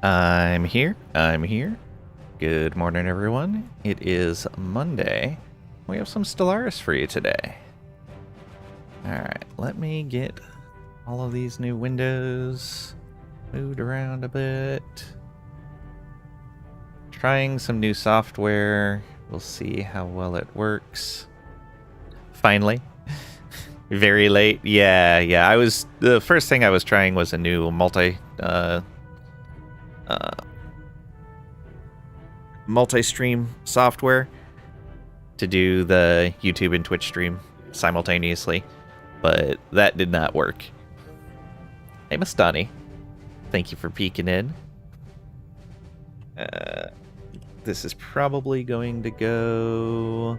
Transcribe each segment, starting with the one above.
I'm here. I'm here. Good morning, everyone. It is Monday. We have some Stellaris for you today. Alright, let me get all of these new windows moved around a bit. Trying some new software. We'll see how well it works. Finally. Very late. Yeah. The first thing I was trying was a new multi-stream software to do the YouTube and Twitch stream simultaneously, but that did not work. Hey, Mastani. Thank you for peeking in. This is probably going to go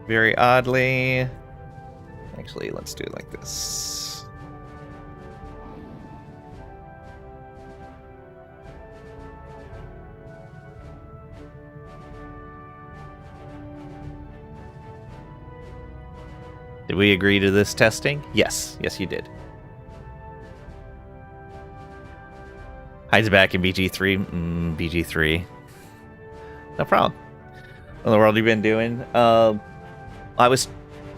very oddly. Actually, let's do it like this. Did we agree to this testing? Yes. Yes, you did. Hides back in BG3. BG3. No problem. What in the world have you been doing? I was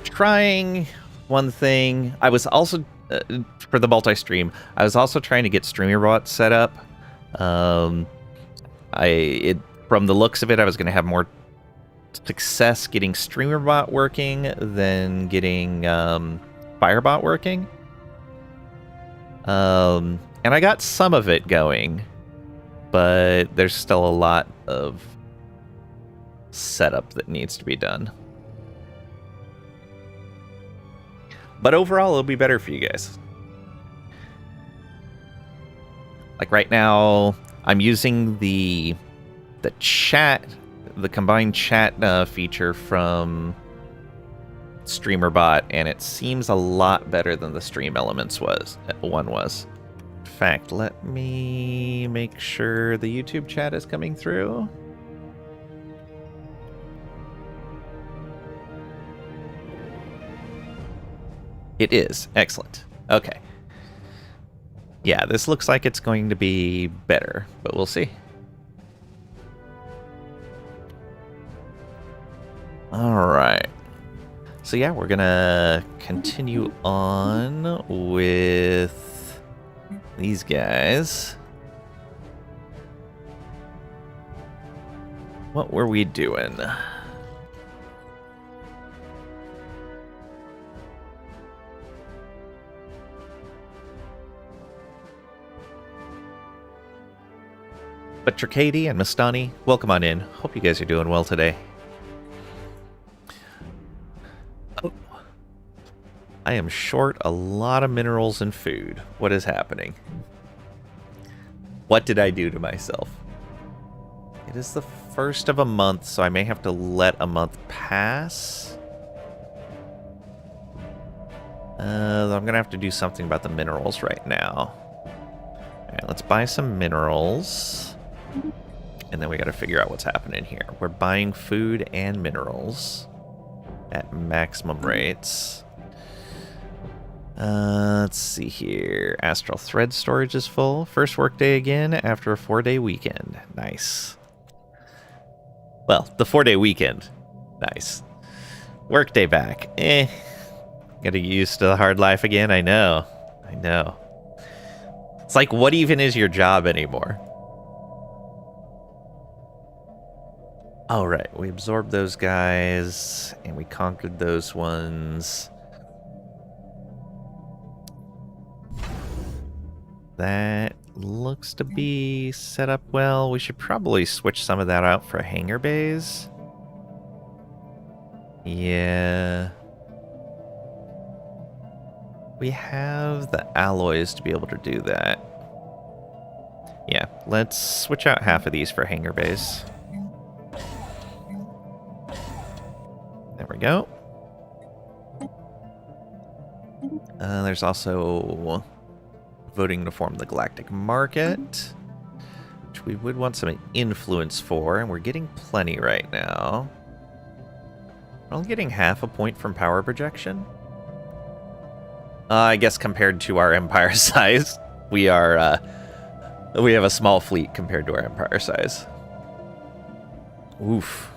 trying one thing. I was also, for the multi-stream, I was also trying to get StreamerBot set up. From the looks of it, I was going to have more success getting StreamerBot working than getting Firebot working. And I got some of it going, but there's still a lot of setup that needs to be done. But overall, it'll be better for you guys. Like right now, I'm using the chat, the combined chat feature from StreamerBot, and it seems a lot better than the Stream Elements one was. In fact, let me make sure the YouTube chat is coming through. It is. Excellent. Okay. Yeah, this looks like it's going to be better, but we'll see. Alright. So yeah, we're gonna continue on with these guys. What were we doing? But Tricady and Mastani, welcome on in. Hope you guys are doing well today. Oh. I am short a lot of minerals and food. What is happening? What did I do to myself? It is the first of a month, so I may have to let a month pass. I'm gonna have to do something about the minerals right now. Alright, let's buy some minerals. And then we gotta figure out what's happening here. We're buying food and minerals at maximum rates. Let's see here. Astral thread storage is full. First workday again after a 4-day weekend. Nice. Well, the 4-day weekend. Nice. Workday back. Gotta get used to the hard life again. I know. It's like, what even is your job anymore? All right, we absorbed those guys, and we conquered those ones. That looks to be set up well. We should probably switch some of that out for hangar bays. Yeah. We have the alloys to be able to do that. Yeah, let's switch out half of these for hangar bays. There we go. There's also voting to form the Galactic Market, which we would want some influence for, and we're getting plenty right now. We're only getting half a point from power projection. I guess compared to our empire size, we are We have a small fleet compared to our empire size. Oof.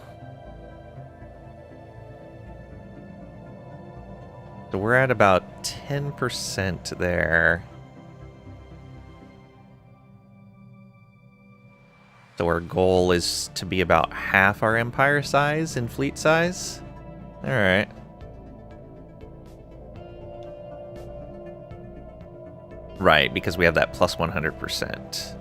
So we're at about 10% there. So our goal is to be about half our empire size in fleet size. All right. Right, because we have that plus 100%.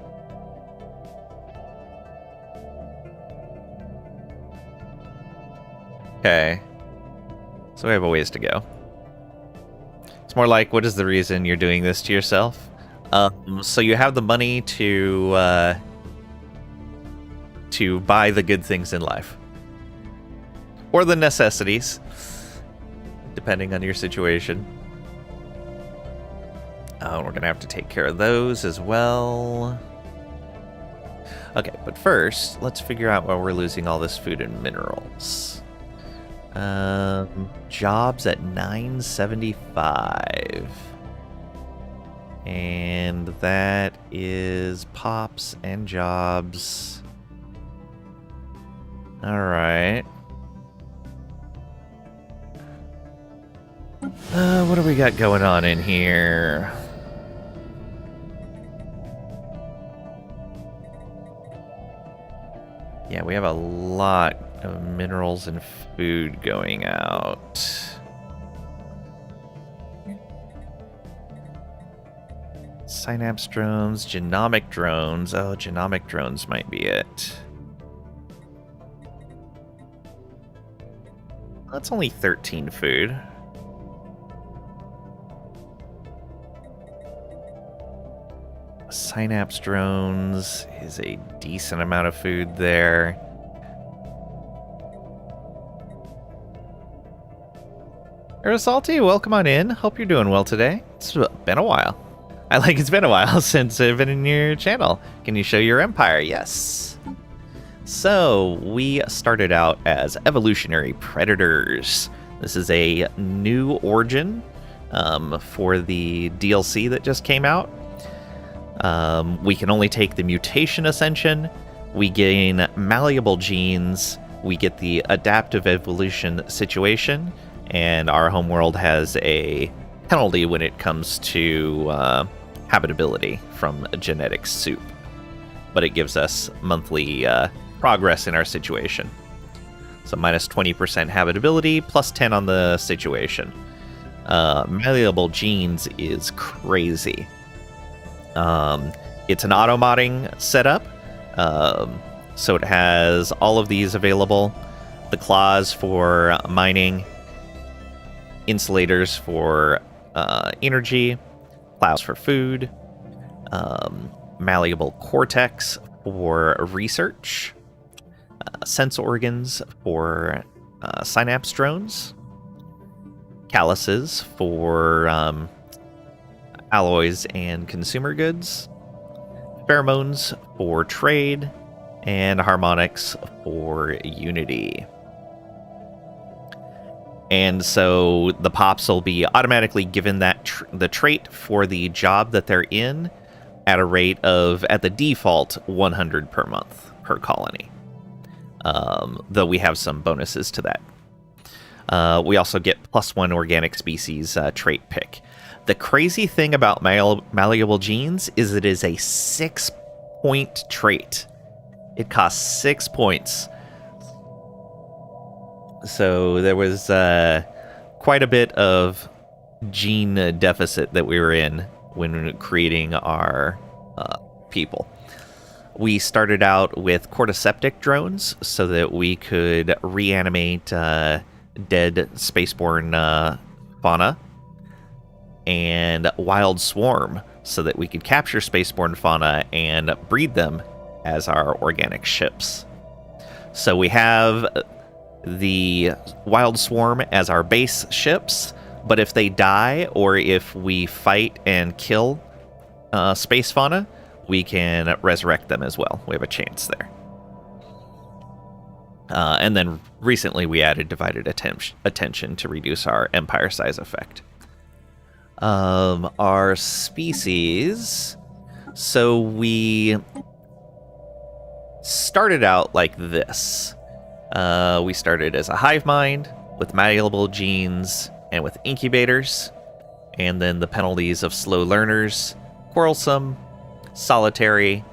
Okay. So we have a ways to go. It's more like, what is the reason you're doing this to yourself? So you have the money to buy the good things in life. Or the necessities, depending on your situation. We're going to have to take care of those as well. Okay, but first, let's figure out why we're losing all this food and minerals. Jobs at 975. And that is pops and jobs. Alright. What do we got going on in here? Yeah, we have a lot of minerals and food going out. Synapse drones, genomic drones. Oh, genomic drones might be it. That's only 13 food. Synapse drones is a decent amount of food there. Arisalti, welcome on in. Hope you're doing well today. It's been a while. It's been a while since I've been in your channel. Can you show your empire? Yes. So, we started out as evolutionary predators. This is a new origin for the DLC that just came out. We can only take the mutation ascension. We gain malleable genes. We get the adaptive evolution situation. And our homeworld has a penalty when it comes to habitability from a genetic soup. But it gives us monthly progress in our situation. So minus 20% habitability, plus 10 on the situation. Malleable genes is crazy. It's an auto-modding setup. So it has all of these available. The claws for mining, insulators for energy, plows for food, malleable cortex for research, sense organs for synapse drones, calluses for alloys and consumer goods, pheromones for trade, and harmonics for unity. And so the pops will be automatically given that the trait for the job that they're in at a rate of, at the default, 100 per month per colony. Though we have some bonuses to that. We also get +1 organic species trait pick. The crazy thing about malleable genes is it is a 6-point trait. It costs 6 points. So there was quite a bit of gene deficit that we were in when creating our people. We started out with cordyceptic drones so that we could reanimate dead spaceborne fauna, and wild swarm so that we could capture spaceborne fauna and breed them as our organic ships. So we have the wild swarm as our base ships, but if they die or if we fight and kill space fauna, we can resurrect them as well. We have a chance there. And then recently we added divided attention to reduce our empire size effect. Our species. So we started out like this. We started as a hive mind with malleable genes and with incubators, and then the penalties of slow learners, quarrelsome, solitary,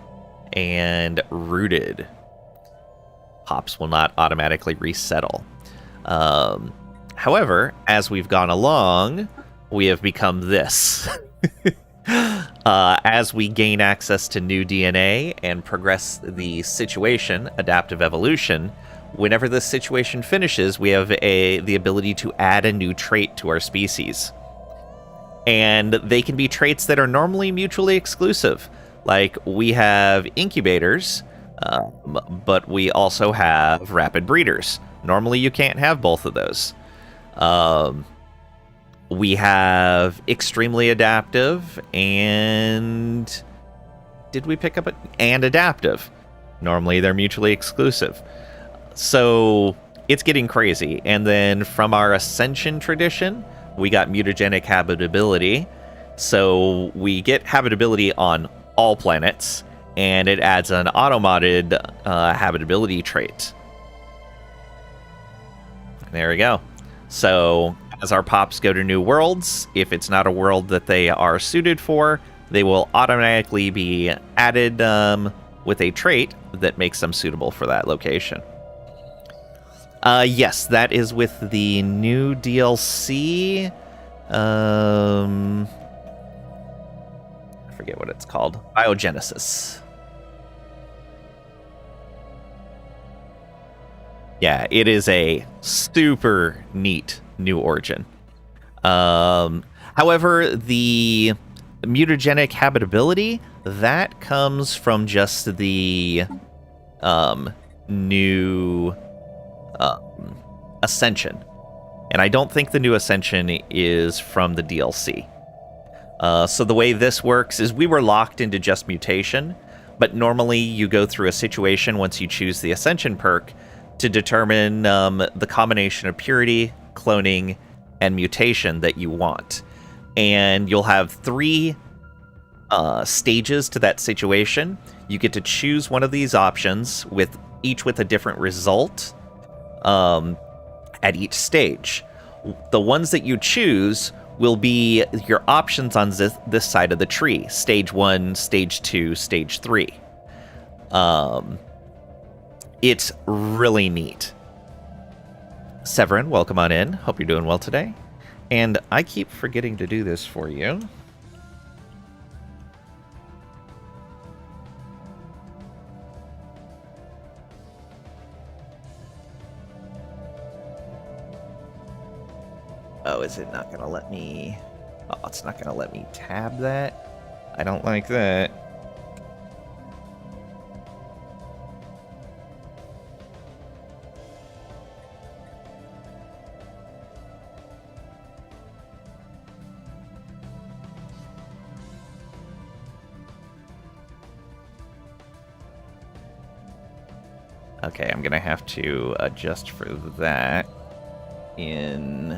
and rooted. Pops will not automatically resettle. However, as we've gone along, we have become this. As we gain access to new DNA and progress the situation, adaptive evolution, whenever this situation finishes, we have the ability to add a new trait to our species. And they can be traits that are normally mutually exclusive. Like, we have incubators, but we also have rapid breeders. Normally, you can't have both of those. We have extremely adaptive and... Did we pick up it? And adaptive. Normally, they're mutually exclusive. So, it's getting crazy. And then from our Ascension tradition, we got mutagenic habitability. So, we get habitability on all planets, and it adds an auto-modded habitability trait. There we go. So, as our pops go to new worlds, if it's not a world that they are suited for, they will automatically be added with a trait that makes them suitable for that location. Yes, that is with the new DLC. I forget what it's called. Biogenesis. Yeah, it is a super neat new origin. However, the mutagenic habitability, that comes from just the new Ascension. And I don't think the new Ascension is from the DLC. So the way this works is we were locked into just mutation, but normally you go through a situation once you choose the Ascension perk to determine the combination of purity, cloning, and mutation that you want. And you'll have 3 stages to that situation. You get to choose one of these options, with each with a different result at each stage. The ones that you choose will be your options on this side of the tree. Stage 1, Stage 2, Stage 3. It's really neat. Severin, welcome on in. Hope you're doing well today. And I keep forgetting to do this for you. Oh, is it not going to let me... Oh, it's not going to let me tab that? I don't like that. Okay, I'm going to have to adjust for that in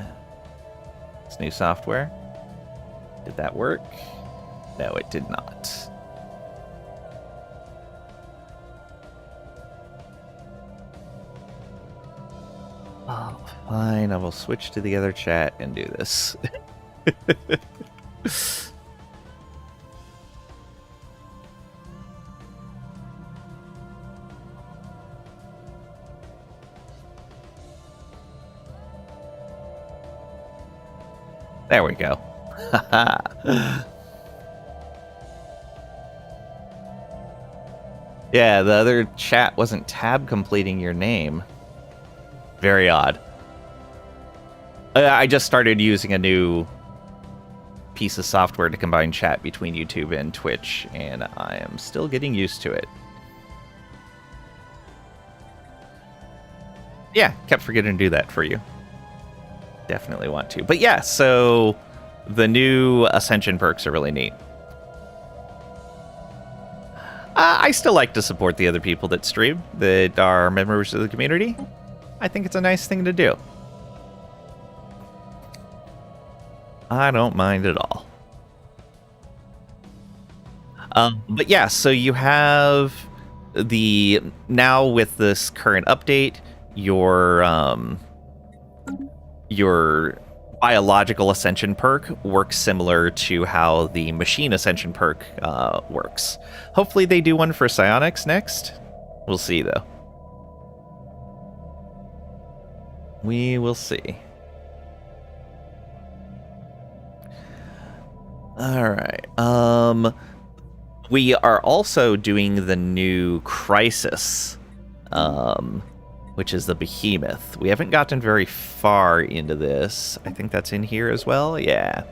this new software. Did that work? No, it did not. Oh, fine. I will switch to the other chat and do this. There we go. Yeah, the other chat wasn't tab completing your name. Very odd. I just started using a new piece of software to combine chat between YouTube and Twitch, and I am still getting used to it. Yeah, kept forgetting to do that for you. Definitely want to. But yeah, so the new Ascension perks are really neat. I still like to support the other people that stream, that are members of the community. I think it's a nice thing to do. I don't mind at all. But yeah, so you have now with this current update, your biological ascension perk works similar to how the machine ascension perk works. Hopefully they do one for psionics next. We'll see, though. We will see. All right. We are also doing the new Crisis, which is the behemoth. We haven't gotten very far into this. I think that's in here as well. Yeah.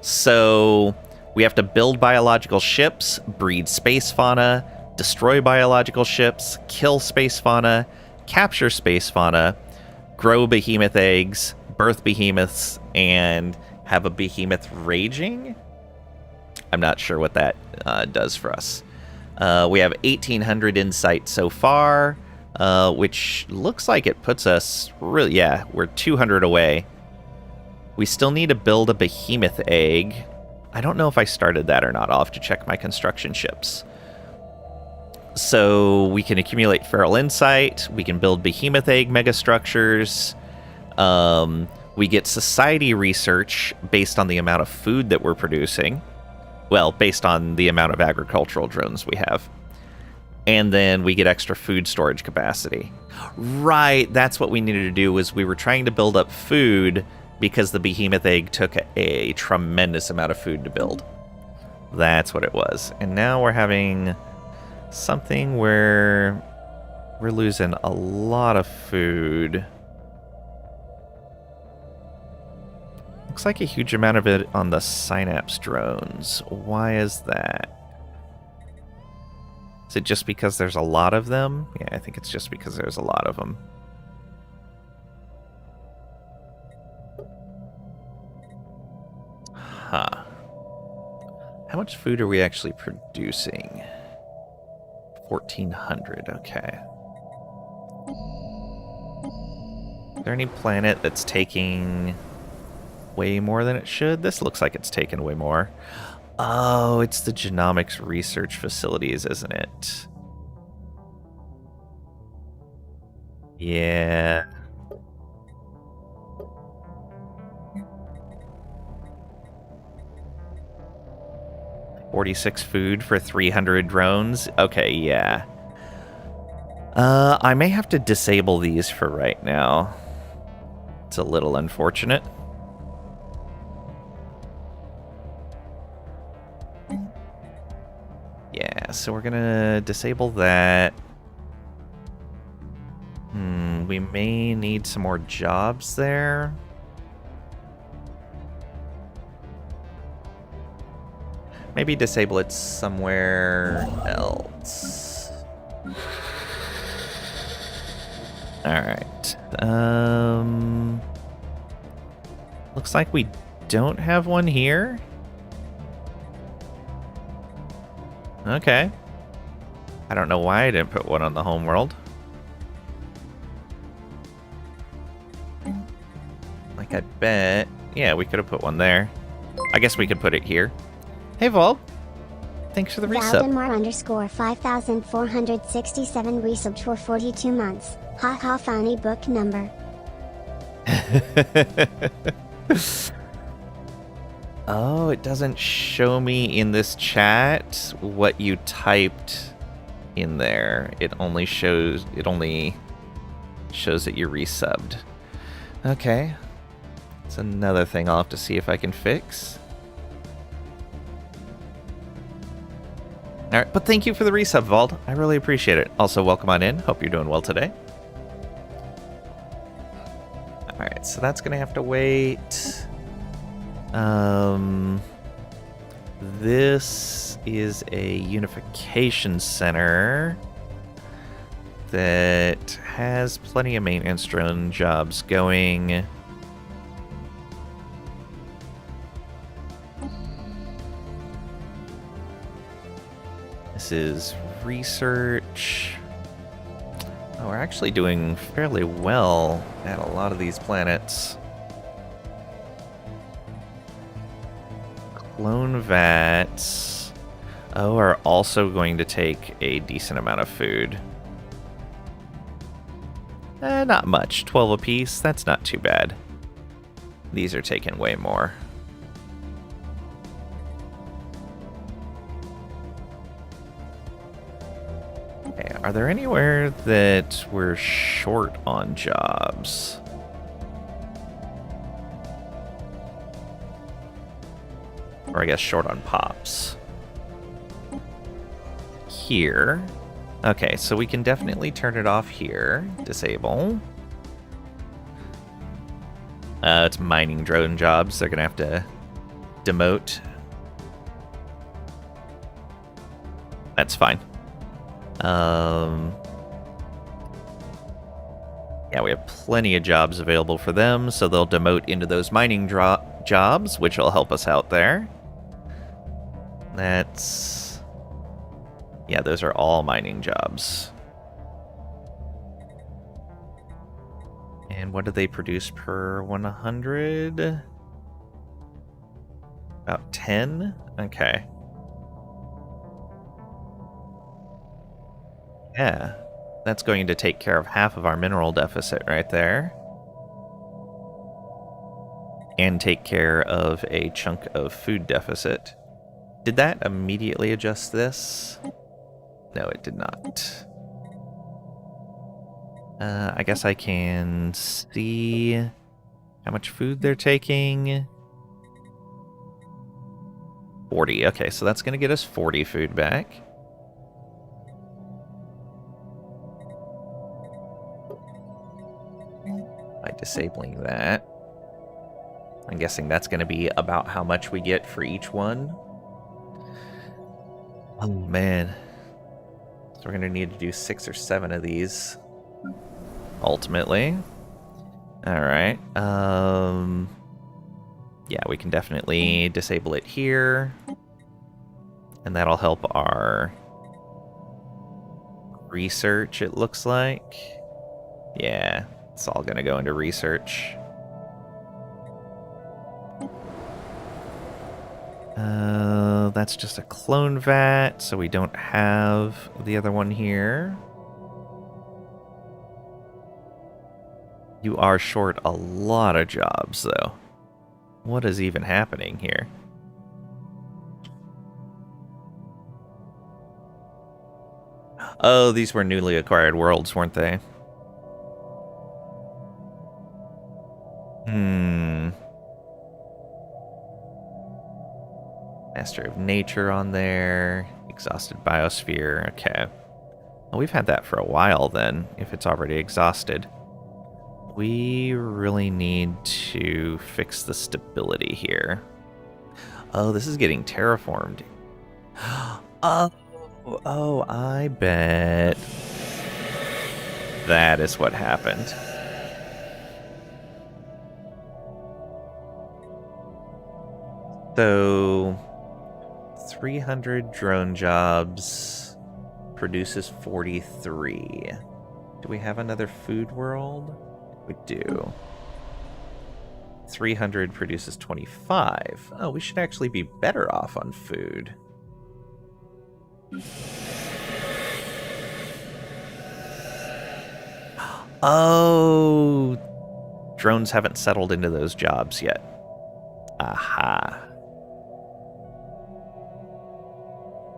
So we have to build biological ships, breed space fauna, destroy biological ships, kill space fauna, capture space fauna, grow behemoth eggs, birth behemoths, and have a behemoth raging. I'm not sure what that does for us. We have 1,800 insight so far, which looks like it puts us really, yeah, we're 200 away. We still need to build a behemoth egg. I don't know if I started that or not. I'll have to check my construction ships. So we can accumulate feral insight. We can build behemoth egg megastructures. We get society research based on the amount of food that we're producing. Well, based on the amount of agricultural drones we have. And then we get extra food storage capacity. Right, that's what we needed to do, was we were trying to build up food because the behemoth egg took a tremendous amount of food to build. That's what it was. And now we're having something where we're losing a lot of food. Looks like a huge amount of it on the Synapse drones. Why is that? Is it just because there's a lot of them? Yeah, I think it's just because there's a lot of them. Huh. How much food are we actually producing? 1,400, okay. Is there any planet that's taking way more than it should? This looks like it's taken way more. Oh, it's the genomics research facilities, isn't it? Yeah. $46 food for 300 drones. Okay, yeah. I may have to disable these for right now. It's a little unfortunate. Yeah, so we're gonna disable that. We may need some more jobs there. Maybe disable it somewhere else. Alright. Looks like we don't have one here. Okay. I don't know why I didn't put one on the home world. Like, I bet... Yeah, we could have put one there. I guess we could put it here. Hey, Vol. Thanks for the resub. _5467 resub for 42 months. Ha ha, funny book number. Oh, it doesn't show me in this chat what you typed in there. It only shows that you resubbed. Okay. That's another thing I'll have to see if I can fix. Alright, but thank you for the resub, Vault. I really appreciate it. Also, welcome on in. Hope you're doing well today. Alright, so that's gonna have to wait. This is a unification center that has plenty of maintenance drone jobs going. This is research. Oh, we're actually doing fairly well at a lot of these planets. Clone vats. Oh, are also going to take a decent amount of food. Not much. 12 apiece. That's not too bad. These are taking way more. Okay, are there anywhere that we're short on jobs? Or I guess short on pops. Here. Okay, so we can definitely turn it off here. Disable. It's mining drone jobs. They're gonna have to demote. That's fine. Yeah, we have plenty of jobs available for them, so they'll demote into those mining jobs, which will help us out there. That's... yeah, those are all mining jobs. And what do they produce per 100? About 10? Okay. Yeah, that's going to take care of half of our mineral deficit right there. And take care of a chunk of food deficit. Did that immediately adjust this? No, it did not. I guess I can see how much food they're taking. 40. Okay, so that's going to get us 40 food back. By disabling that. I'm guessing that's going to be about how much we get for each one. Oh, man. So we're going to need to do 6 or 7 of these. Ultimately. Alright. Yeah, we can definitely disable it here. And that'll help our research, it looks like. Yeah, it's all going to go into research. That's just a clone vat, so we don't have the other one here. You are short a lot of jobs, though. What is even happening here? Oh, these were newly acquired worlds, weren't they? Master of Nature on there. Exhausted Biosphere. Okay. Well, we've had that for a while then, if it's already exhausted. We really need to fix the stability here. Oh, this is getting terraformed. Oh, I bet that is what happened. So, 300 drone jobs produces 43. Do we have another food world? We do. 300 produces 25. Oh, we should actually be better off on food. Oh, drones haven't settled into those jobs yet. Aha.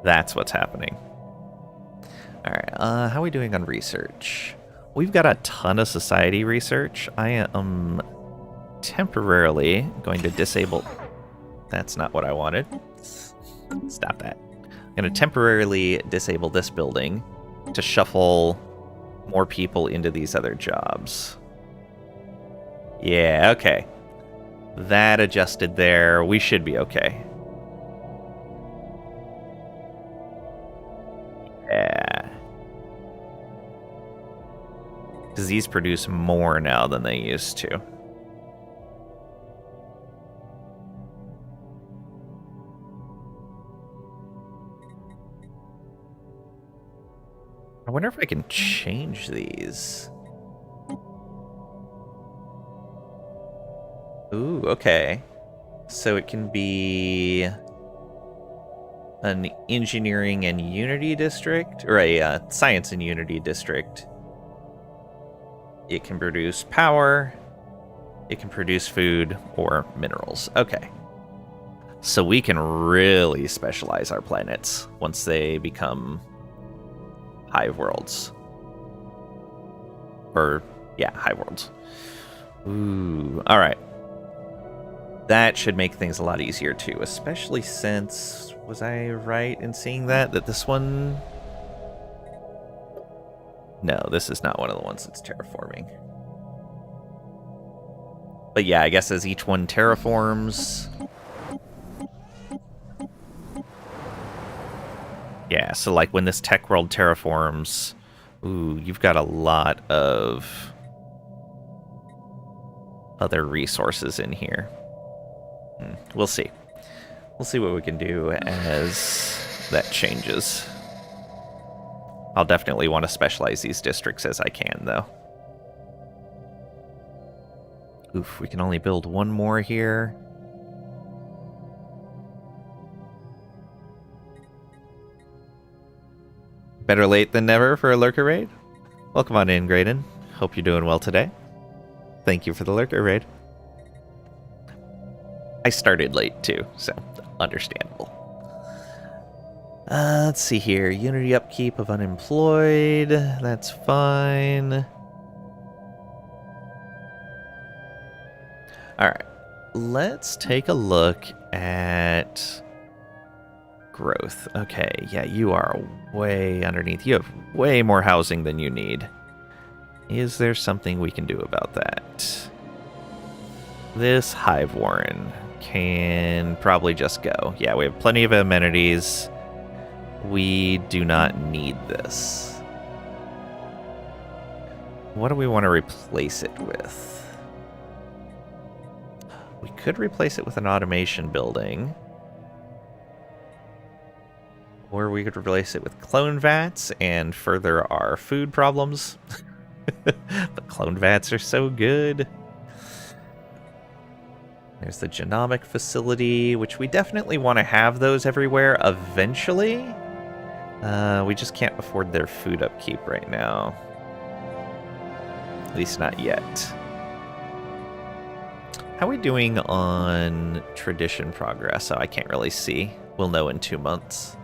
That's what's happening. Alright, how are we doing on research? We've got a ton of society research. I am temporarily going to disable... That's not what I wanted. Stop that. I'm going to temporarily disable this building to shuffle more people into these other jobs. Yeah, okay. That adjusted there. We should be okay. Yeah. Because these produce more now than they used to. I wonder if I can change these. Ooh, okay. So it can be... an engineering and Unity district, or a science and Unity district. It can produce power, it can produce food or minerals. Okay. So we can really specialize our planets once they become hive worlds. Or, yeah, hive worlds. Ooh, alright. That should make things a lot easier too, especially since, was I right in seeing that this one... No, this is not one of the ones that's terraforming. But yeah, I guess as each one terraforms... Yeah, so like when this tech world terraforms, ooh, you've got a lot of other resources in here. We'll see. We'll see what we can do as that changes. I'll definitely want to specialize these districts as I can, though. Oof, we can only build one more here. Better late than never for a lurker raid. Welcome on in, Graydon. Hope you're doing well today. Thank you for the lurker raid. I started late too, so understandable. Let's see here. Unity upkeep of unemployed. That's fine. Alright. Let's take a look at growth. Okay, yeah, you are way underneath. You have way more housing than you need. Is there something we can do about that? This hive warren can probably just go. Yeah, we have plenty of amenities. We do not need this. What do we want to replace it with? We could replace it with an automation building. Or we could replace it with clone vats and further our food problems. But clone vats are so good. There's the genomic facility, which we definitely want to have those everywhere eventually. We just can't afford their food upkeep right now. At least not yet. How are we doing on tradition progress? Oh, I can't really see. We'll know in 2 months.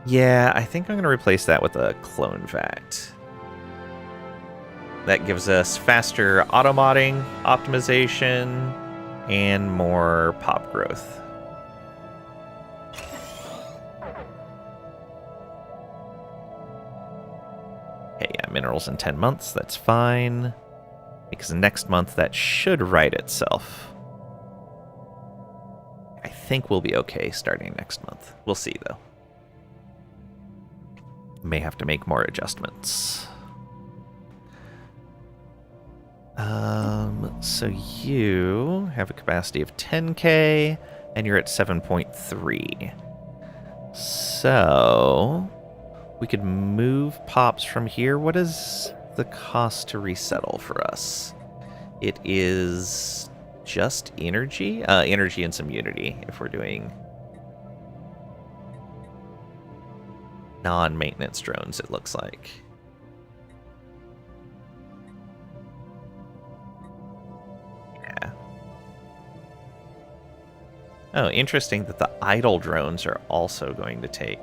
Yeah, I think I'm going to replace that with a clone vat. That gives us faster auto-modding, optimization, and more pop growth. Okay, yeah, minerals in 10 months, that's fine. Because next month that should right itself. I think we'll be okay starting next month. We'll see, though. May have to make more adjustments. So you have a capacity of 10k, and you're at 7.3. So we could move pops from here. What is the cost to resettle for us? It is just energy? Energy and some unity, if we're doing non-maintenance drones, it looks like. Yeah. Oh, interesting that the idle drones are also going to take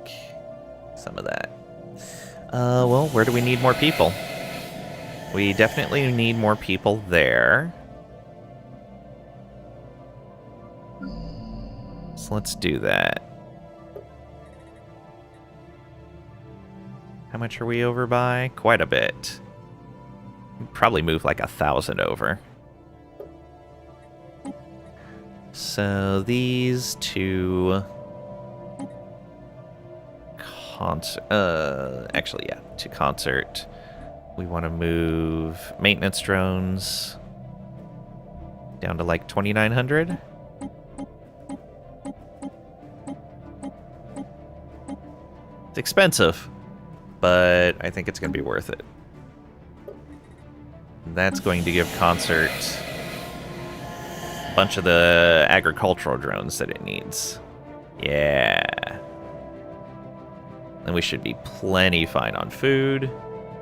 some of that. Well, where do we need more people? We definitely need more people there. So let's do that. How much are we over by? Quite a bit. Probably move like 1,000 over. So these two actually, yeah, to concert. We want to move maintenance drones down to like 2,900. It's expensive, but I think it's going to be worth it. That's going to give concert a bunch of the agricultural drones that it needs. Yeah. And we should be plenty fine on food.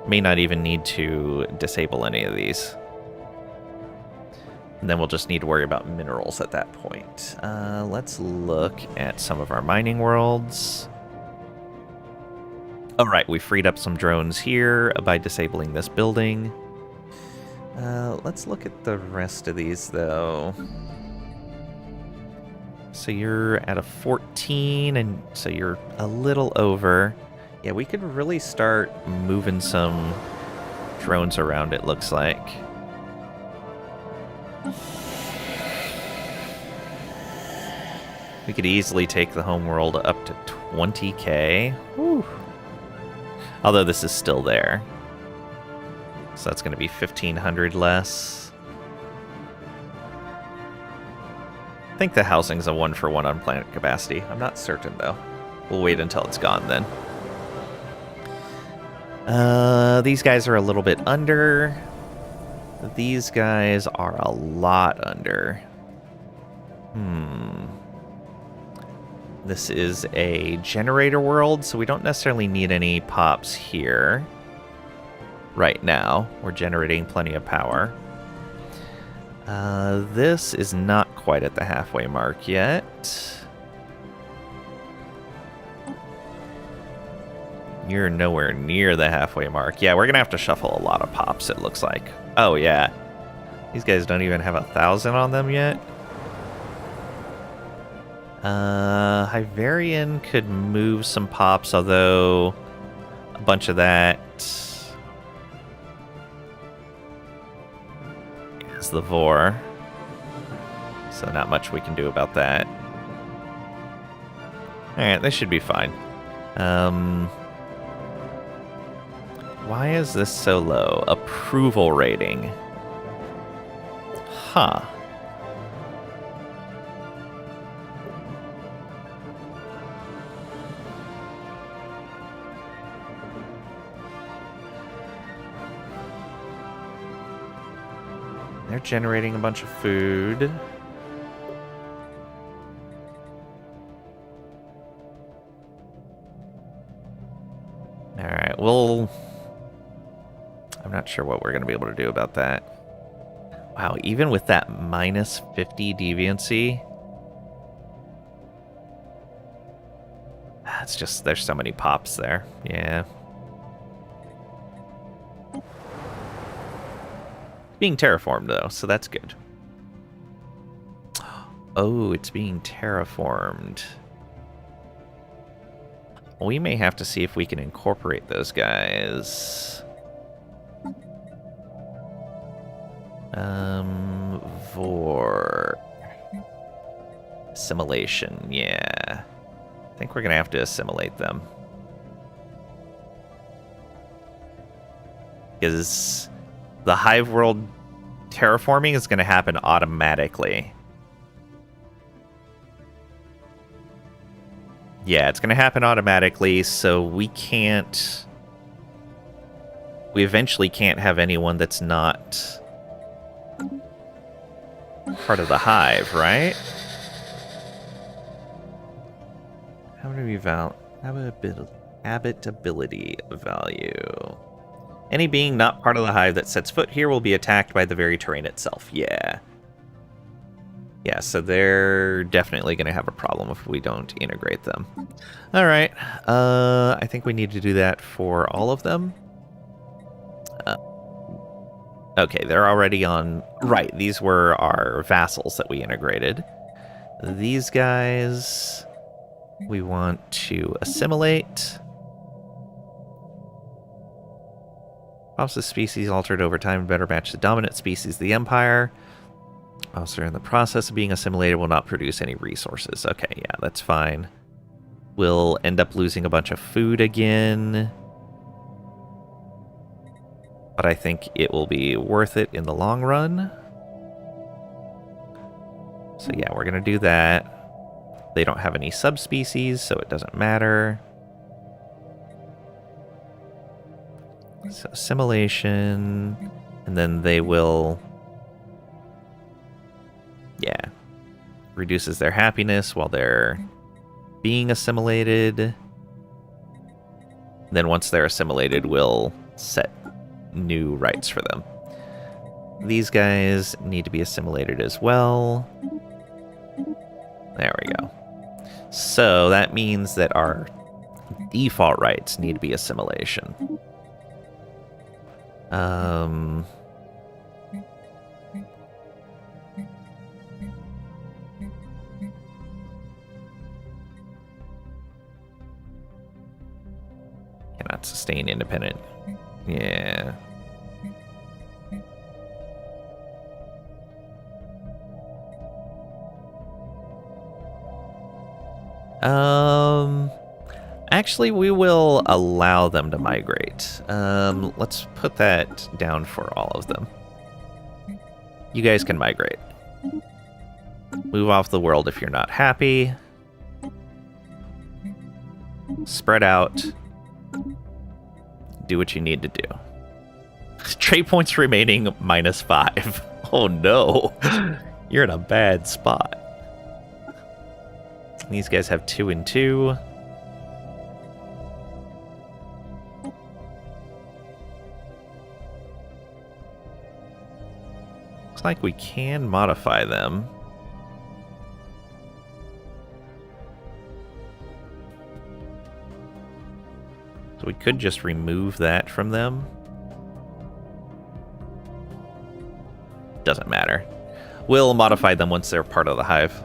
May not even need to disable any of these. And then we'll just need to worry about minerals at that point. Let's look at some of our mining worlds. All right, we freed up some drones here by disabling this building. Let's look at the rest of these, though. So you're at a 14, and so you're a little over. Yeah, we could really start moving some drones around, it looks like. We could easily take the homeworld up to 20k. Whew. Although this is still there. So that's going to be 1,500 less. I think the housing's a 1-for-1 on planet capacity. I'm not certain, though. We'll wait until it's gone, then. These guys are a little bit under. These guys are a lot under. This is a generator world, so we don't necessarily need any pops here. Right now, we're generating plenty of power. This is not quite at the halfway mark yet. You're nowhere near the halfway mark. Yeah, we're gonna have to shuffle a lot of pops, it looks like. Oh, yeah. These guys don't even have 1,000 on them yet. Hyverian could move some pops, although a bunch of that is the Vor. So not much we can do about that. Alright, this should be fine. Why is this so low? Approval rating. Huh. They're generating a bunch of food. Alright, well, I'm not sure what we're going to be able to do about that. Wow, even with that minus 50 deviancy, it's just, there's so many pops there. Yeah. Being terraformed, though, so that's good. Oh, it's being terraformed. We may have to see if we can incorporate those guys. Vor. Assimilation, yeah. I think we're going to have to assimilate them. Because the Hive World terraforming is going to happen automatically. Yeah, it's going to happen automatically, so we can't... We eventually can't have anyone that's not part of the Hive, right? Habitability value. Any being not part of the Hive that sets foot here will be attacked by the very terrain itself. Yeah. Yeah, so they're definitely going to have a problem if we don't integrate them. All right. I think we need to do that for all of them. Okay, they're already on... Right, these were our vassals that we integrated. These guys we want to assimilate. Whilst the species altered over time better match the dominant species, the Empire. Whilst they're in the process of being assimilated, will not produce any resources. Okay, yeah, that's fine. We'll end up losing a bunch of food again. But I think it will be worth it in the long run. So yeah, we're going to do that. They don't have any subspecies, so it doesn't matter. So assimilation, and then they will... Yeah. Reduces their happiness while they're being assimilated. Then once they're assimilated, we'll set new rights for them. These guys need to be assimilated as well. There we go. So that means that our default rights need to be assimilation. Cannot sustain independent. Yeah. Actually, we will allow them to migrate. Let's put that down for all of them. You guys can migrate. Move off the world if you're not happy. Spread out. Do what you need to do. Trade points remaining -5. Oh no. You're in a bad spot. These guys have 2 and 2. Looks like we can modify them. So we could just remove that from them. Doesn't matter. We'll modify them once they're part of the hive.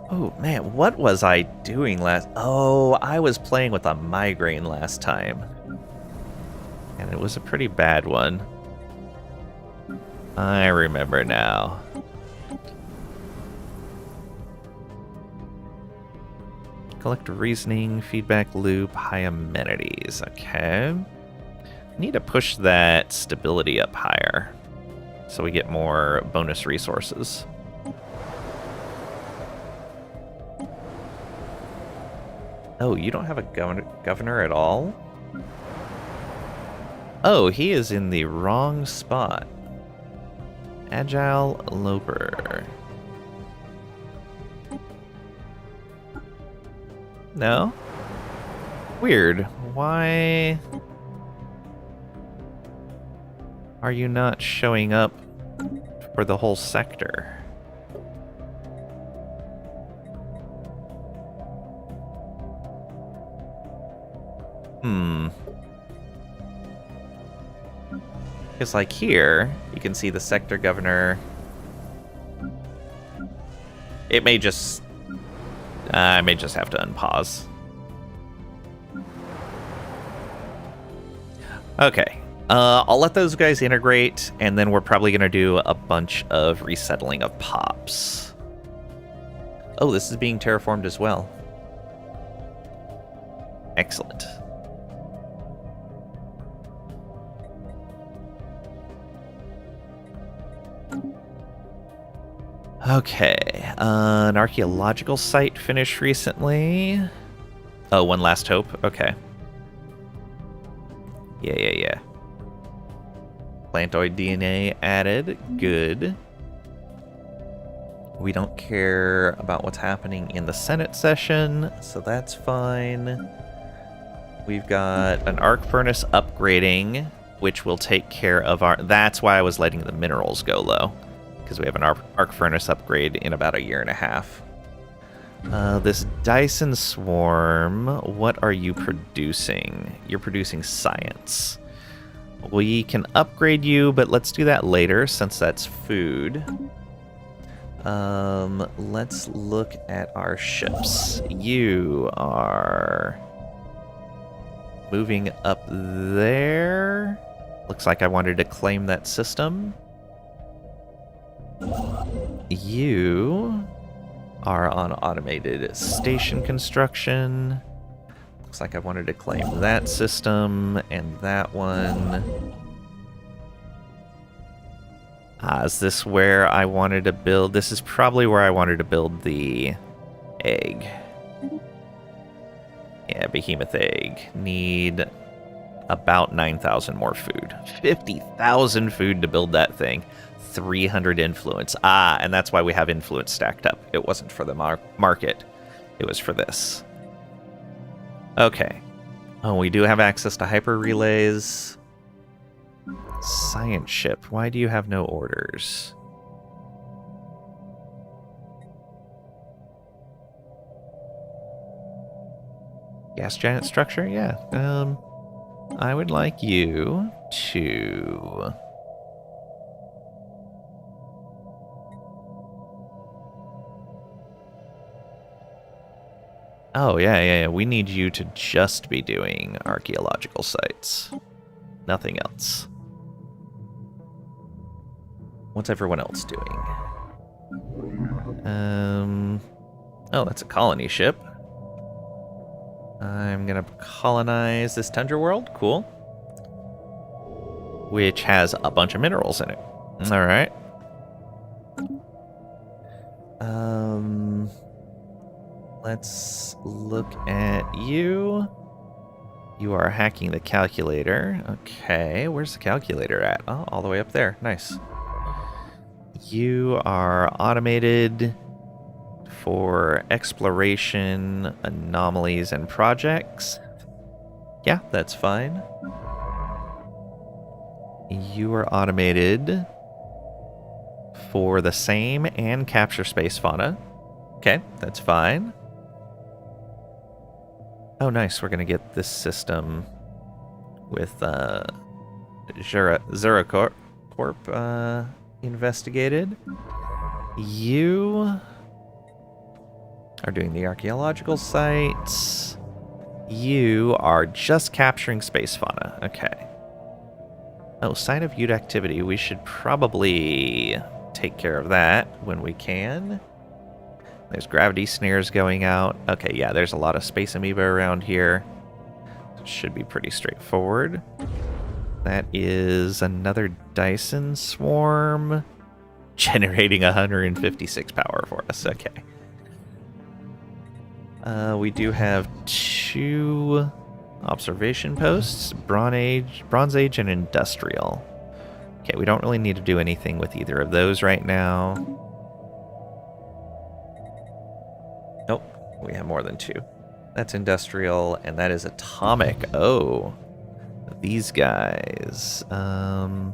Oh man, what was I doing last? Oh, I was playing with a migraine last time. And it was a pretty bad one. I remember now. Collect reasoning, feedback loop, high amenities. Okay. Need to push that stability up higher so we get more bonus resources. Oh, you don't have a governor at all? Oh, he is in the wrong spot. Agile Loper. No? Weird. Why are you not showing up for the whole sector? Because like here, you can see the sector governor. It may just... I may just have to unpause. Okay. I'll let those guys integrate, and then we're probably going to do a bunch of resettling of pops. Oh, this is being terraformed as well. Excellent. Okay, an archaeological site finished recently. Oh, one last hope. Okay. Yeah. Plantoid DNA added. Good. We don't care about what's happening in the Senate session, so that's fine. We've got an arc furnace upgrading, which will take care of our... That's why I was letting the minerals go low. Because we have an arc furnace upgrade in about 1.5 years. This Dyson Swarm, what are you producing? You're producing science. We can upgrade you, but let's do that later since that's food. Let's look at our ships. You are moving up there. Looks like I wanted to claim that system. You are on automated station construction. Looks like I wanted to claim that system and that one. Is this where I wanted to build? This is probably where I wanted to build the egg. Yeah, behemoth egg. Need about 9,000 more food. 50,000 food to build that thing. 300 influence. Ah, and that's why we have influence stacked up. It wasn't for the market. It was for this. Okay. Oh, we do have access to hyper relays. Science ship. Why do you have no orders? Gas giant structure? Yeah. I would like you to... Oh, yeah. We need you to just be doing archaeological sites. Nothing else. What's everyone else doing? Oh, that's a colony ship. I'm gonna colonize this tundra world. Cool. Which has a bunch of minerals in it. Alright. Let's look at you. You are hacking the calculator. Okay, where's the calculator at? Oh, all the way up there. Nice. You are automated for exploration, anomalies, and projects. Yeah, that's fine. You are automated for the same and capture space fauna. Okay, that's fine. Oh, nice. We're going to get this system with Zuracorp investigated. You are doing the archaeological sites. You are just capturing space fauna. Okay. Oh, sign of youth activity. We should probably take care of that when we can. There's gravity snares going out. Okay, yeah, there's a lot of space amoeba around here. It should be pretty straightforward. That is another Dyson swarm. Generating 156 power for us. Okay. We do have 2 observation posts. Bronze Age and Industrial. Okay, we don't really need to do anything with either of those right now. Nope, we have more than 2. That's Industrial, and that is Atomic. Oh, these guys. So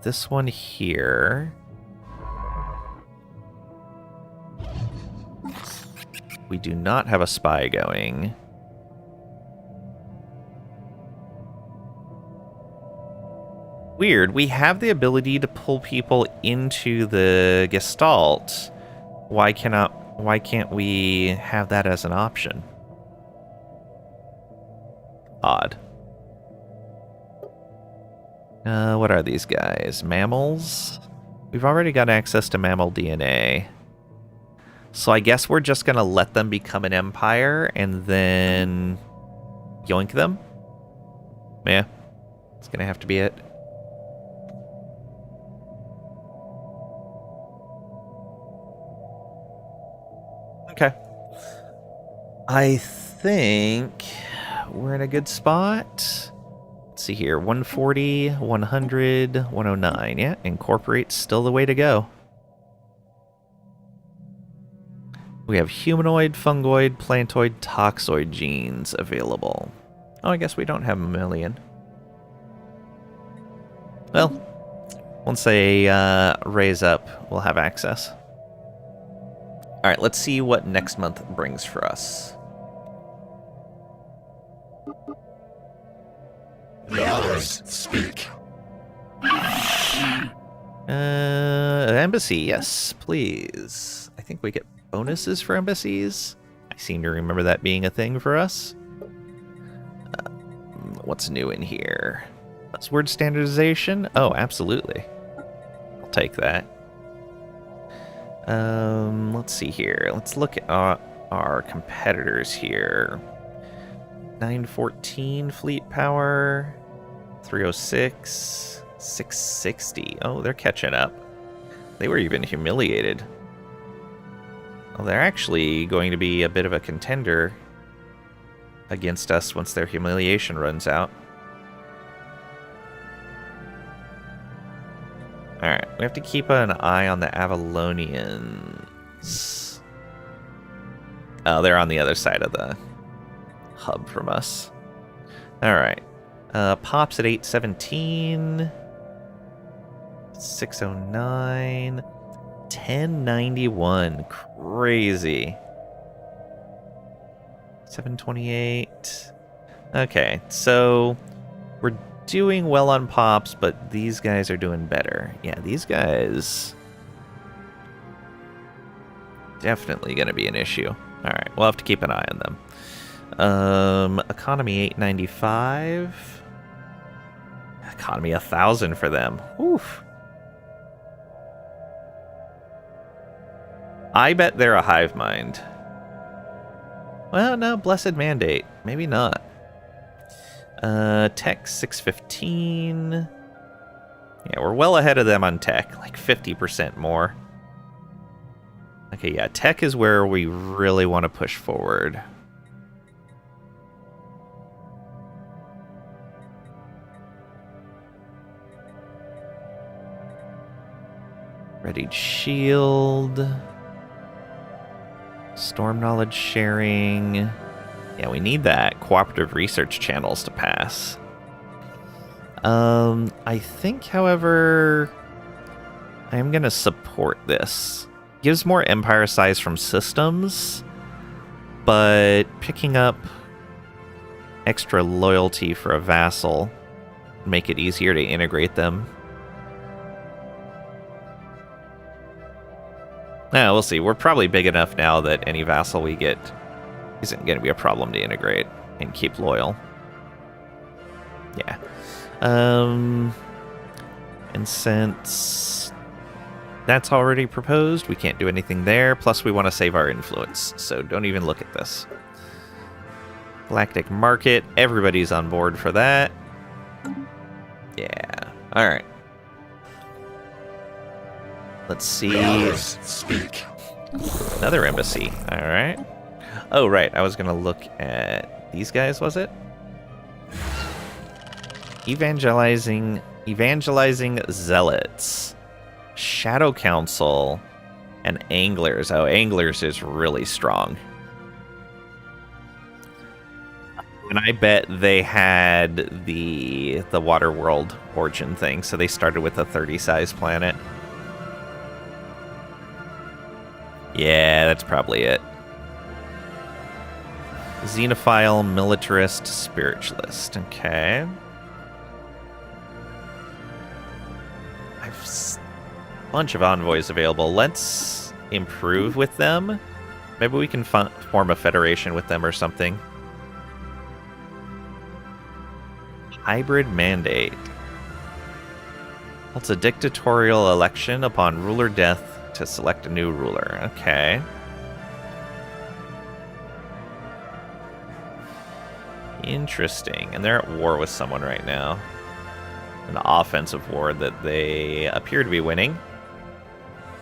this one here... We do not have a spy going. Weird, we have the ability to pull people into the Gestalt. Why can't we have that as an option? Odd. What are these guys? Mammals? We've already got access to mammal DNA. So I guess we're just gonna let them become an empire and then yoink them? Yeah. It's gonna have to be it. Okay. I think we're in a good spot. Let's see here. 140, 100, 109. Yeah, incorporate's still the way to go. We have humanoid, fungoid, plantoid, toxoid genes available. Oh, I guess we don't have mammalian. Well, once they raise up, we'll have access. Alright, let's see what next month brings for us. The others speak. Embassy, yes, please. I think we get bonuses for embassies. I seem to remember that being a thing for us. What's new in here? Buzzword standardization? Oh, absolutely. I'll take that. Let's see here. Let's look at our competitors here. 914 fleet power, 306, 660. Oh, they're catching up. They were even humiliated. Well, they're actually going to be a bit of a contender against us once their humiliation runs out. Alright, we have to keep an eye on the Avalonians. Oh, they're on the other side of the hub from us. Alright. Pops at 817. 609. 1091. Crazy. 728. Okay, so we're doing well on pops, but these guys are doing better. Yeah, these guys definitely going to be an issue. All right, we'll have to keep an eye on them. Economy 895. Economy 1,000 for them. Oof. I bet they're a hive mind. Well, no, blessed mandate. Maybe not. Tech 615. Yeah, we're well ahead of them on tech, like 50% more. Okay, yeah, tech is where we really want to push forward. Readied shield. Storm knowledge sharing. Yeah, we need that cooperative research channels to pass. I think, however, I am going to support this. Gives more empire size from systems, but picking up extra loyalty for a vassal make it easier to integrate them. Nah, we'll see. We're probably big enough now that any vassal we get isn't going to be a problem to integrate and keep loyal. Yeah. And since that's already proposed, we can't do anything there. Plus, we want to save our influence, so don't even look at this. Galactic Market. Everybody's on board for that. Yeah. All right. Let's see. Stellaris, speak. Another embassy. All right. Oh, right. I was going to look at these guys, was it? Evangelizing zealots. Shadow Council and anglers. Oh, anglers is really strong. And I bet they had the Water World origin thing, so they started with a 30-size planet. Yeah, that's probably it. Xenophile, militarist, spiritualist. Okay. I've a bunch of envoys available. Let's improve with them. Maybe we can form a federation with them or something. Hybrid mandate. It's a dictatorial election upon ruler death to select a new ruler. Okay. Interesting. And they're at war with someone right now. An offensive war that they appear to be winning.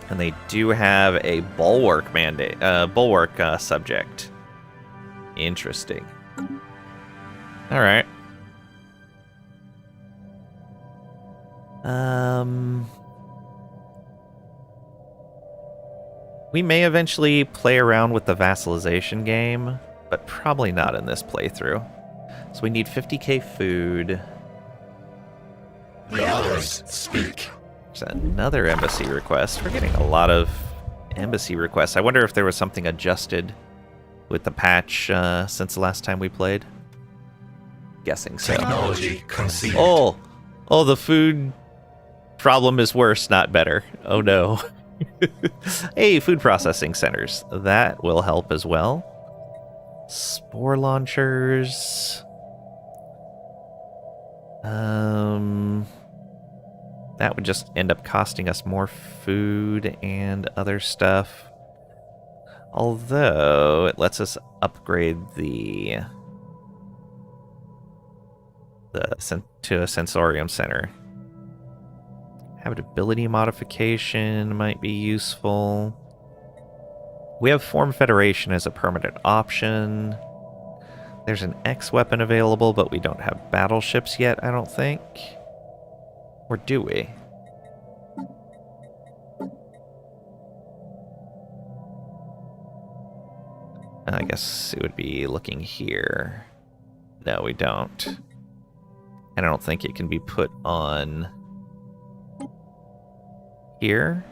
And they do have a bulwark mandate, subject. Interesting. All right. We may eventually play around with the vassalization game, but probably not in this playthrough. So we need 50k food. Stellaris, speak. There's another embassy request. We're getting a lot of embassy requests. I wonder if there was something adjusted with the patch since the last time we played. Guessing so. Technology conceived. Oh, the food problem is worse, not better. Oh no. Hey, food processing centers. That will help as well. Spore launchers. That would just end up costing us more food and other stuff. Although it lets us upgrade to a sensorium center. Habitability modification might be useful. We have Form Federation as a permanent option. There's an X weapon available, but we don't have battleships yet, I don't think. Or do we? I guess it would be looking here. No, we don't. And I don't think it can be put on here.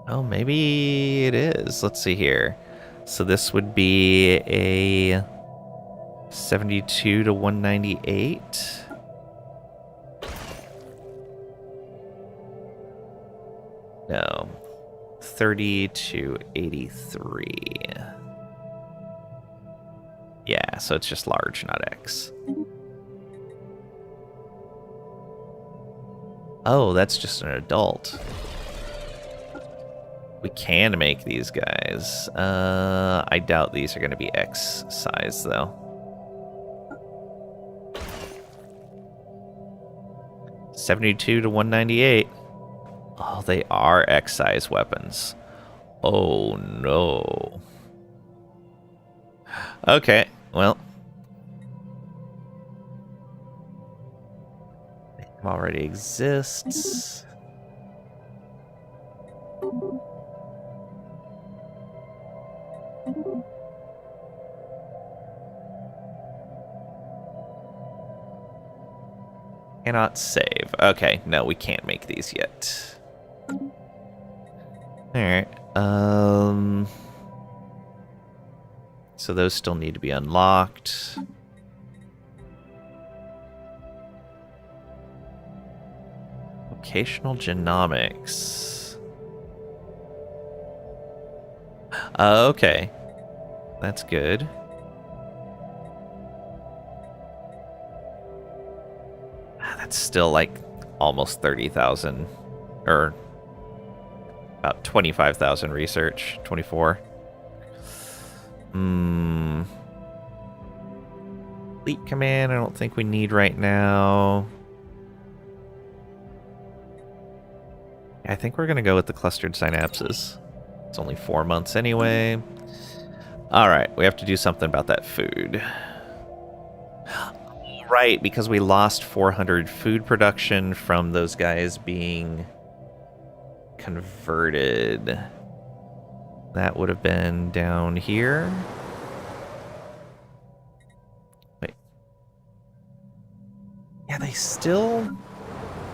Oh, maybe it is. Let's see here. So this would be a 72 to 198. No. 30 to 83. Yeah, so it's just large, not X. Oh, that's just an adult. We can make these guys. I doubt these are going to be X size, though. $72 to $198. Oh, they are X size weapons. Oh no. Okay, well. It already exists. Cannot save. Okay, no, we can't make these yet. Alright, so those still need to be unlocked. Vocational genomics. Okay. That's good. That's still like almost 30,000, or about 25,000 research, 24. Fleet command, I don't think we need right now. I think we're going to go with the clustered synapses. It's only 4 months anyway. Alright, we have to do something about that food. Right, because we lost 400 food production from those guys being converted. That would have been down here. Wait. Yeah, they still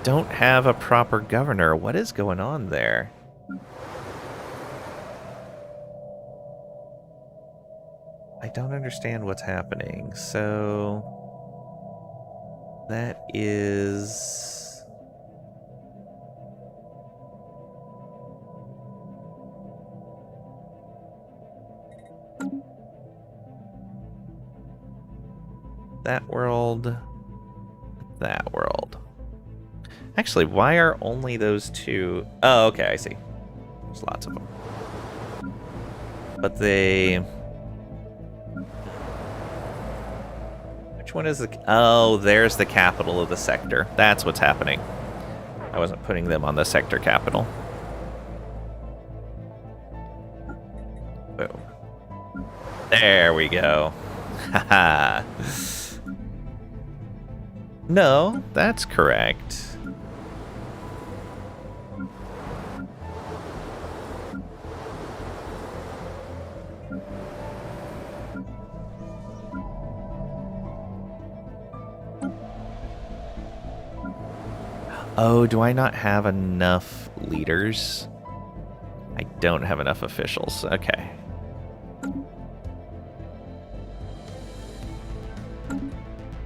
don't have a proper governor. What is going on there? I don't understand what's happening. So that is... that world, that world. Actually, why are only those two? Oh, okay, I see. There's lots of them. But they... Which one is the... Oh, there's the capital of the sector. That's what's happening. I wasn't putting them on the sector capital. Boom. There we go. Haha. No, that's correct. Oh, do I not have enough leaders? I don't have enough officials. Okay.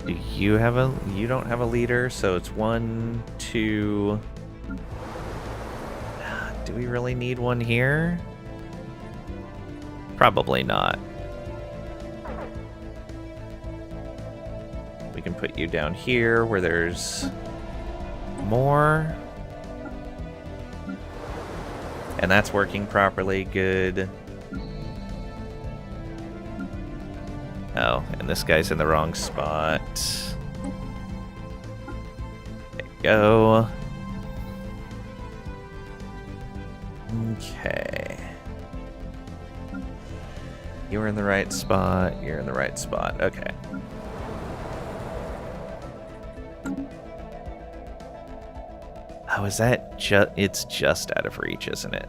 Do you have a... You don't have a leader, so it's 1, 2... Do we really need one here? Probably not. We can put you down here where there's more. And that's working properly. Good. Oh, and this guy's in the wrong spot. There you go. Okay. You're in the right spot. You're in the right spot. Okay. Oh, is that just... It's just out of reach, isn't it?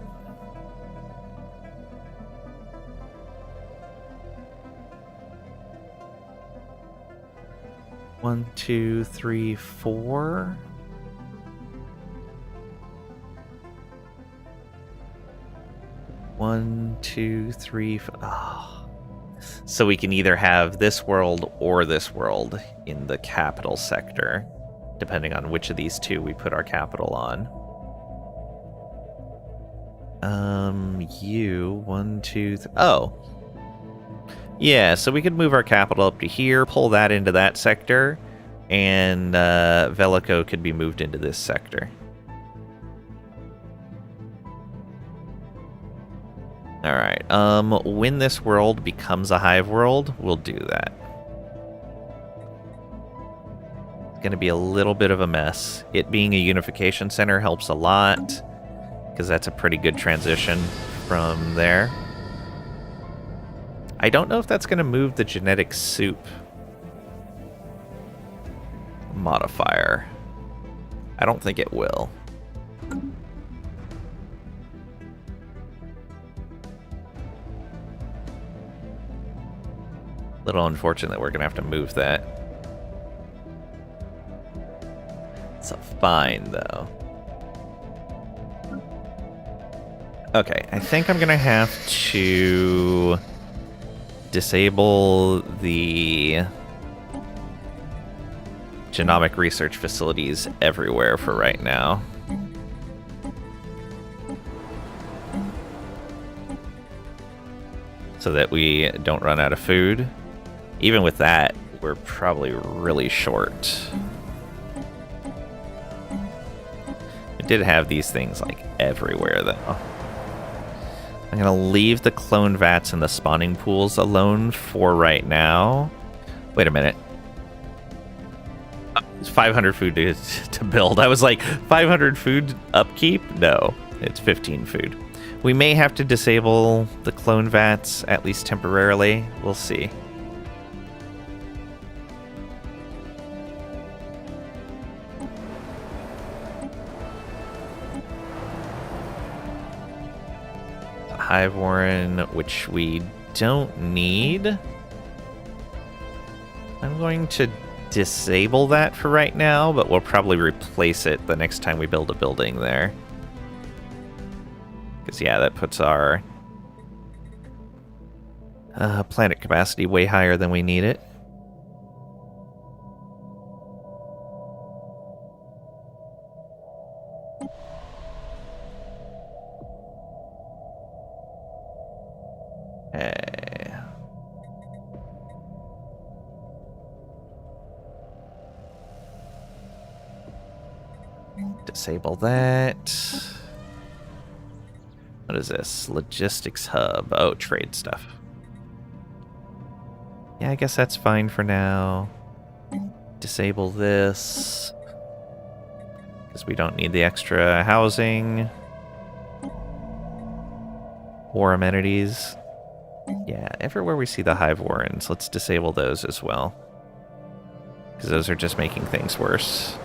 One, two, three, four. One, two, three. Oh. So we can either have this world or this world in the capital sector, depending on which of these two we put our capital on. You, one, two, oh. Yeah, so we could move our capital up to here, pull that into that sector, and Velico could be moved into this sector. Alright, when this world becomes a hive world, we'll do that. It's going to be a little bit of a mess. It being a unification center helps a lot, because that's a pretty good transition from there. I don't know if that's going to move the genetic soup modifier. I don't think it will. Little unfortunate that we're going to have to move that. It's a fine, though. Okay, I think I'm going to have to disable the genomic research facilities everywhere for right now. So that we don't run out of food. Even with that, we're probably really short. We did have these things like everywhere though. I'm going to leave the clone vats and the spawning pools alone for right now. Wait a minute. It's 500 food to build. I was like, 500 food upkeep? No, it's 15 food. We may have to disable the clone vats, at least temporarily. We'll see. Hive Warren, which we don't need. I'm going to disable that for right now, but we'll probably replace it the next time we build a building there. Because, yeah, that puts our planet capacity way higher than we need it. Disable that. What is this? Logistics hub. Oh, trade stuff. Yeah, I guess that's fine for now. Disable this. Because we don't need the extra housing. War amenities. Yeah, everywhere we see the Hive Warrens, let's disable those as well. Because those are just making things worse.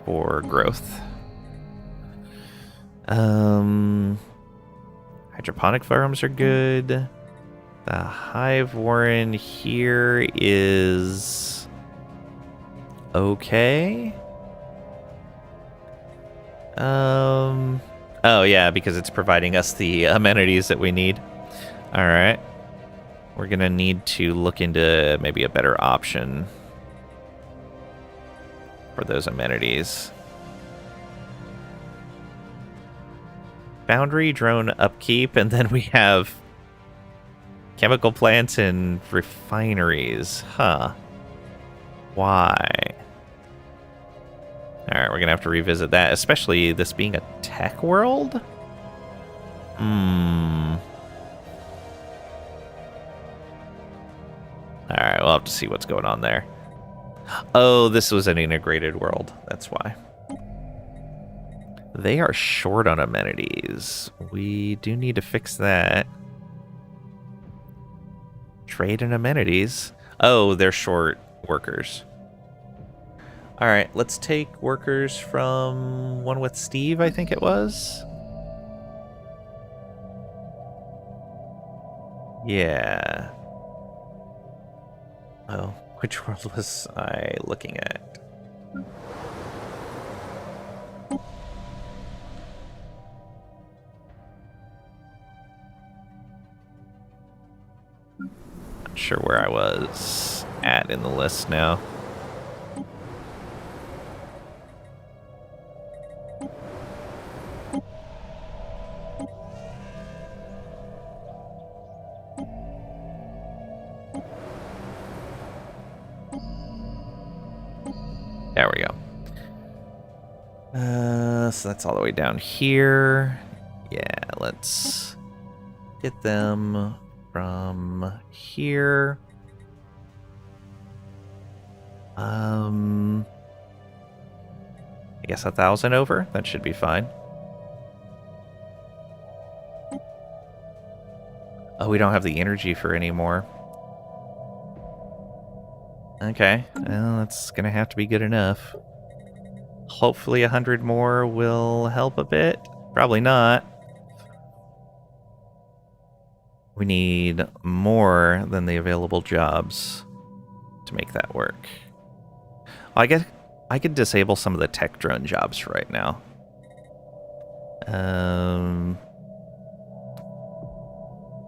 For growth. Hydroponic farms are good. The Hive Warren here is okay. Oh yeah, because it's providing us the amenities that we need. All right. We're gonna need to look into maybe a better option for those amenities. Foundry, drone upkeep, and then we have chemical plants and refineries. Huh. Why? Alright, we're gonna have to revisit that, especially this being a tech world? Alright, we'll have to see what's going on there. Oh, this was an integrated world. That's why. They are short on amenities. We do need to fix that. Trade and amenities. Oh, they're short workers. All right, let's take workers from one with Steve, I think it was. Yeah. Oh, which world was I looking at? Not sure where I was at in the list now. There we go. So that's all the way down here. Yeah, let's get them from here. I guess 1,000 over. That should be fine. Oh, we don't have the energy for any more. Okay, well, that's gonna have to be good enough. Hopefully 100 more will help a bit. Probably not. We need more than the available jobs to make that work. I guess I could disable some of the tech drone jobs right now.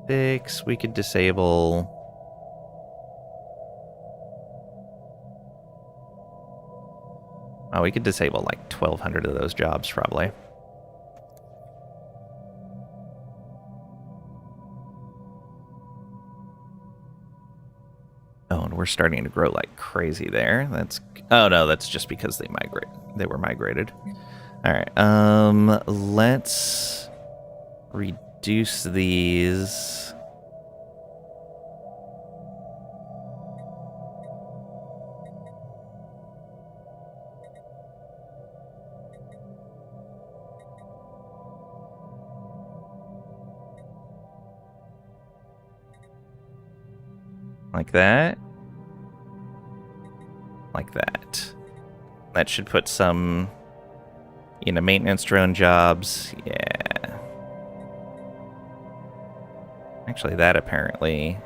Fix, we could disable. Oh, we could disable like 1,200 of those jobs probably. Oh, and we're starting to grow like crazy there. That's oh no, that's just because they were migrated. All right. Let's reduce these. Like that. Like that. That should put some, maintenance drone jobs. Yeah. Actually, that apparently.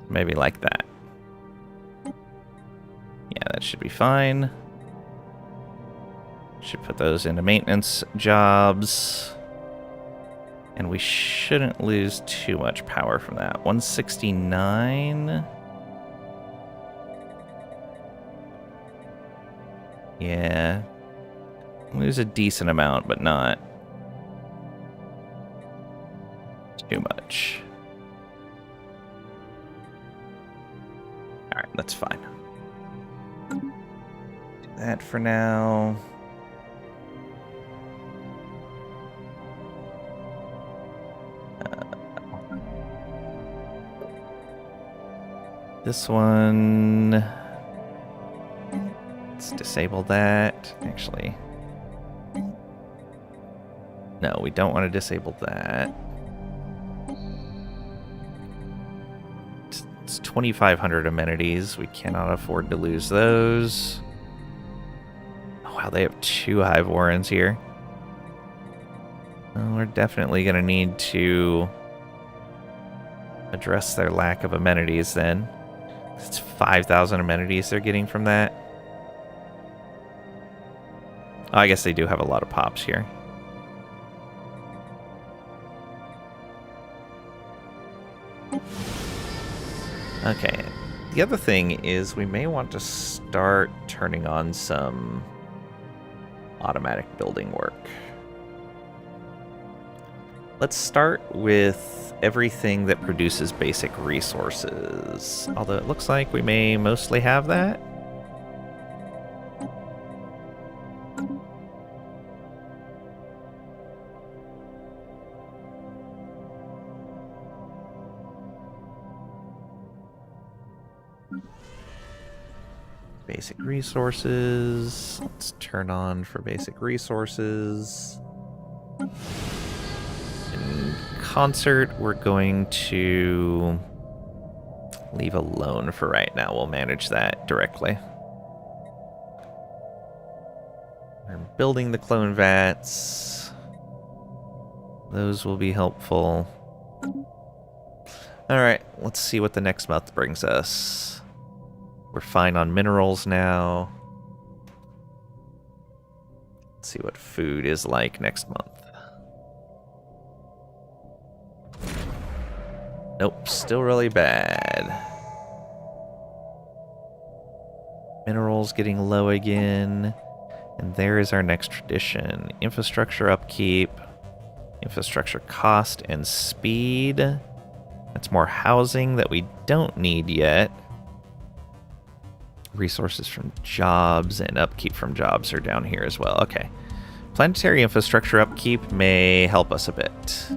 Maybe like that. Yeah, that should be fine. Should put those into maintenance jobs. And we shouldn't lose too much power from that. 169. Yeah. Lose a decent amount, but not too much. Alright, that's fine. Do that for now. This one. Let's disable that. Actually. No, we don't want to disable that. It's 2,500 amenities. We cannot afford to lose those. Oh, wow, they have 2 hive warrens here. Well, we're definitely going to need to address their lack of amenities then. It's 5,000 amenities they're getting from that. Oh, I guess they do have a lot of pops here. Okay, the other thing is we may want to start turning on some automatic building work. Let's start with everything that produces basic resources, although it looks like we may mostly have that. Basic resources. Let's turn on for basic resources. In concert, we're going to leave alone for right now. We'll manage that directly. We're building the clone vats. Those will be helpful. Alright, let's see what the next month brings us. We're fine on minerals now. Let's see what food is like next month. Nope, still really bad. Minerals getting low again. And there is our next tradition. Infrastructure upkeep. Infrastructure cost and speed. That's more housing that we don't need yet. Resources from jobs and upkeep from jobs are down here as well. Okay. Planetary infrastructure upkeep may help us a bit.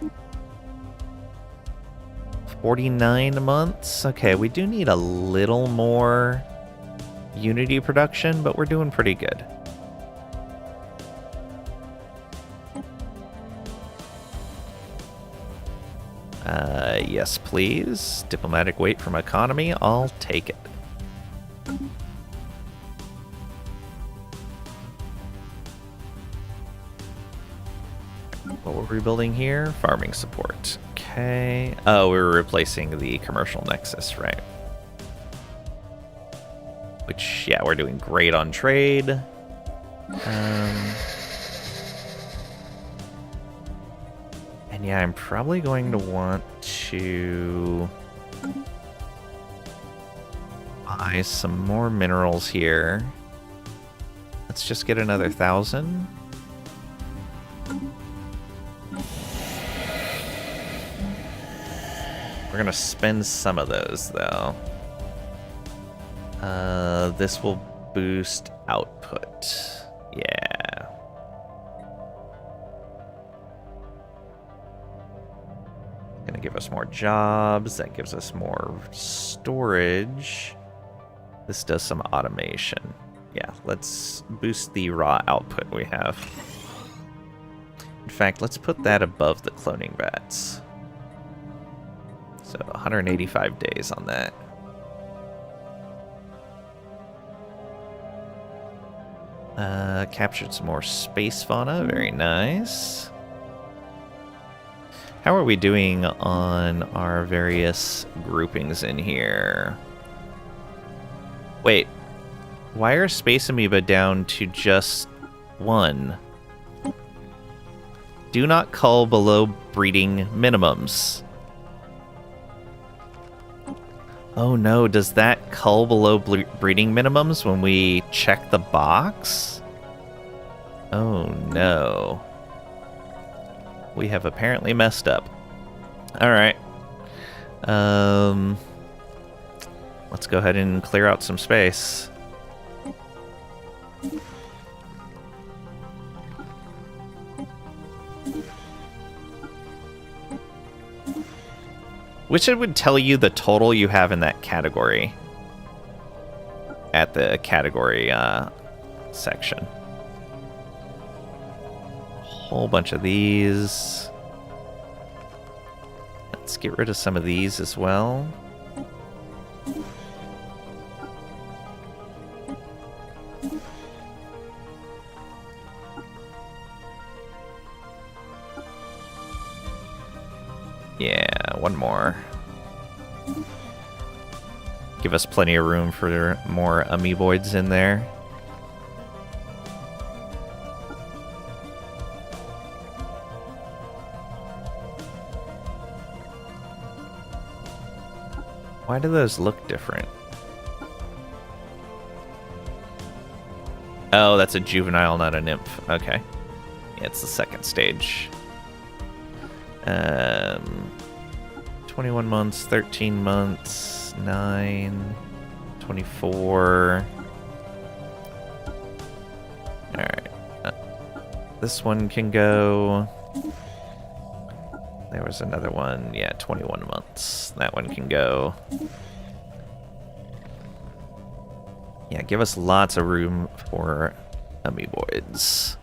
49 months. Okay, we do need a little more Unity production, but we're doing pretty good. Yes, please. Diplomatic weight from economy. I'll take it. What were we building here? Farming support. Okay. Oh, we were replacing the commercial nexus, right? Which, yeah, we're doing great on trade. And yeah, I'm probably going to want to buy some more minerals here. Let's just get another 1,000. We're gonna spend some of those, though. This will boost output. Yeah. Gonna give us more jobs. That gives us more storage. This does some automation. Yeah, let's boost the raw output we have. In fact, let's put that above the cloning vats. So 185 days on that. Captured some more space fauna. Very nice. How are we doing on our various groupings in here? Wait. Why are space amoeba down to just 1? Do not cull below breeding minimums. Oh no, does that cull below breeding minimums when we check the box? Oh no. We have apparently messed up. Alright. Let's go ahead and clear out some space. Which it would tell you the total you have in that category. At the category section. Whole bunch of these. Let's get rid of some of these as well. Yeah, one more. Give us plenty of room for more amoeboids in there. Why do those look different? Oh, that's a juvenile, not a nymph. Okay. Yeah, it's the second stage. 21 months, 13 months, 9, 24. Alright. This one can go. There was another one. Yeah, 21 months. That one can go. Yeah, give us lots of room for amoeboids.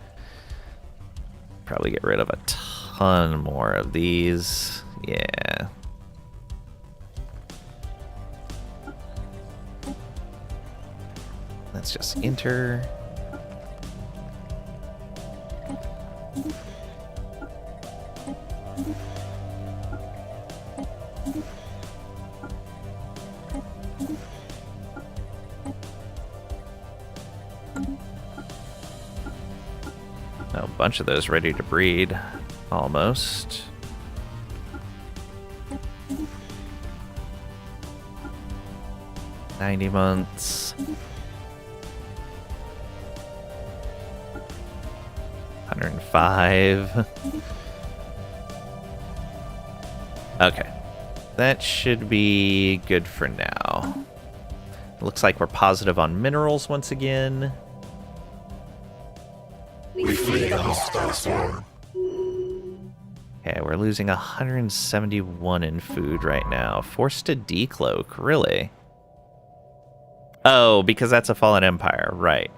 Probably get rid of a ton more of these. Yeah. Let's just enter. A bunch of those ready to breed, almost. $90 months. 105. Okay. That should be good for now. Looks like we're positive on minerals once again. We flee the hostile swarm. Okay, we're losing 171 in food right now. Forced to decloak, really? Oh, because that's a fallen empire, right.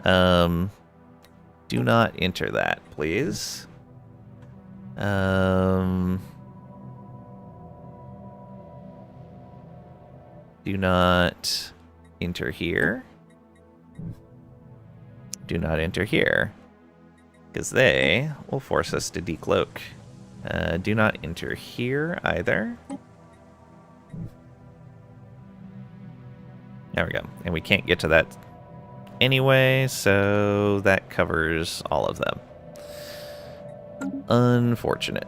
Do not enter that, please. Do not enter here. Do not enter here. Because they will force us to decloak. Do not enter here either. There we go. And we can't get to that anyway, so that covers all of them. Unfortunate.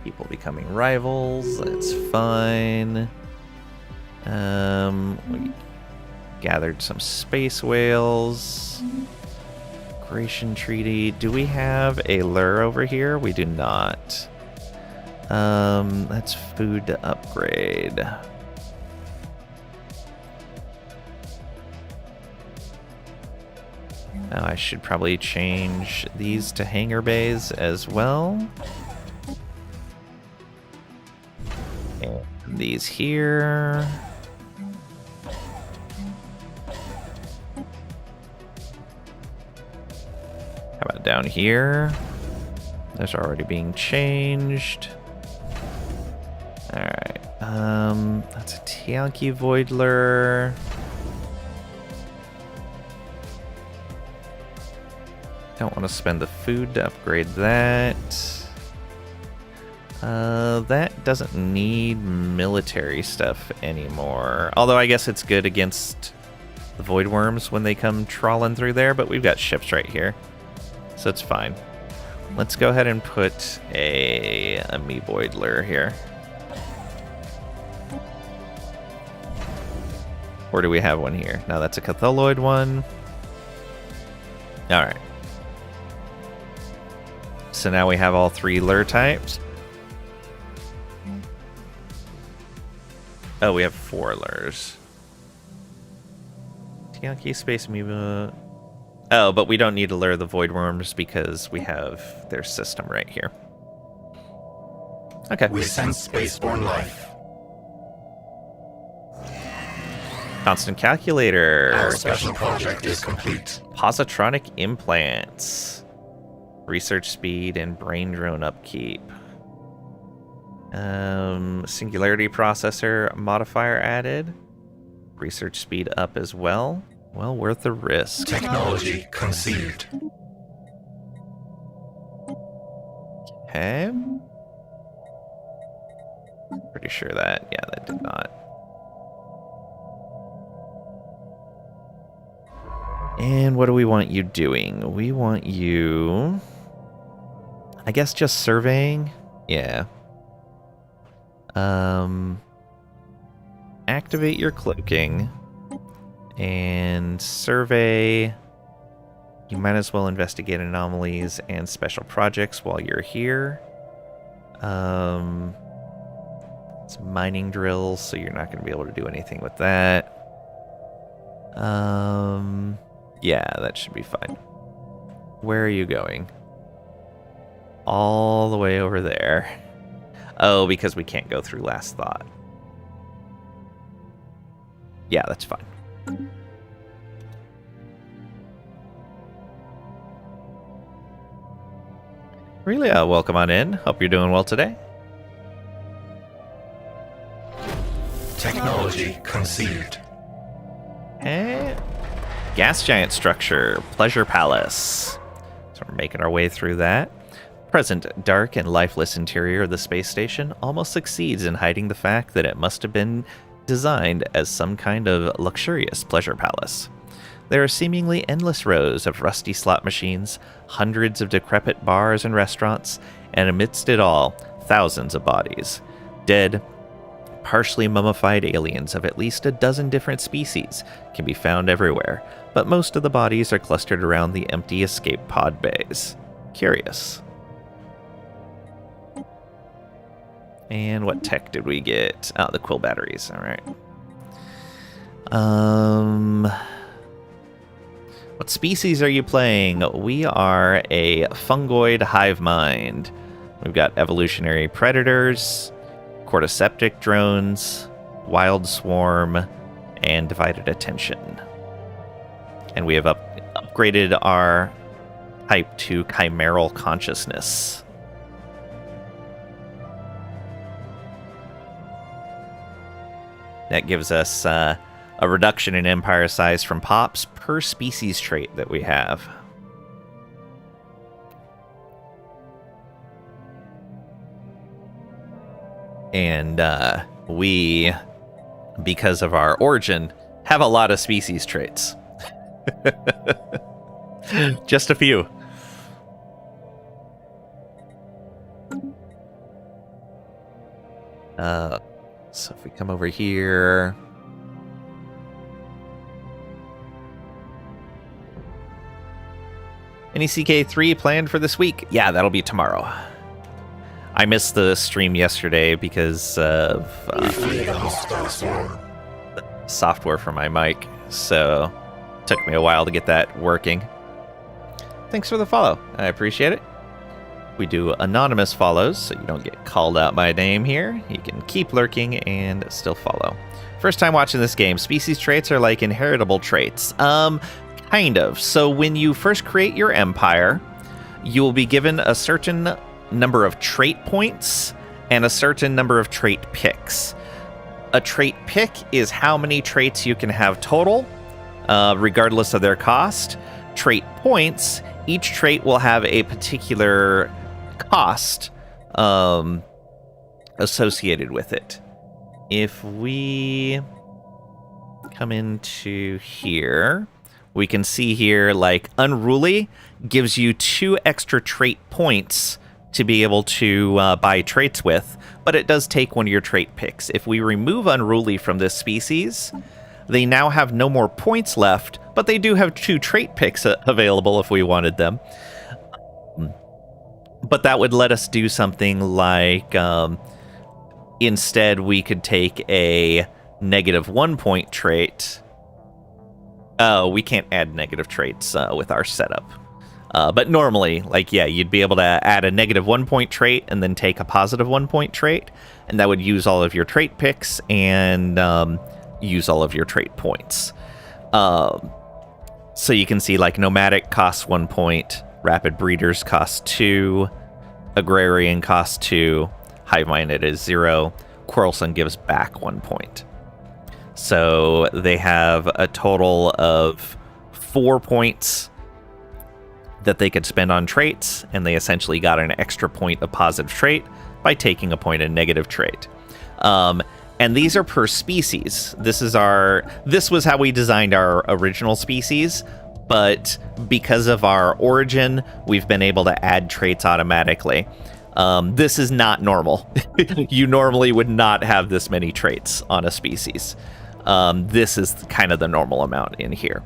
People becoming rivals, that's fine. We gathered some space whales. Creation treaty. Do we have a lure over here? We do not. That's food to upgrade. Now I should probably change these to hangar bays as well. And these here. How about down here? Those are already being changed. Alright. That's a Tianki Voidler. Don't want to spend the food to upgrade that. That doesn't need military stuff anymore. Although I guess it's good against the void worms when they come trawling through there, but we've got ships right here. So it's fine. Let's go ahead and put a amoeboid lure here. Or do we have one here? No, that's a Cathalloid one. Alright. So now we have all three lure types. Oh, we have 4 lures. Tianki Space Amoeba. Oh, but we don't need to lure the void worms because we have their system right here. Okay. We sense spaceborne life. Constant calculator. Our special project is complete. Positronic implants. Research speed and brain drone upkeep. Singularity processor modifier added. Research speed up as well. Well, worth the risk. Technology conceived. Okay. Pretty sure that, yeah, that did not. And what do we want you doing? We want you, I guess, just surveying. Yeah. Activate your cloaking and survey. You might as well investigate anomalies and special projects while you're here. It's mining drills, so you're not going to be able to do anything with that. Yeah, that should be fine. Where are you going? All the way over there. Oh, because we can't go through last thought. Yeah, that's fine. Really, welcome on in. Hope you're doing well today. Technology conceived. Gas giant structure, Pleasure Palace. So we're making our way through that. Present dark and lifeless interior of the space station almost succeeds in hiding the fact that it must have been designed as some kind of luxurious pleasure palace. There are seemingly endless rows of rusty slot machines, hundreds of decrepit bars and restaurants, and amidst it all, thousands of bodies. Dead, partially mummified aliens of at least a dozen different species can be found everywhere, but most of the bodies are clustered around the empty escape pod bays. Curious. And what tech did we get? Oh, the quill batteries. All right. What species are you playing? We are a fungoid hive mind. We've got evolutionary predators, cordyceptic drones, wild swarm, and divided attention. And we have upgraded our type to chimeral consciousness. That gives us a reduction in empire size from pops per species trait that we have. And we, because of our origin, have a lot of species traits. Just a few. So if we come over here... Any CK3 planned for this week? Yeah, that'll be tomorrow. I missed the stream yesterday because of software for my mic, so it took me a while to get that working. Thanks for the follow. I appreciate it. We do anonymous follows, so you don't get called out by name here. You can keep lurking and still follow. First time watching this game, species traits are like inheritable traits. Kind of. So when you first create your empire, you will be given a certain number of trait points and a certain number of trait picks. A trait pick is how many traits you can have total, regardless of their cost. Trait points, each trait will have a particular cost associated with it. If we come into here, we can see here, like, Unruly gives you 2 extra trait points to be able to buy traits with, but it does take one of your trait picks. If we remove Unruly from this species, they now have no more points left, but they do have 2 trait picks available if we wanted them. But that would let us do something like, instead we could take a -1 point trait. Oh, we can't add negative traits with our setup. But normally, like, yeah, you'd be able to add a -1 point trait and then take a +1 point trait, and that would use all of your trait picks and use all of your trait points. So you can see, like, Nomadic costs 1 point, Rapid Breeders cost 2, Agrarian costs 2, Hive Minded is 0, Quarrelsome gives back 1 point. So they have a total of 4 points that they could spend on traits, and they essentially got an extra point of positive trait by taking a point of negative trait. And these are per species. This was how we designed our original species, but because of our origin, we've been able to add traits automatically. This is not normal. You normally would not have this many traits on a species. This is kind of the normal amount in here.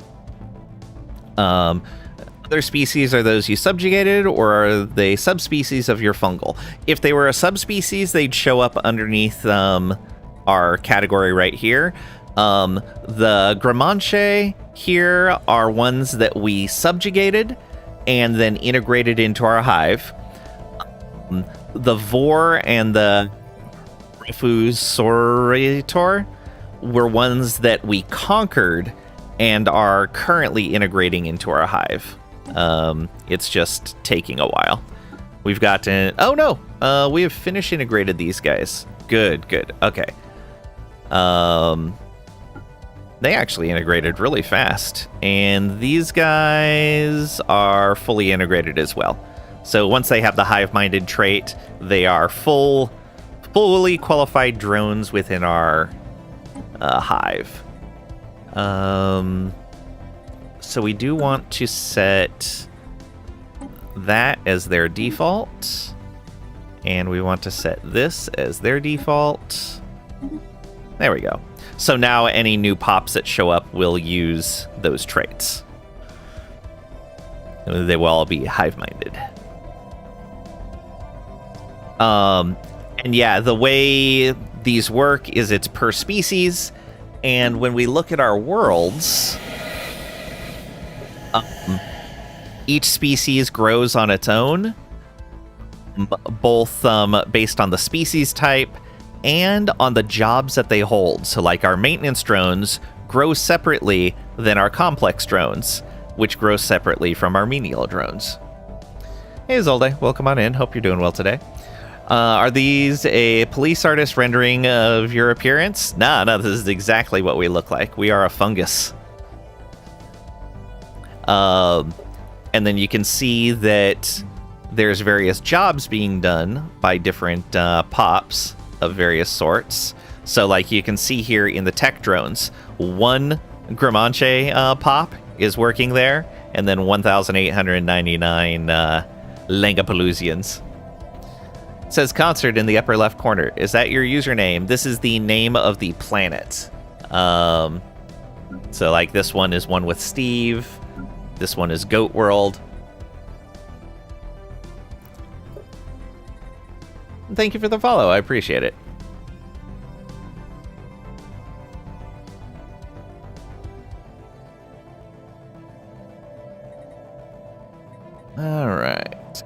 Other species are those you subjugated, or are they subspecies of your fungal? If they were a subspecies, they'd show up underneath our category right here. The Gramanche here are ones that we subjugated and then integrated into our hive. The Vor and the Refusator were ones that we conquered and are currently integrating into our hive. It's just taking a while. We've gotten... Oh, no! We have finished integrated these guys. Good. Okay. They actually integrated really fast. And these guys are fully integrated as well. So once they have the hive-minded trait, they are fully qualified drones within our hive. So we do want to set that as their default. And we want to set this as their default. There we go. So now any new pops that show up will use those traits. They will all be hive-minded. And yeah, the way these work is it's per species. And when we look at our worlds, each species grows on its own, both based on the species type and on the jobs that they hold. So like our maintenance drones grow separately than our complex drones, which grow separately from our menial drones. Hey Zolde, welcome on in. Hope you're doing well today. Are these a police artist rendering of your appearance? No, this is exactly what we look like. We are a fungus. And then you can see that there's various jobs being done by different pops of various sorts. So like you can see here in the tech drones, one Gramanche pop is working there, and then 1,899 Langapaloozians. It says concert in the upper left corner. Is that your username? This is the name of the planet. So like this one is one with Steve. This one is Goat World. Thank you for the follow. I appreciate it. All right.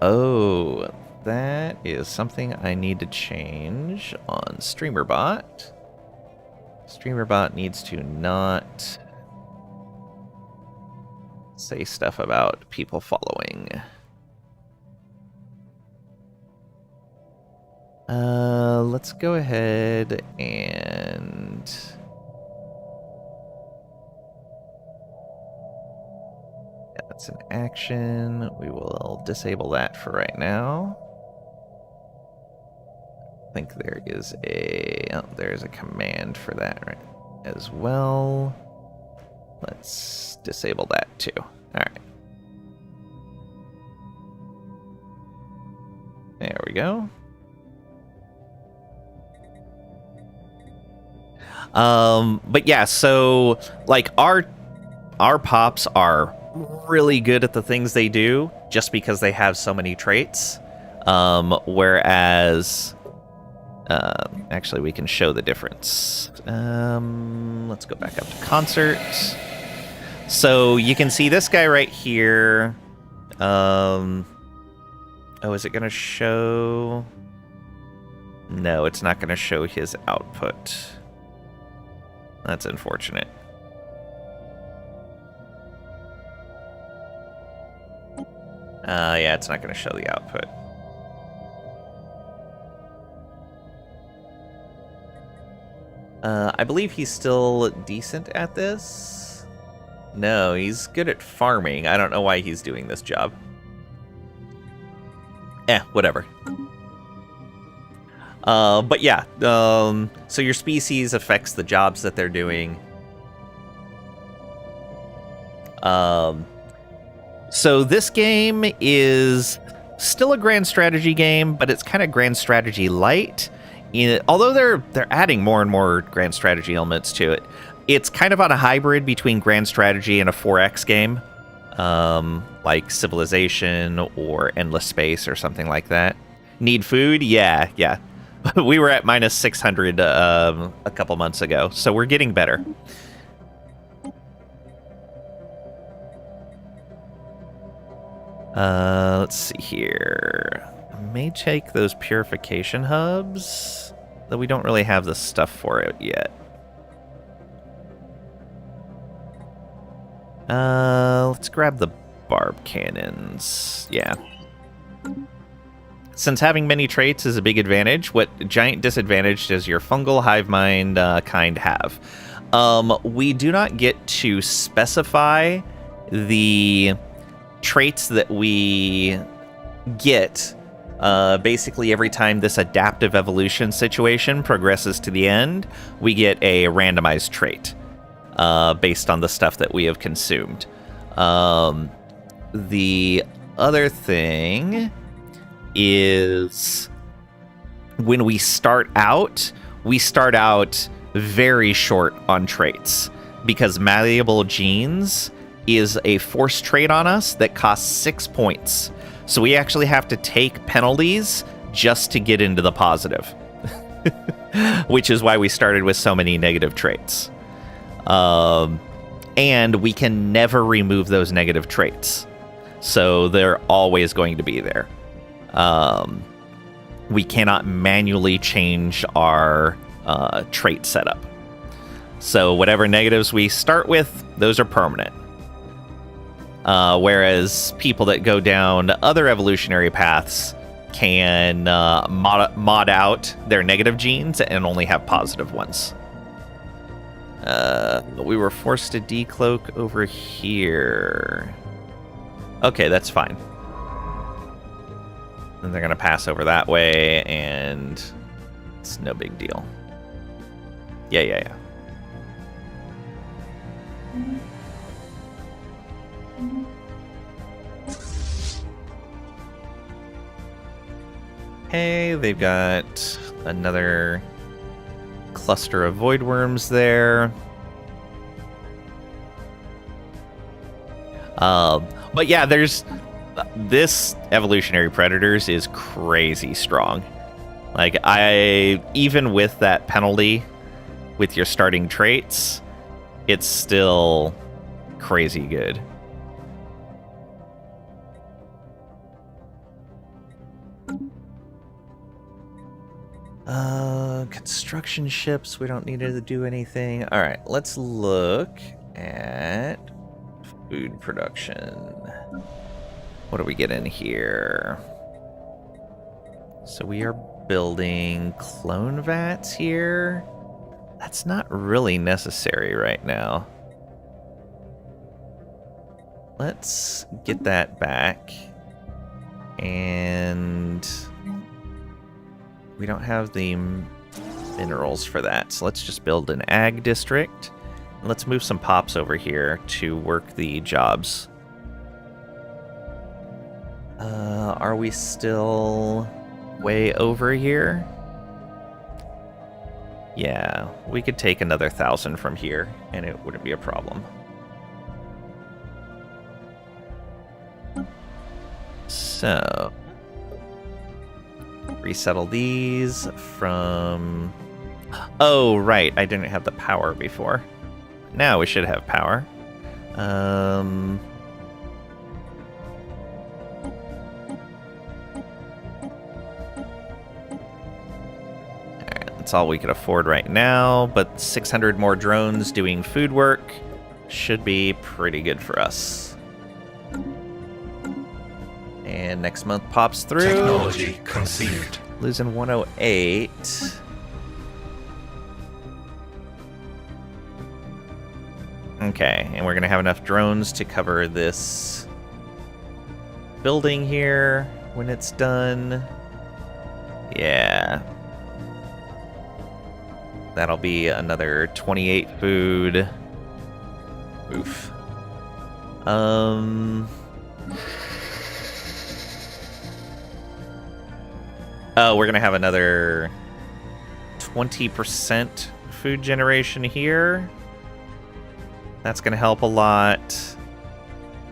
Oh, that is something I need to change on StreamerBot. StreamerBot needs to not say stuff about people following. Let's go ahead and... yeah, that's an action. We will disable that for right now. I think there is there's a command for that right as well. Let's disable that too. All right. There we go. But yeah, so like our pops are really good at the things they do just because they have so many traits. Whereas actually we can show the difference. Let's go back up to concert. So you can see this guy right here. Oh, is it going to show? No, it's not going to show his output. That's unfortunate. Yeah, it's not going to show the output. I believe he's still decent at this. No, he's good at farming. I don't know why he's doing this job. Whatever. But yeah, so your species affects the jobs that they're doing. So this game is still a grand strategy game, but it's kind of grand strategy light. Although they're adding more and more grand strategy elements to it. It's kind of on a hybrid between grand strategy and a 4X game, like Civilization or Endless Space or something like that. Need food? Yeah. We were at minus 600 a couple months ago, so we're getting better. Let's see here. I may take those purification hubs, though we don't really have the stuff for it yet. Let's grab the barb cannons. Yeah. Since having many traits is a big advantage, what giant disadvantage does your fungal hive mind kind have? We do not get to specify the traits that we get. Basically, every time this adaptive evolution situation progresses to the end, we get a randomized trait based on the stuff that we have consumed. The other thing is when we start out very short on traits because malleable genes is a force trait on us that costs 6 points. So we actually have to take penalties just to get into the positive, which is why we started with so many negative traits. And we can never remove those negative traits. So they're always going to be there. We cannot manually change our trait setup. So whatever negatives we start with, those are permanent. Whereas people that go down other evolutionary paths can mod out their negative genes and only have positive ones. We were forced to decloak over here. Okay, that's fine. And they're going to pass over that way, and it's no big deal. Yeah. Hey, they've got another cluster of void worms there. But yeah, there's this evolutionary predators is crazy strong. Like, even with that penalty with your starting traits, it's still crazy good. Construction ships, we don't need to do anything. All right, let's look at food production. What do we get in here? So we are building clone vats here. That's not really necessary right now. Let's get that back. And we don't have the minerals for that, so let's just build an ag district. Let's move some pops over here to work the jobs. Are we still way over here? Yeah, we could take another 1,000 from here, and it wouldn't be a problem. So, resettle these from... Oh, right, I didn't have the power before. Now we should have power. Alright, that's all we could afford right now, but 600 more drones doing food work should be pretty good for us. And next month pops through. Technology conceived. Losing 108. Okay, and we're going to have enough drones to cover this building here when it's done. Yeah. That'll be another 28 food. Oof. Oh, we're going to have another 20% food generation here. That's going to help a lot.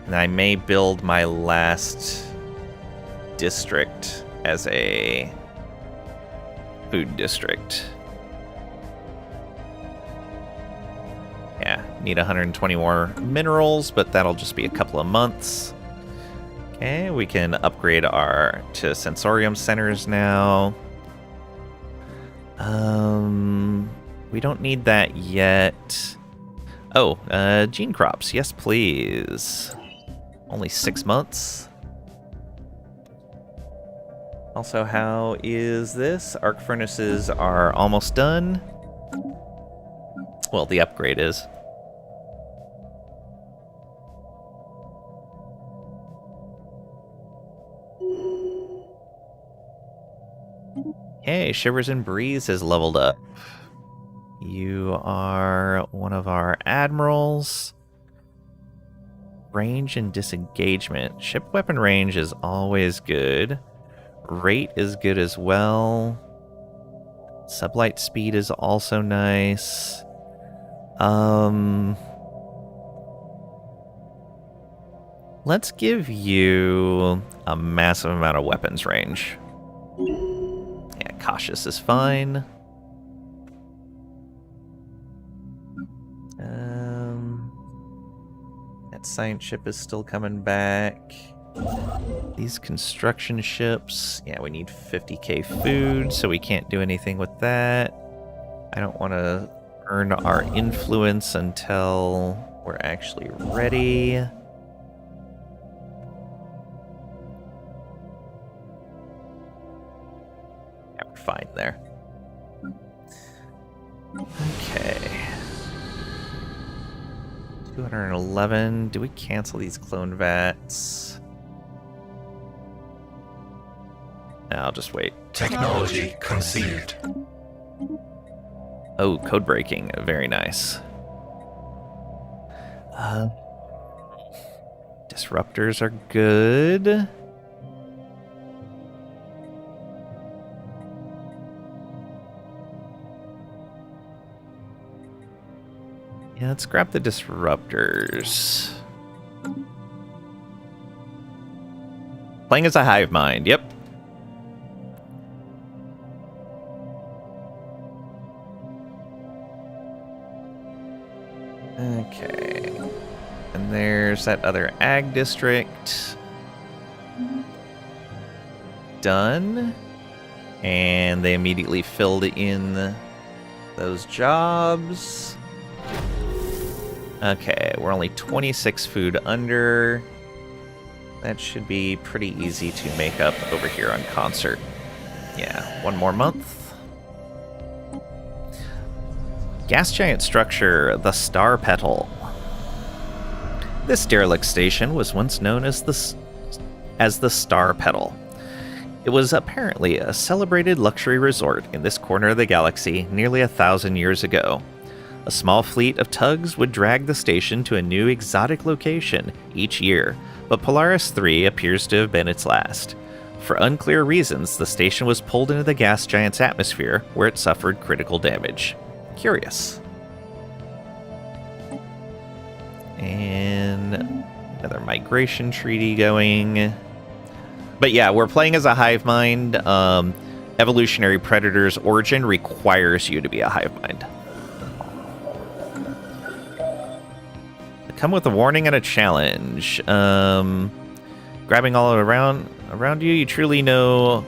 And I may build my last district as a food district. Yeah, need 120 more minerals, but that'll just be a couple of months. Okay, we can upgrade our to sensorium centers now. We don't need that yet. Oh, gene crops. Yes, please. Only 6 months. Also, how is this? Arc furnaces are almost done. Well, the upgrade is. Hey, Shivers and Breeze has leveled up. You are one of our admirals. Range and disengagement. Ship weapon range is always good. Rate is good as well. Sublight speed is also nice. Let's give you a massive amount of weapons range. Yeah, cautious is fine. That science ship is still coming back. These construction ships, yeah, we need 50k food, so we can't do anything with that. I don't want to earn our influence until we're actually ready. Yeah, we're fine there. Okay. 211. Do we cancel these clone vats? No, I'll just wait. Technology conceived. Oh, code breaking. Very nice. Disruptors are good. Yeah, let's grab the disruptors. Playing as a hive mind, yep. Okay. And there's that other ag district. Done. And they immediately filled in those jobs. Okay, we're only 26 food under. That should be pretty easy to make up over here on Concert. Yeah, one more month. Gas giant structure, the Star Petal. This derelict station was once known as the Star Petal. It was apparently a celebrated luxury resort in this corner of the galaxy nearly 1,000 years ago. A small fleet of tugs would drag the station to a new exotic location each year, but Polaris 3 appears to have been its last. For unclear reasons, the station was pulled into the gas giant's atmosphere, where it suffered critical damage. Curious. And another migration treaty going. But yeah, we're playing as a hive mind. Evolutionary Predator's origin requires you to be a hive mind. Come with a warning and a challenge. Grabbing all around you, you truly know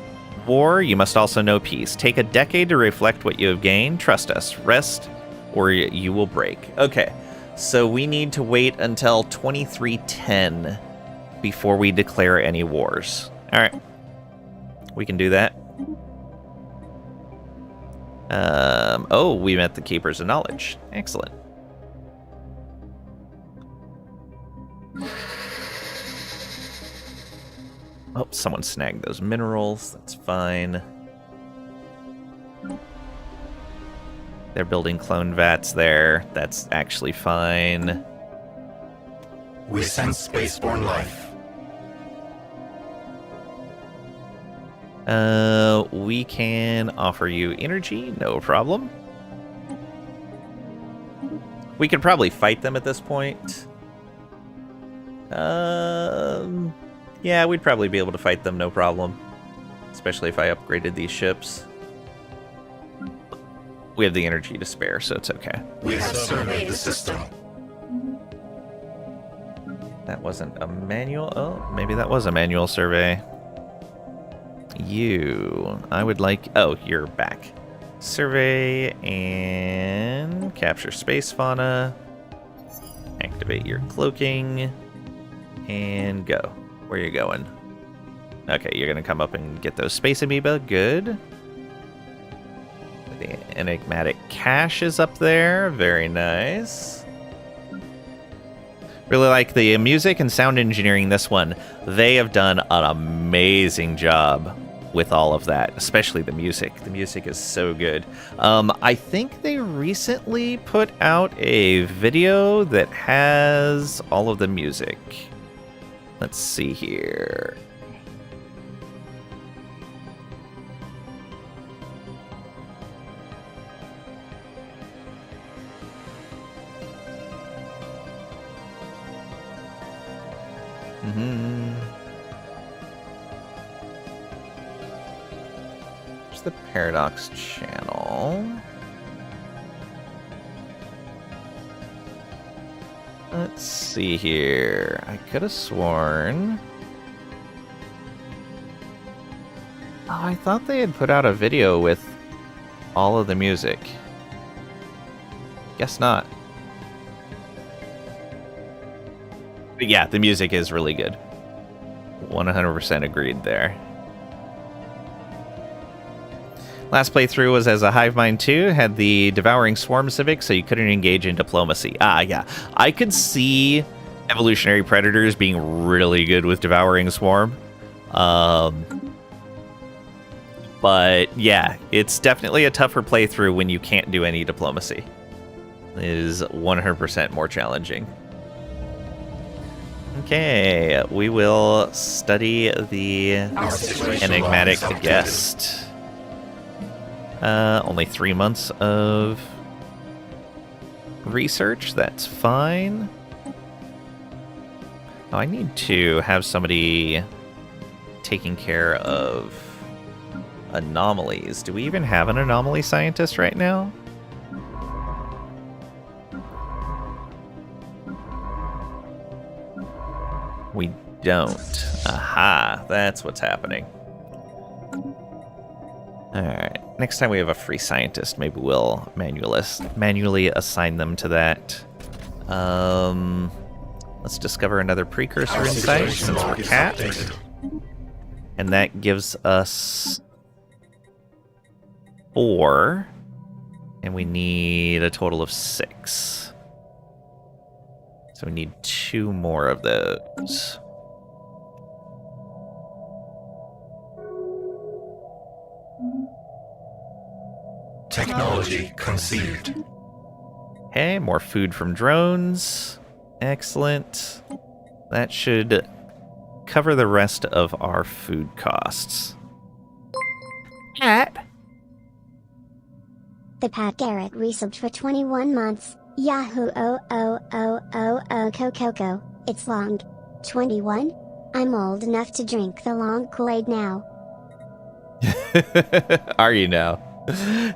war, you must also know peace. Take a decade to reflect what you have gained. Trust us. Rest, or you will break. Okay, so we need to wait until 2310 before we declare any wars. All right, we can do that. Oh, we met the Keepers of Knowledge. Excellent. Oh, someone snagged those minerals. That's fine. They're building clone vats there. That's actually fine. We sense spaceborne life. We can offer you energy, no problem. We could probably fight them at this point. Yeah, we'd probably be able to fight them, no problem. Especially if I upgraded these ships. We have the energy to spare, so it's okay. We have surveyed the system. That wasn't a manual. Oh, maybe that was a manual survey. I would like... Oh, you're back. Survey and capture space fauna. Activate your cloaking. And go. Where are you going? Okay, you're going to come up and get those space amoeba. Good. The enigmatic cache is up there. Very nice. Really like the music and sound engineering this one. They have done an amazing job with all of that, especially the music. The music is so good. I think they recently put out a video that has all of the music. Let's see here. There's the Paradox channel. Let's see here. I could have sworn... Oh, I thought they had put out a video with all of the music. Guess not. But yeah, the music is really good. 100% agreed there. Last playthrough was as a Hive Mind 2, had the Devouring Swarm civic, so you couldn't engage in diplomacy. Ah, yeah. I could see evolutionary predators being really good with Devouring Swarm. But yeah, it's definitely a tougher playthrough when you can't do any diplomacy. It is 100% more challenging. Okay, we will study the enigmatic guest. Only 3 months of research, that's fine. Oh, I need to have somebody taking care of anomalies. Do we even have an anomaly scientist right now? We don't. Aha, that's what's happening. Alright, next time we have a free scientist, maybe we'll manually assign them to that. Let's discover another precursor insight since we're capped. And that gives us 4. And we need a total of 6. So we need 2 more of those. Technology conceived. Okay, more food from drones. Excellent. That should cover the rest of our food costs. Cat? The Pat Garrett resubbed for 21 months. Yahoo! Coco. It's long. 21? I'm old enough to drink the long Kool-Aid now. Are you now?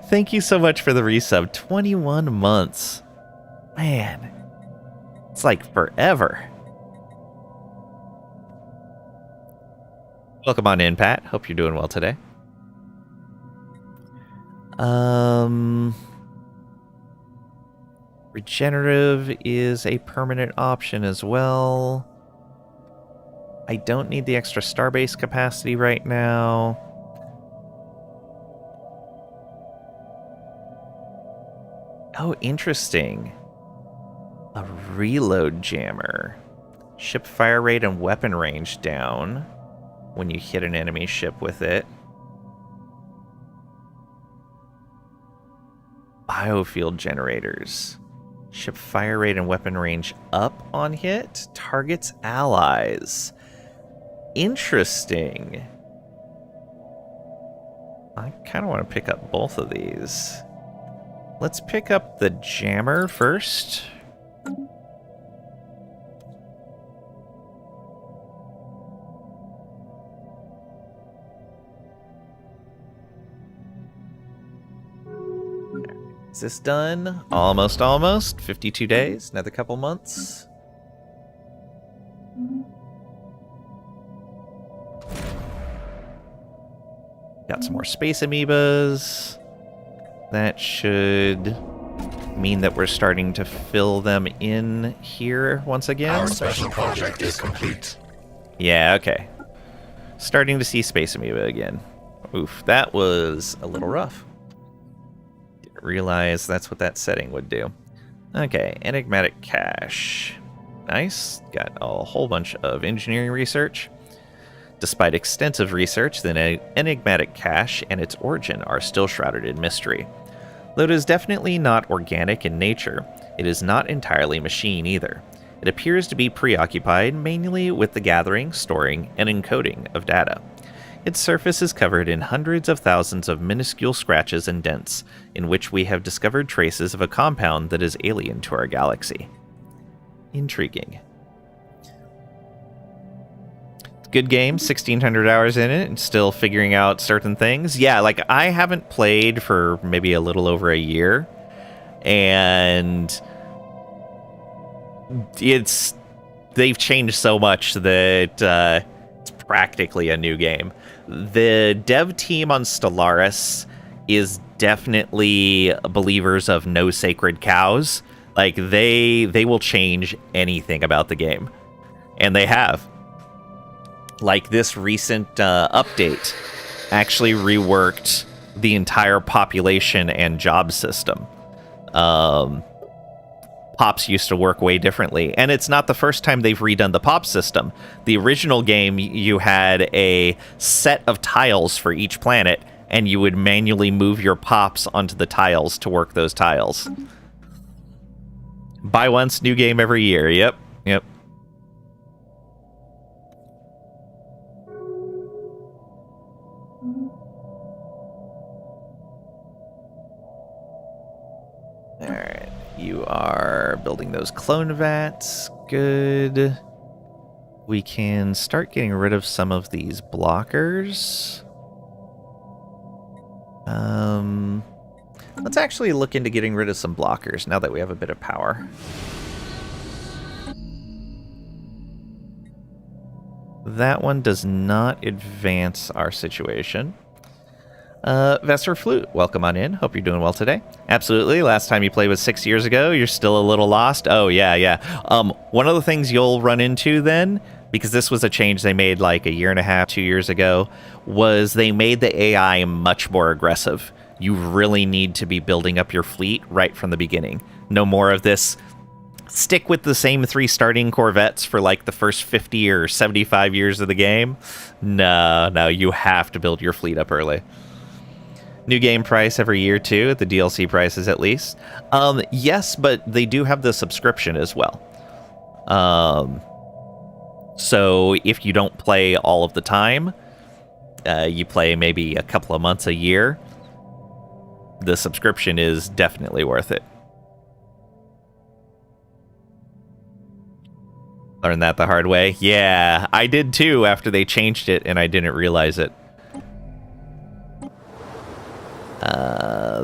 Thank you so much for the resub. 21 months. Man. It's like forever. Welcome on in, Pat. Hope you're doing well today. Regenerative is a permanent option as well. I don't need the extra starbase capacity right now. Oh, interesting. A reload jammer. Ship fire rate and weapon range down when you hit an enemy ship with it. Biofield generators. Ship fire rate and weapon range up on hit. Targets allies. Interesting. I kind of want to pick up both of these. Let's pick up the jammer first. Is this done? Almost, almost. 52 days, another couple months. Got some more space amoebas. That should mean that we're starting to fill them in here once again. Our special project is complete. Yeah, okay. Starting to see space amoeba again. Oof, that was a little rough. Didn't realize that's what that setting would do. Okay, enigmatic cache. Nice. Got a whole bunch of engineering research. Despite extensive research, the enigmatic cache and its origin are still shrouded in mystery. Though it is definitely not organic in nature, it is not entirely machine either. It appears to be preoccupied mainly with the gathering, storing, and encoding of data. Its surface is covered in hundreds of thousands of minuscule scratches and dents, in which we have discovered traces of a compound that is alien to our galaxy. Intriguing. Good game, 1,600 hours in it, and still figuring out certain things. Yeah, like, I haven't played for maybe a little over a year, and they've changed so much that it's practically a new game. The dev team on Stellaris is definitely believers of no sacred cows. Like, they will change anything about the game, and they have. Like, this recent update actually reworked the entire population and job system. POPs used to work way differently, and it's not the first time they've redone the POP system. The original game, you had a set of tiles for each planet, and you would manually move your POPs onto the tiles to work those tiles. Buy once, new game every year. Yep. Alright, you are building those clone vats. Good. We can start getting rid of some of these blockers. Let's actually look into getting rid of some blockers now that we have a bit of power. That one does not advance our situation. Vesser Flute, welcome on in. Hope you're doing well today. Absolutely. Last time you played was 6 years ago. You're still a little lost. Oh, yeah. One of the things you'll run into then, because this was a change they made like a year and a half, 2 years ago, was they made the AI much more aggressive. You really need to be building up your fleet right from the beginning. No more of this stick with the same 3 starting Corvettes for like the first 50 or 75 years of the game. No, you have to build your fleet up early. New game price every year, too, the DLC prices at least. Yes, but they do have the subscription as well. So if you don't play all of the time, you play maybe a couple of months a year, the subscription is definitely worth it. Learned that the hard way. Yeah, I did too after they changed it, and I didn't realize it.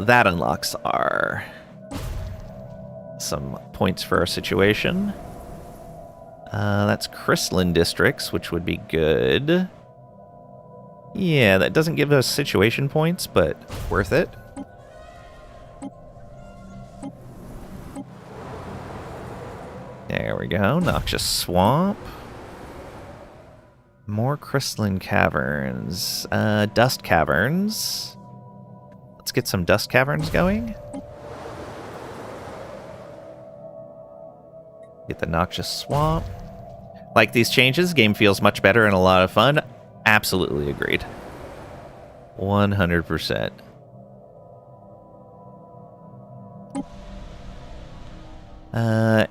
That unlocks some points for our situation. That's crystalline districts, which would be good. Yeah, that doesn't give us situation points, but worth it. There we go. Noxious Swamp. More crystalline caverns. Dust caverns. Let's get some dust caverns going. Get the Noxious Swamp. Like these changes, game feels much better and a lot of fun. Absolutely agreed. 100%.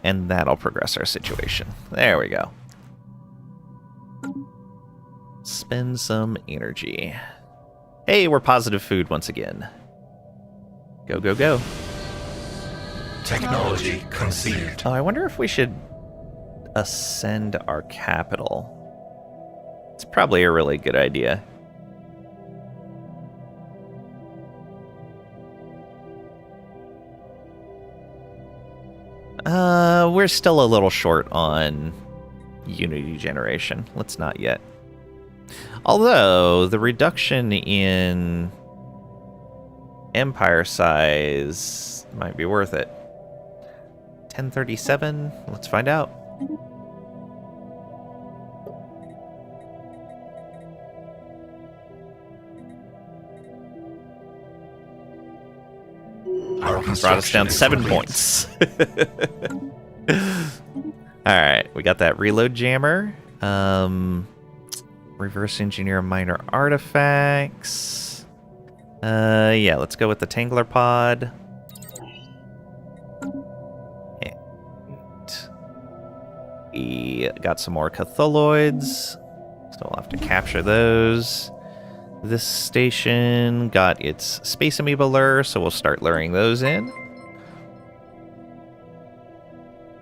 And that'll progress our situation. There we go. Spend some energy. Hey, we're positive food once again. Go, go, go. Technology conceived. Oh, I wonder if we should ascend our capital. It's probably a really good idea. We're still a little short on Unity generation. Let's not yet. Although, the reduction in empire size might be worth it. 1037? Let's find out. Brought us down 7 points. Alright, we got that reload jammer. Reverse engineer minor artifacts. Yeah, let's go with the Tangler pod. And we got some more Catholoids, so we'll have to capture those. This station got its space amoeba lure, so we'll start luring those in.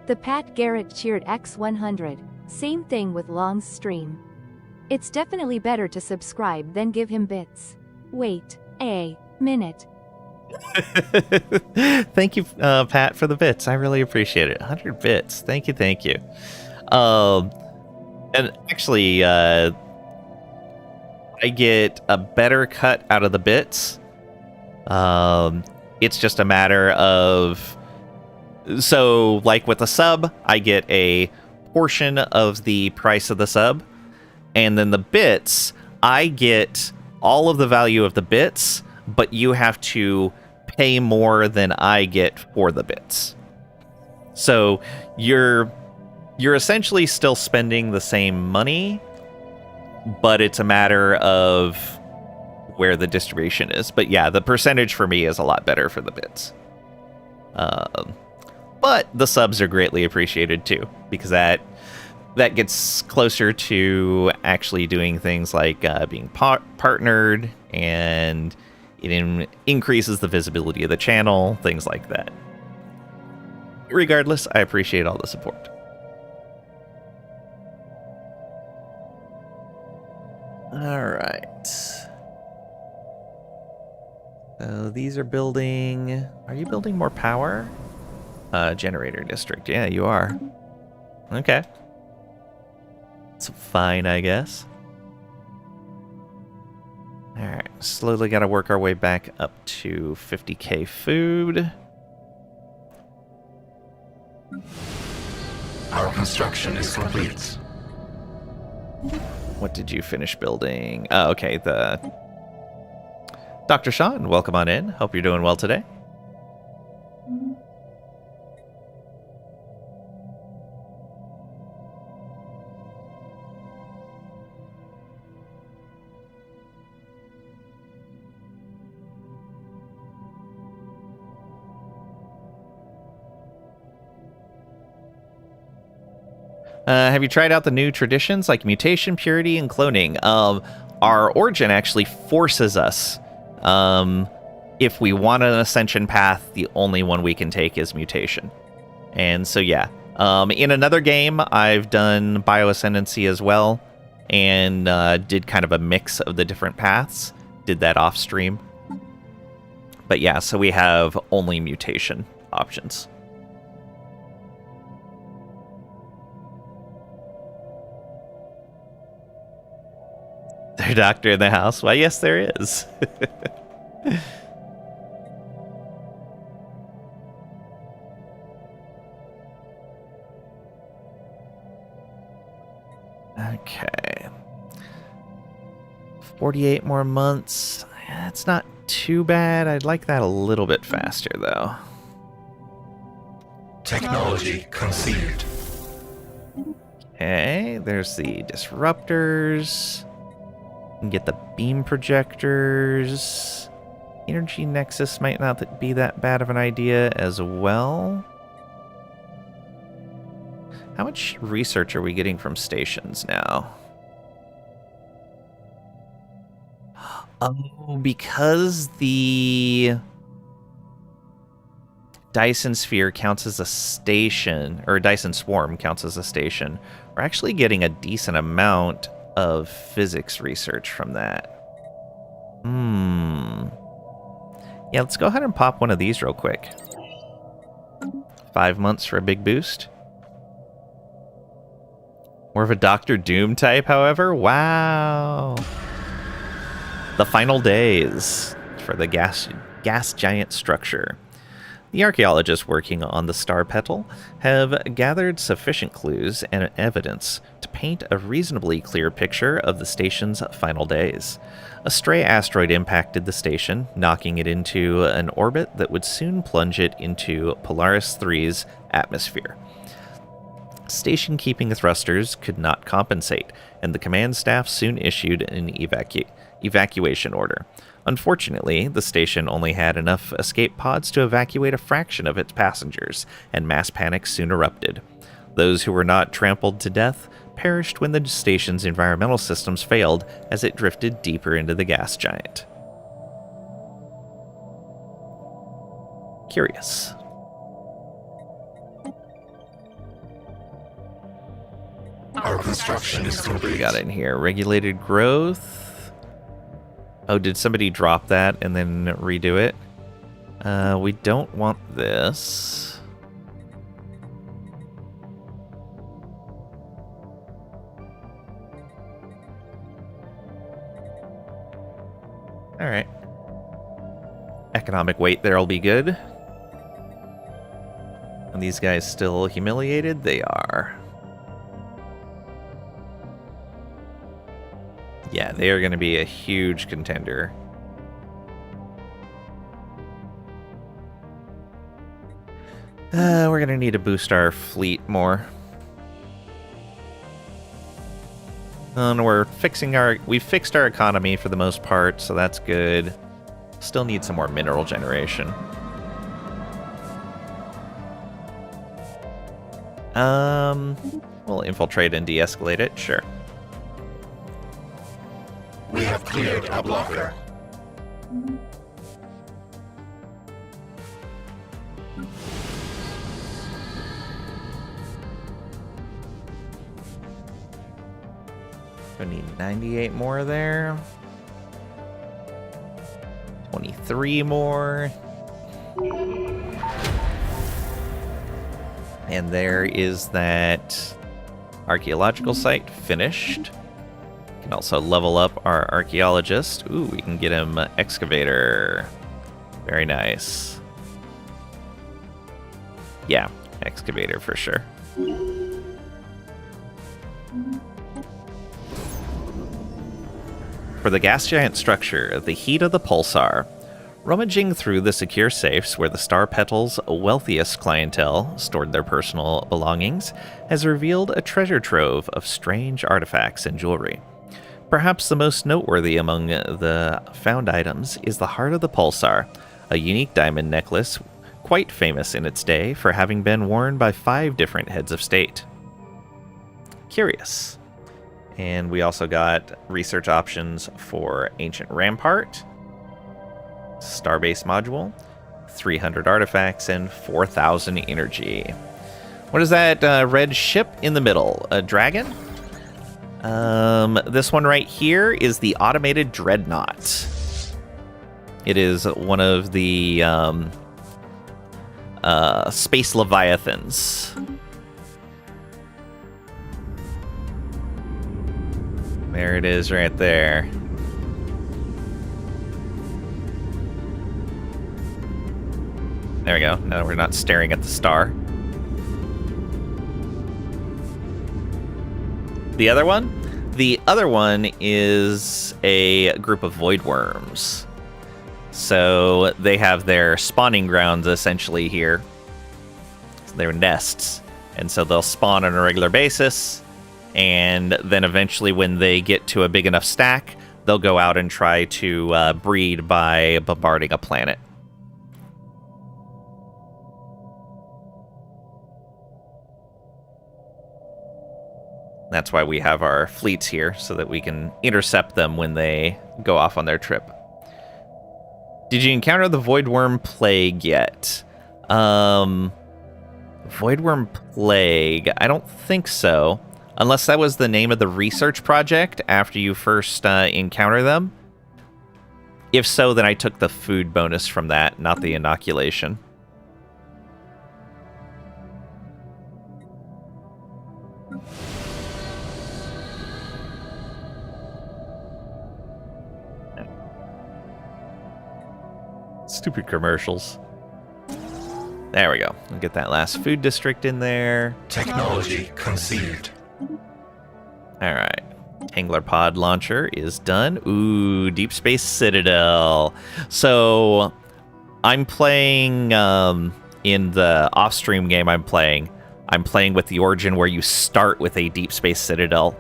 The Pat Garrett cheered X100. Same thing with Long's stream. It's definitely better to subscribe than give him bits. Wait a minute. Thank you, Pat, for the bits. I really appreciate it. 100 bits. Thank you, thank you. And actually, I get a better cut out of the bits. It's just a matter of... So, like with a sub, I get a portion of the price of the sub. And then the bits, I get all of the value of the bits, but you have to pay more than I get for the bits. So, you're essentially still spending the same money, but it's a matter of where the distribution is. But yeah, the percentage for me is a lot better for the bits. But the subs are greatly appreciated too, because that gets closer to actually doing things like being partnered, and it increases the visibility of the channel, things like that. Regardless, I appreciate all the support. Alright. So these are building... Are you building more power? Generator district. Yeah, you are. Okay. It's fine, I guess. Alright. Slowly gotta work our way back up to 50k food. Our construction is complete. What did you finish building? Oh, okay, the... Dr. Sean, welcome on in. Hope you're doing well today. Have you tried out the new traditions like mutation, purity, and cloning? Our origin actually forces us. If we want an ascension path, the only one we can take is mutation. And so, yeah. In another game, I've done bioascendancy as well, and did kind of a mix of the different paths. Did that off stream. But yeah, so we have only mutation options. There's a doctor in the house. Why, yes, there is. Okay. 48 more months. That's not too bad. I'd like that a little bit faster, though. Technology conceived. Okay, there's the disruptors. Can get the beam projectors. Energy Nexus might not be that bad of an idea as well. How much research are we getting from stations now? Oh, because the Dyson Sphere counts as a station, or Dyson Swarm counts as a station, we're actually getting a decent amount of physics research from that. Yeah, let's go ahead and pop one of these real quick. 5 months for a big boost. More of a Doctor Doom type, however. Wow. The final days for the gas giant structure. The archaeologists working on the star petal have gathered sufficient clues and evidence to paint a reasonably clear picture of the station's final days. A stray asteroid impacted the station, knocking it into an orbit that would soon plunge it into Polaris 3's atmosphere. Station-keeping thrusters could not compensate, and the command staff soon issued an evacuation order. Unfortunately, the station only had enough escape pods to evacuate a fraction of its passengers, and mass panic soon erupted. Those who were not trampled to death perished when the station's environmental systems failed as it drifted deeper into the gas giant. Curious. Our construction is complete. We got in here. Regulated growth. Oh, did somebody drop that and then redo it? We don't want this. All right. Economic weight there will be good. And these guys still humiliated? They are. Yeah, they are going to be a huge contender. We're going to need to boost our fleet more. And we've fixed our economy for the most part, so that's good. Still need some more mineral generation. We'll infiltrate and de-escalate it, sure. We have cleared a blocker. We need 98 more there. 23 more. And there is that archaeological site finished. Can also level up our archaeologist. Ooh, we can get him excavator. Very nice. Yeah, excavator for sure. For the gas giant structure, the heat of the pulsar. Rummaging through the secure safes where the Star Petal's wealthiest clientele stored their personal belongings has revealed a treasure trove of strange artifacts and jewelry. Perhaps the most noteworthy among the found items is the Heart of the Pulsar, a unique diamond necklace quite famous in its day for having been worn by 5 different heads of state. Curious. And we also got research options for Ancient Rampart, Starbase Module, 300 artifacts, and 4,000 energy. What is that red ship in the middle? A dragon? This one right here is the Automated Dreadnought. It is one of the Space Leviathans. There it is right there. There we go. Now we're not staring at the star. The other one? The other one is a group of void worms. So they have their spawning grounds essentially here. Their nests. And so they'll spawn on a regular basis. And then eventually when they get to a big enough stack, they'll go out and try to breed by bombarding a planet. That's why we have our fleets here, so that we can intercept them when they go off on their trip. Did you encounter the Voidworm Plague yet? Voidworm Plague? I don't think so. Unless that was the name of the research project after you first encounter them. If so, then I took the food bonus from that, not the inoculation. Stupid commercials. There we go. We'll get that last food district in there. Technology conceived. Alright. Angler pod launcher is done. Ooh, Deep Space Citadel. So, I'm playing, in the off-stream game I'm playing with the Origin where you start with a Deep Space Citadel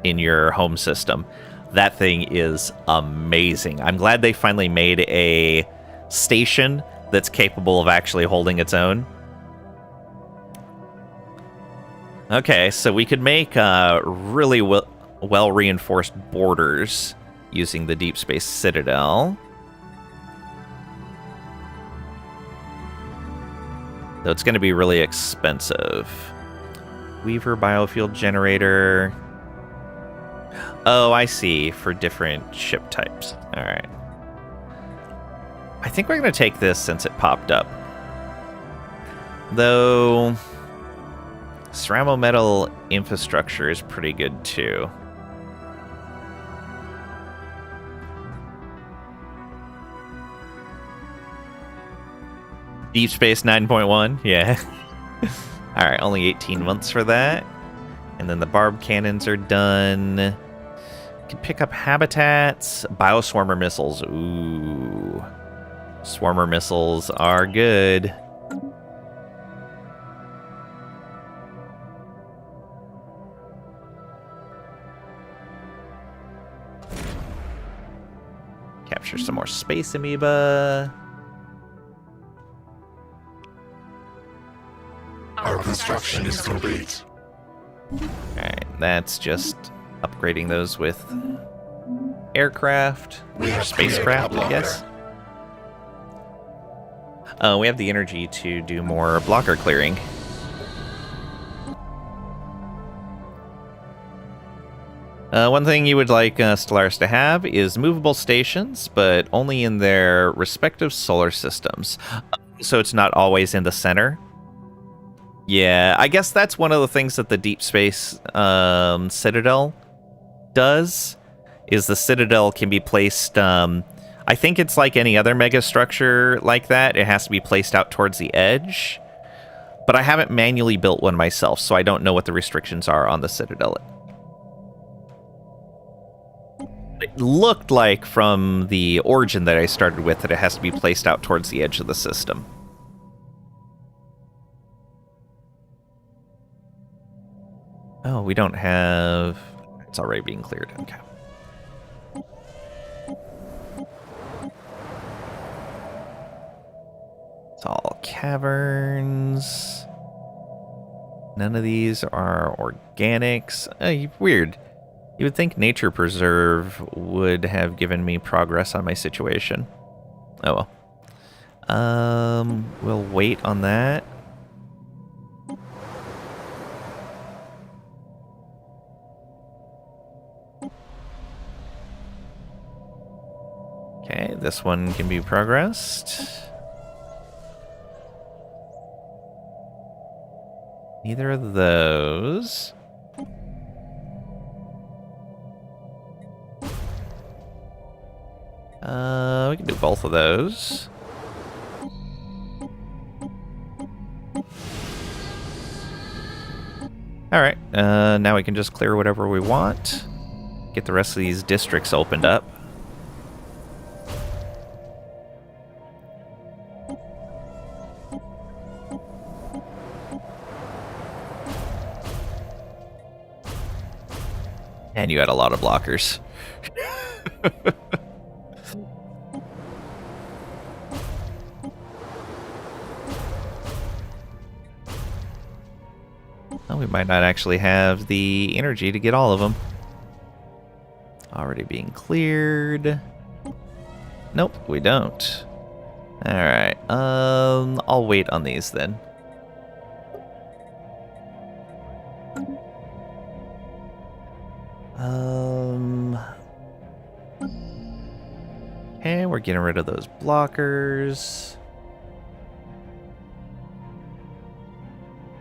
in your home system. That thing is amazing. I'm glad they finally made a station that's capable of actually holding its own. Okay, so we could make really well-reinforced borders using the Deep Space Citadel. Though it's going to be really expensive. Weaver biofuel generator. Oh, I see. For different ship types. All right. I think we're going to take this since it popped up. Though, ceramo metal infrastructure is pretty good too. Deep Space 9.1, yeah. All right, only 18 months for that. And then the barb cannons are done. You can pick up habitats, bioswarmer missiles. Ooh. Swarmer missiles are good. Capture some more space amoeba. Our construction is complete. Alright, that's just upgrading those with aircraft, or spacecraft, I guess. We have the energy to do more blocker clearing. One thing you would like Stellaris to have is movable stations, but only in their respective solar systems. So it's not always in the center. Yeah, I guess that's one of the things that the Deep Space Citadel does, is the Citadel can be placed, I think it's like any other mega structure like that, it has to be placed out towards the edge, but I haven't manually built one myself, so I don't know what the restrictions are on the Citadel. It looked like from the Origin that I started with that it has to be placed out towards the edge of the system. Oh, we don't have... It's already being cleared. Okay. It's all caverns. None of these are organics. Weird. You would think Nature Preserve would have given me progress on my situation. Oh well. We'll wait on that. Okay, this one can be progressed. Neither of those. We can do both of those. Alright, now we can just clear whatever we want. Get the rest of these districts opened up. And you had a lot of blockers. Well, we might not actually have the energy to get all of them. Already being cleared. Nope, we don't. Alright, I'll wait on these then. Okay, we're getting rid of those blockers.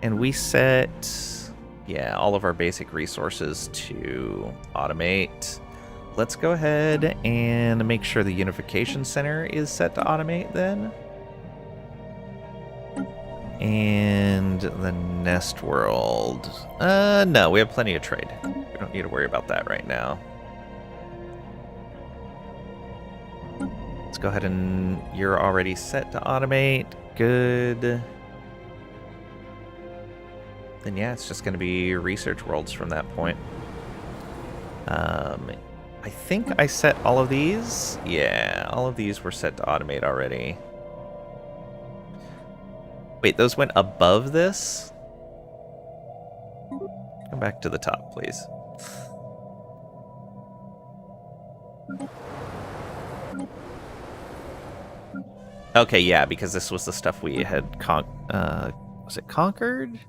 And we set, yeah, all of our basic resources to automate. let's go ahead and make sure the Unification Center is set to automate then. And the Nest World. No, we have plenty of trade. We don't need to worry about that right now. Let's go ahead and you're already set to automate. Good. Then yeah, it's just going to be research worlds from that point. I think I set all of these. Yeah, all of these were set to automate already. Wait, those went above this? Come back to the top, please. Okay, yeah, because this was the stuff we had was it conquered?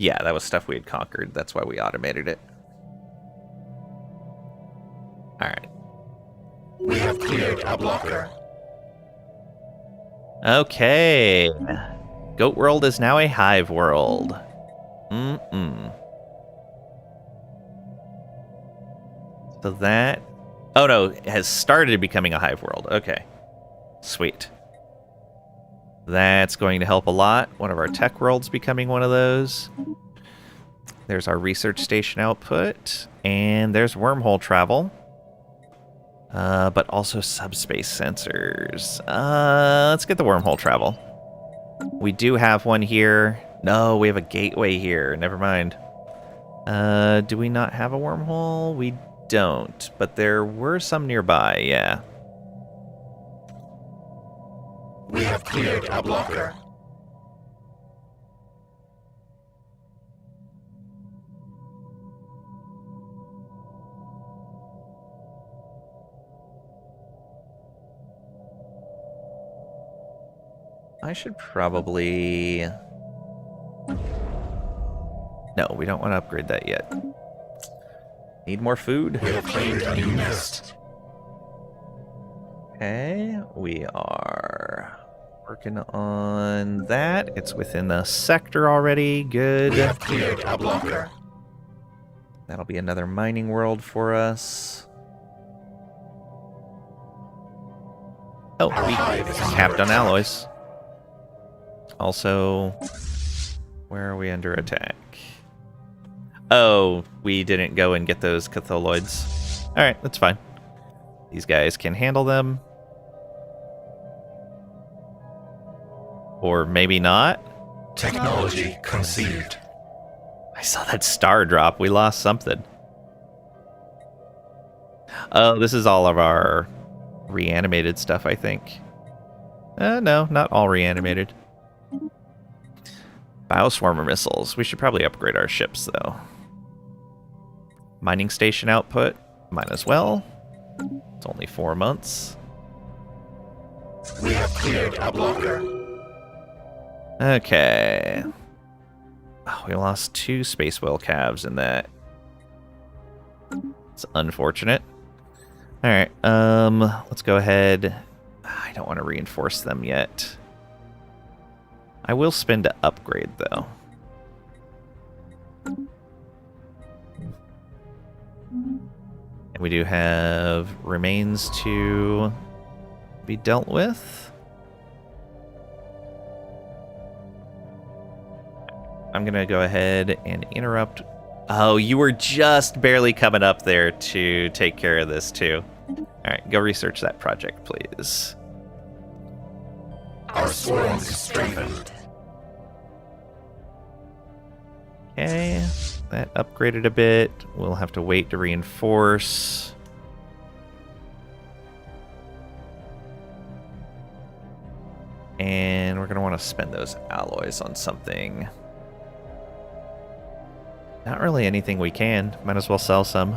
Yeah, that was stuff we had conquered. That's why we automated it. Alright. We have cleared a blocker. Okay. Goat World is now a hive world. So that... Oh no, it has started becoming a hive world. Okay. Sweet. That's going to help a lot. One of our tech worlds becoming one of those. There's our research station output. And there's wormhole travel. But also subspace sensors. Let's get the wormhole travel. We do have one here. No, we have a gateway here. Never mind. Do we not have a wormhole? We don't. But there were some nearby, yeah. We have cleared a blocker. I should probably... No, we don't want to upgrade that yet. Need more food. We have claimed a new nest. Okay, we are working on that. It's within the sector already. Good. We have cleared a blocker. That'll be another mining world for us. Oh, we capped on alloys. Also, where are we under attack? Oh, we didn't go and get those catholoids. Alright, that's fine. These guys can handle them. Or maybe not. Technology conceived. I saw that star drop. We lost something. Oh, this is all of our reanimated stuff, I think. No, not all reanimated. Bioswarmer missiles. We should probably upgrade our ships, though. Mining station output. Might as well. It's only 4 months. We have cleared a blocker. Okay. Oh, we lost 2 space whale calves in that. It's unfortunate. Alright, let's go ahead. I don't want to reinforce them yet. I will spend to upgrade, though. And we do have remains to be dealt with. I'm going to go ahead and interrupt. Oh, you were just barely coming up there to take care of this, too. All right, go research that project, please. Our swarms is strengthened. Okay, that upgraded a bit. We'll have to wait to reinforce. And we're going to want to spend those alloys on something. Not really anything we can. Might as well sell some.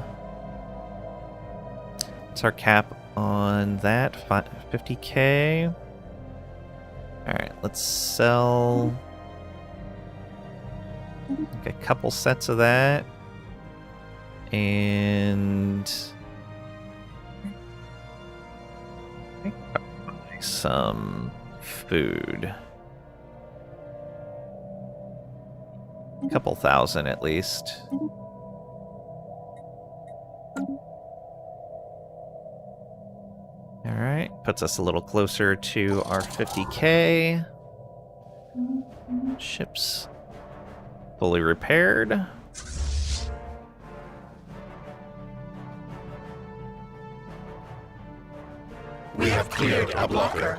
What's our cap on that? 50k. Alright, let's sell like a couple sets of that. And some food. A couple thousand at least. All right, puts us a little closer to our 50K. Ships fully repaired. We have cleared a blocker.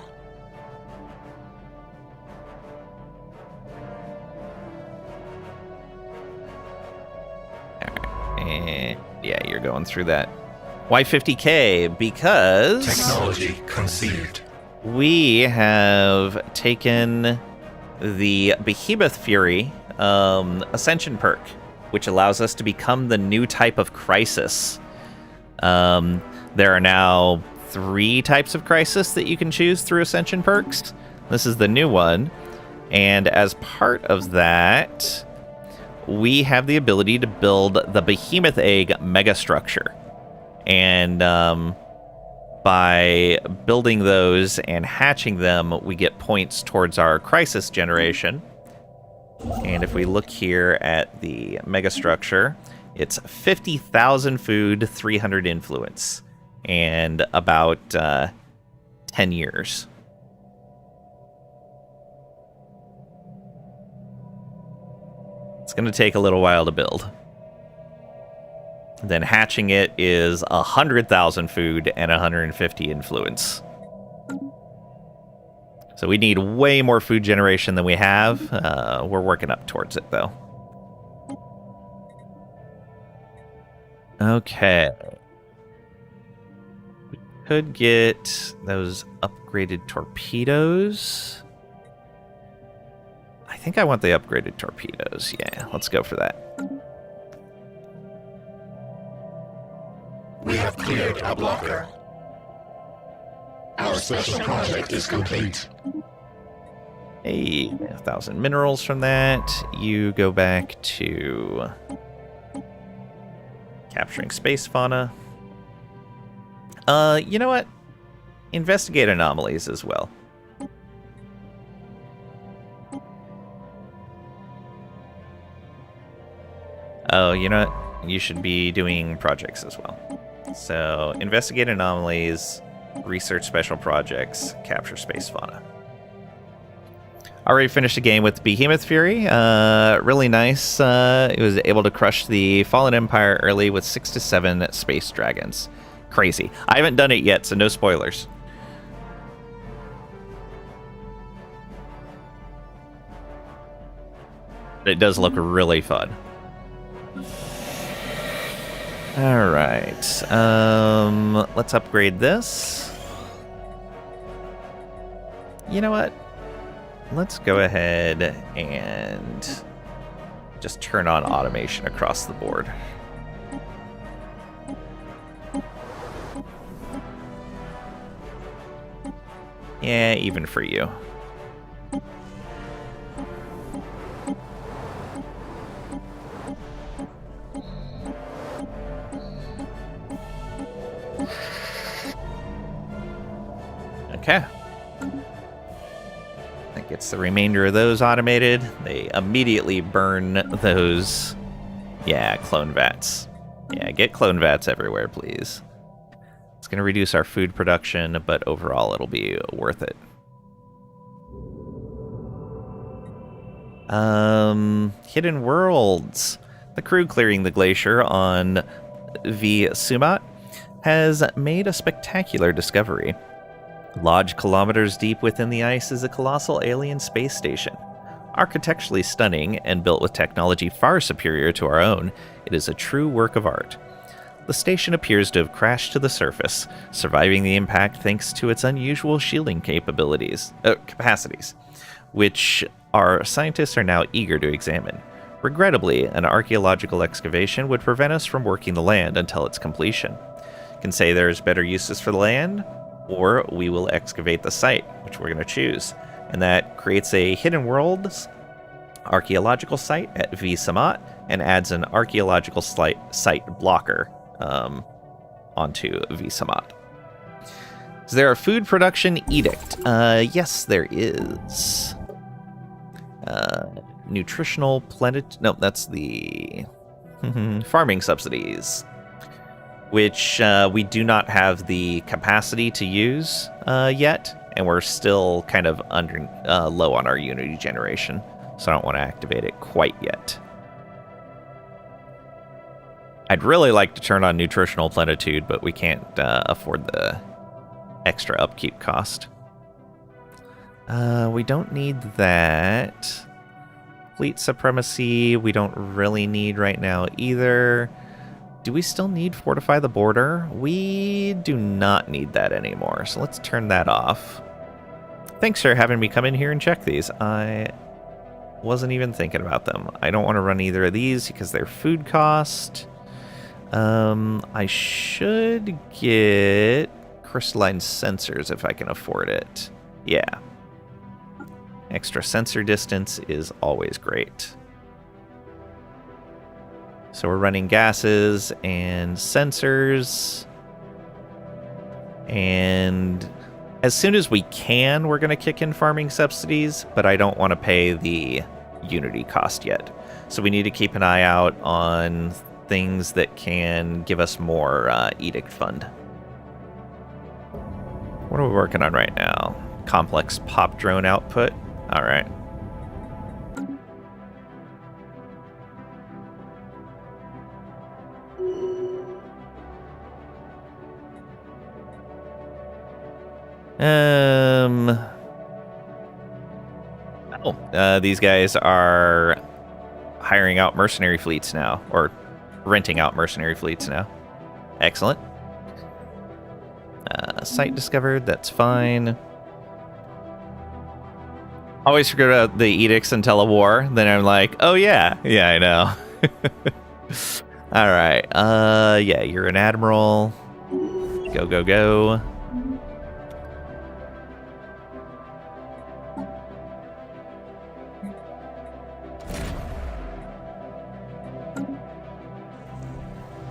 And yeah, you're going through that. Why 50K? Because Technology conceived. we have taken the Behemoth Fury Ascension perk, which allows us to become the new type of Crisis. There are now 3 types of Crisis that you can choose through Ascension perks. This is the new one. And as part of that, we have the ability to build the Behemoth Egg Megastructure. And by building those and hatching them, we get points towards our Crisis generation. And if we look here at the Megastructure, it's 50,000 food, 300 influence, and about 10 years. It's going to take a little while to build. Then hatching it is 100,000 food and 150 influence. So we need way more food generation than we have. We're working up towards it, though. Okay. We could get those upgraded torpedoes. I think I want the upgraded torpedoes. Yeah, let's go for that. We have cleared a blocker. Our special project is complete. Hey, 1,000 minerals from that. You go back to capturing space fauna. You know what? Investigate anomalies as well. Oh, you know what? You should be doing projects as well. So, investigate anomalies, research special projects, capture space fauna. Already finished a game with Behemoth Fury. Really nice. It was able to crush the Fallen Empire early with 6 to 7 space dragons. Crazy. I haven't done it yet, so no spoilers. But it does look really fun. All right. Let's upgrade this. You know what? Let's go ahead and just turn on automation across the board. Yeah, even for you. Okay. That gets the remainder of those automated. They immediately burn those, yeah, clone vats. Yeah, get clone vats everywhere, please. It's going to reduce our food production, but overall it'll be worth it. Hidden Worlds. The crew clearing the glacier on V. Sumat has made a spectacular discovery. Lodged kilometers deep within the ice is a colossal alien space station. Architecturally stunning and built with technology far superior to our own, it is a true work of art. The station appears to have crashed to the surface, surviving the impact thanks to its unusual shielding capacities, which our scientists are now eager to examine. Regrettably, an archaeological excavation would prevent us from working the land until its completion. Can say there's better uses for the land, or we will excavate the site, which we're going to choose. And that creates a Hidden Worlds archaeological site at V. Samat and adds an archaeological site blocker onto V. Samat. Is there a food production edict? Yes, there is. Nutritional planet... No, that's the farming subsidies. which we do not have the capacity to use yet, and we're still kind of low on our Unity generation, so I don't want to activate it quite yet. I'd really like to turn on nutritional plenitude, but we can't afford the extra upkeep cost. We don't need that. Fleet supremacy, we don't really need right now either. Do we still need fortify the border? We do not need that anymore, so let's turn that off. Thanks for having me come in here and check these. I wasn't even thinking about them. I don't want to run either of these because they're food cost. I should get crystalline sensors if I can afford it. Yeah. Extra sensor distance is always great. So we're running gases and sensors. And as soon as we can, we're going to kick in farming subsidies, but I don't want to pay the Unity cost yet. So we need to keep an eye out on things that can give us more edict fund. What are we working on right now? Complex pop drone output. All right. These guys are hiring out mercenary fleets now, or renting out mercenary fleets now. Excellent. Site discovered, that's fine. Always forget about the edicts until a war. Then I'm like, oh yeah, I know. All right. Yeah, you're an admiral. Go, go, go.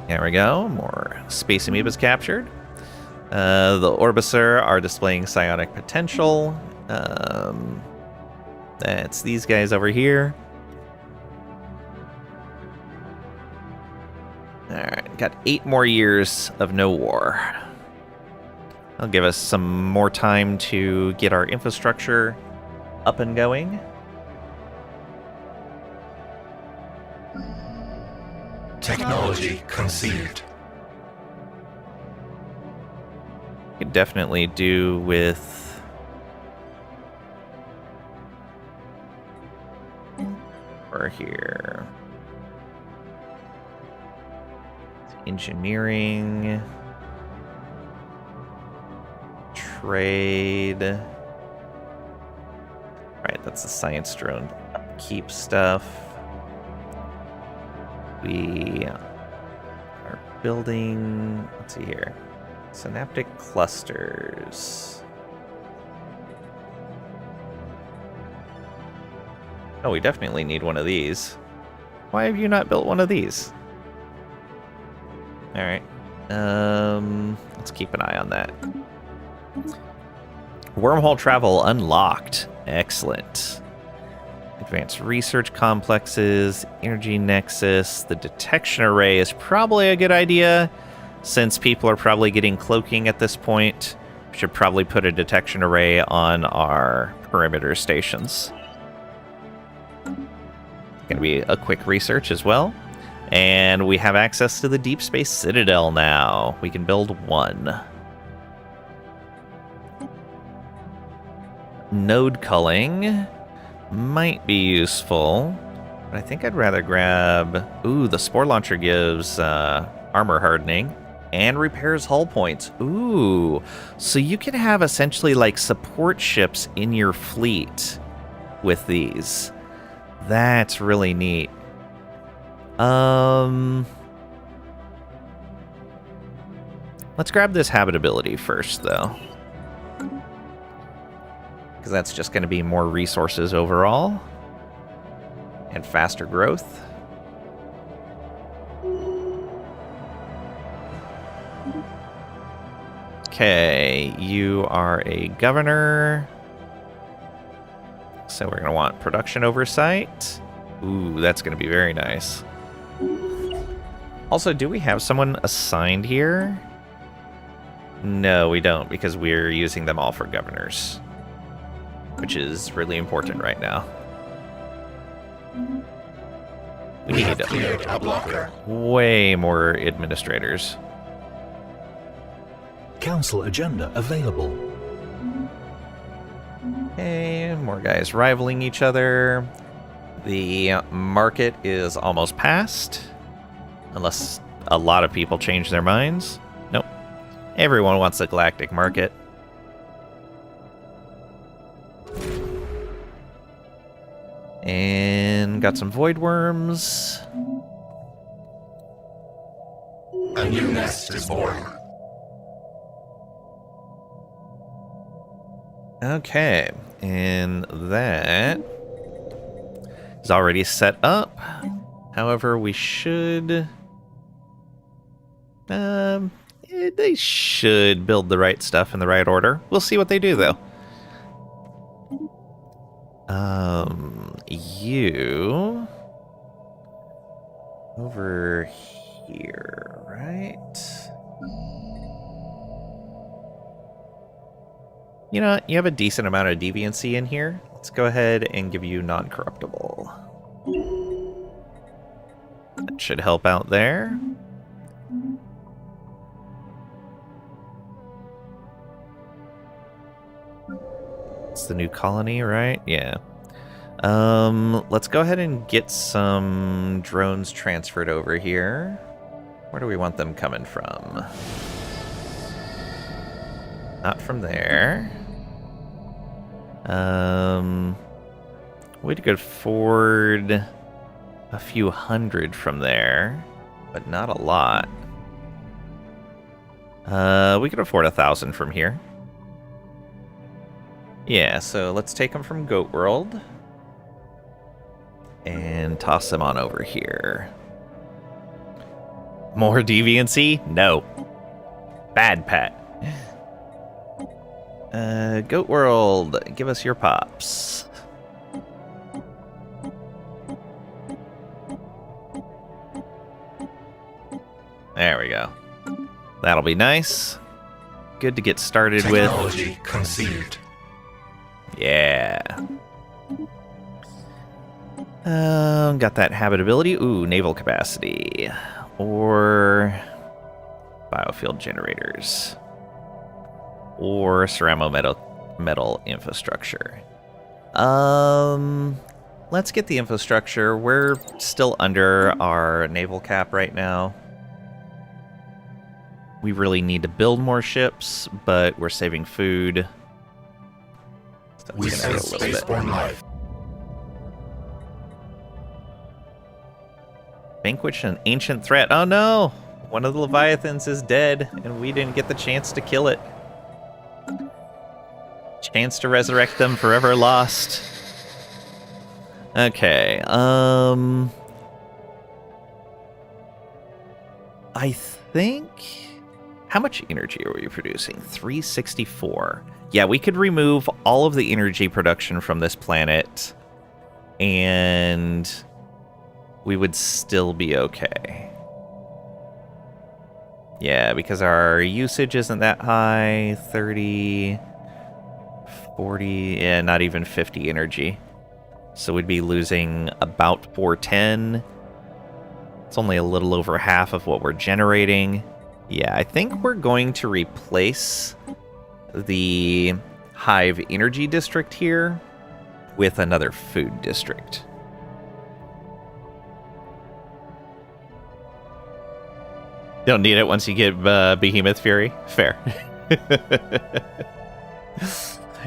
There we go. More space amoebas captured. The Orbisur are displaying psionic potential. That's these guys over here. Alright, got 8 more years of no war. That'll give us some more time to get our infrastructure up and going. Technology conceived. Could definitely do with or here. Engineering, trade. Right, that's the science drone upkeep stuff. We are building, let's see here, synaptic clusters. Oh, we definitely need one of these. Why have you not built one of these? All right. Let's keep an eye on that. Wormhole travel unlocked. Excellent. Advanced research complexes, energy nexus. The detection array is probably a good idea, since people are probably getting cloaking at this point. We should probably put a detection array on our perimeter stations. Going to be a quick research as well. And we have access to the Deep Space Citadel now. We can build one. Node culling might be useful, but I think I'd rather grab... Ooh, the Spore Launcher gives armor hardening and repairs hull points. Ooh, so you can have essentially like support ships in your fleet with these. That's really neat. Let's grab this habitability first, though. Because that's just going to be more resources overall. And faster growth. Okay, you are a governor. So we're going to want production oversight. Ooh, that's going to be very nice. Also, do we have someone assigned here? No, we don't, because we're using them all for governors, which is really important right now. We need a blocker. way more administrators. Council agenda available. Okay, more guys rivaling each other. The market is almost passed, unless a lot of people change their minds. Nope. Everyone wants a galactic market. And got some void worms. A new nest is born. Okay, and that is already set up. However, we should... they should build the right stuff in the right order. We'll see what they do, though. You... over here, right? You know what? You have a decent amount of deviancy in here. Let's go ahead and give you non-corruptible. That should help out there. It's the new colony, right? Yeah. Let's go ahead and get some drones transferred over here. Where do we want them coming from? Not from there. We could afford a few hundred from there, but not a lot. We could afford 1,000 from here. Yeah, so let's take them from Goat World and toss them on over here. More deviancy? No. Bad pet. Goat World, give us your pops. There we go. That'll be nice. Good to get started with. Technology conceived. Yeah. Got that habitability. Ooh, naval capacity. Or biofield generators. Or ceramo metal infrastructure. Let's get the infrastructure. We're still under our naval cap right now. We really need to build more ships, but we're saving food. So We it's gonna save be a little bit. spaceborne life. Vanquish an ancient threat. Oh no! One of the Leviathans is dead, and we didn't get the chance to kill it. Chance to resurrect them forever lost. Okay, I think... How much energy are we producing? 364. Yeah, we could remove all of the energy production from this planet, and we would still be okay. Yeah, because our usage isn't that high. 30, 40, yeah, not even 50 energy. So we'd be losing about 410. It's only a little over half of what we're generating. Yeah, I think we're going to replace the Hive Energy District here with another food district. Don't need it once you get Behemoth Fury. Fair.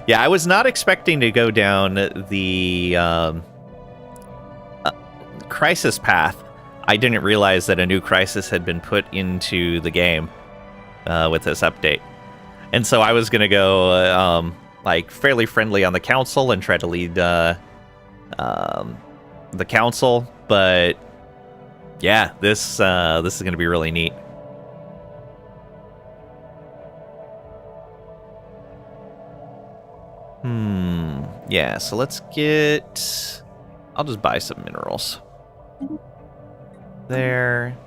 Yeah, I was not expecting to go down the crisis path. I didn't realize that a new crisis had been put into the game with this update. And so I was going to go like fairly friendly on the council and try to lead the council, but yeah, this is going to be really neat. Yeah, so let's get... I'll just buy some minerals. There.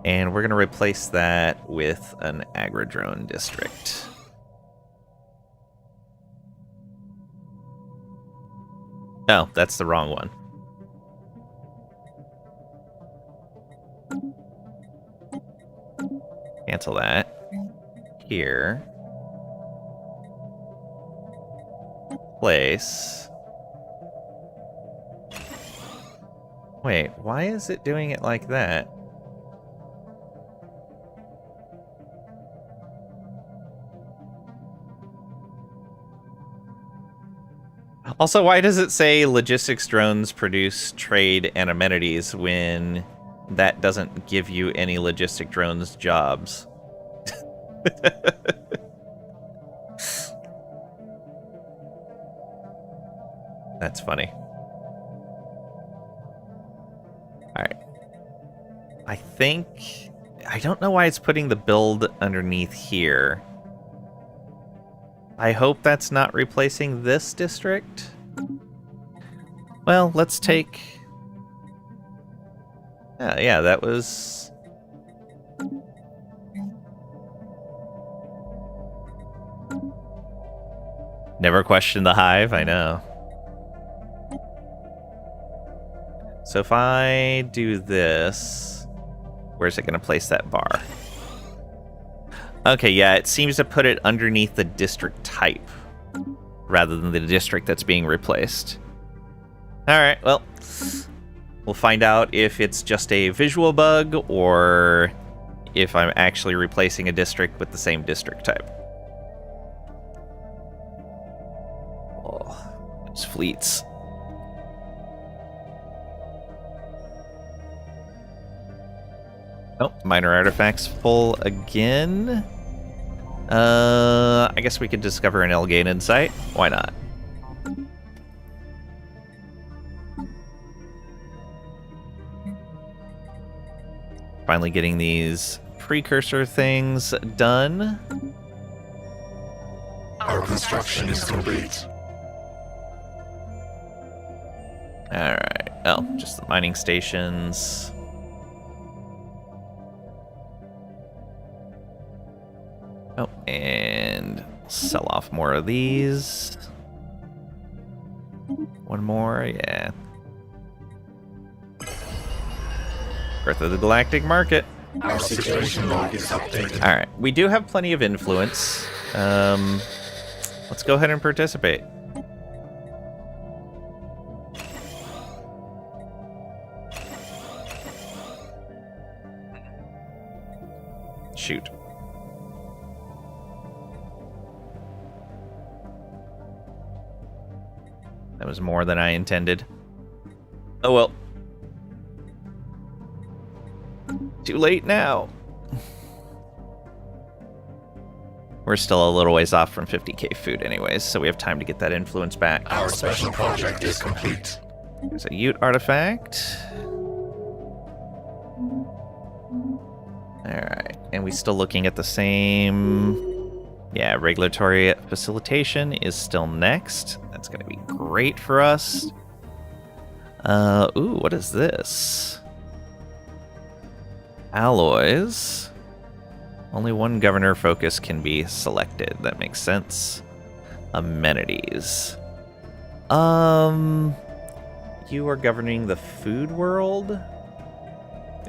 And we're going to replace that with an agrodrone district. Oh, that's the wrong one. Cancel that. Here. Place. Wait, why is it doing it like that? Also, why does it say logistics drones produce trade and amenities when that doesn't give you any logistic drones jobs? That's funny. Alright. I don't know why it's putting the build underneath here. I hope that's not replacing this district. Well, let's take... yeah, that was... Never question the hive, I know. So if I do this, where's it going to place that bar? Okay, yeah, it seems to put it underneath the district type rather than the district that's being replaced. Alright, well, we'll find out if it's just a visual bug or if I'm actually replacing a district with the same district type. Oh, those fleets. Oh, minor artifacts full again. I guess we could discover an Elgated site. Why not? Finally getting these precursor things done. Our construction is complete. Alright. Oh, just the mining stations. Oh, and sell off more of these. One more, yeah. Birth of the Galactic Market. Our situation log is updated. Alright, we do have plenty of influence. Let's go ahead and participate. Shoot. That was more than I intended. Oh well. Too late now. We're still a little ways off from 50k food anyways, so we have time to get that influence back. Our special project is complete. There's a Ute artifact. Alright, and we still looking at the same... Yeah, regulatory facilitation is still next. That's going to be great for us. Ooh, what is this? Alloys. Only one governor focus can be selected. That makes sense. Amenities. You are governing the food world?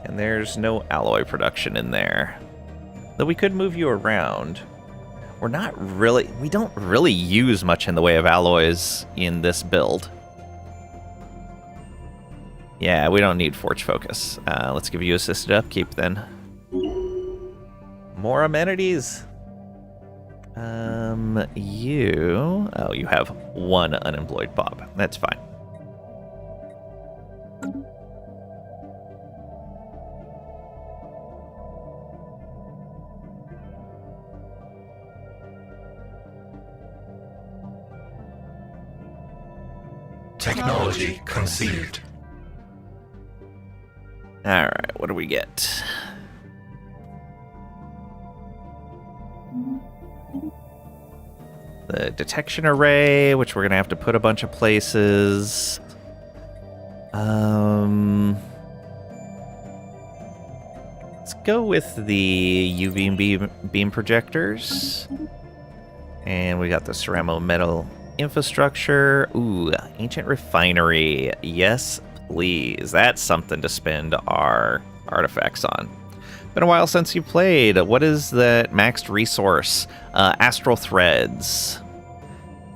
And there's no alloy production in there. Though we could move you around. We don't really use much in the way of alloys in this build. Yeah, we don't need Forge Focus. Let's give you assisted upkeep then. More amenities. Oh, you have one unemployed Bob. That's fine. Technology conceived. Alright, what do we get? The detection array, which we're going to have to put a bunch of places. Let's go with the UV beam projectors. And we got the ceramo metal infrastructure. Ooh, ancient refinery. Yes, please. That's something to spend our artifacts on. Been a while since you played. What is that maxed resource? Astral threads,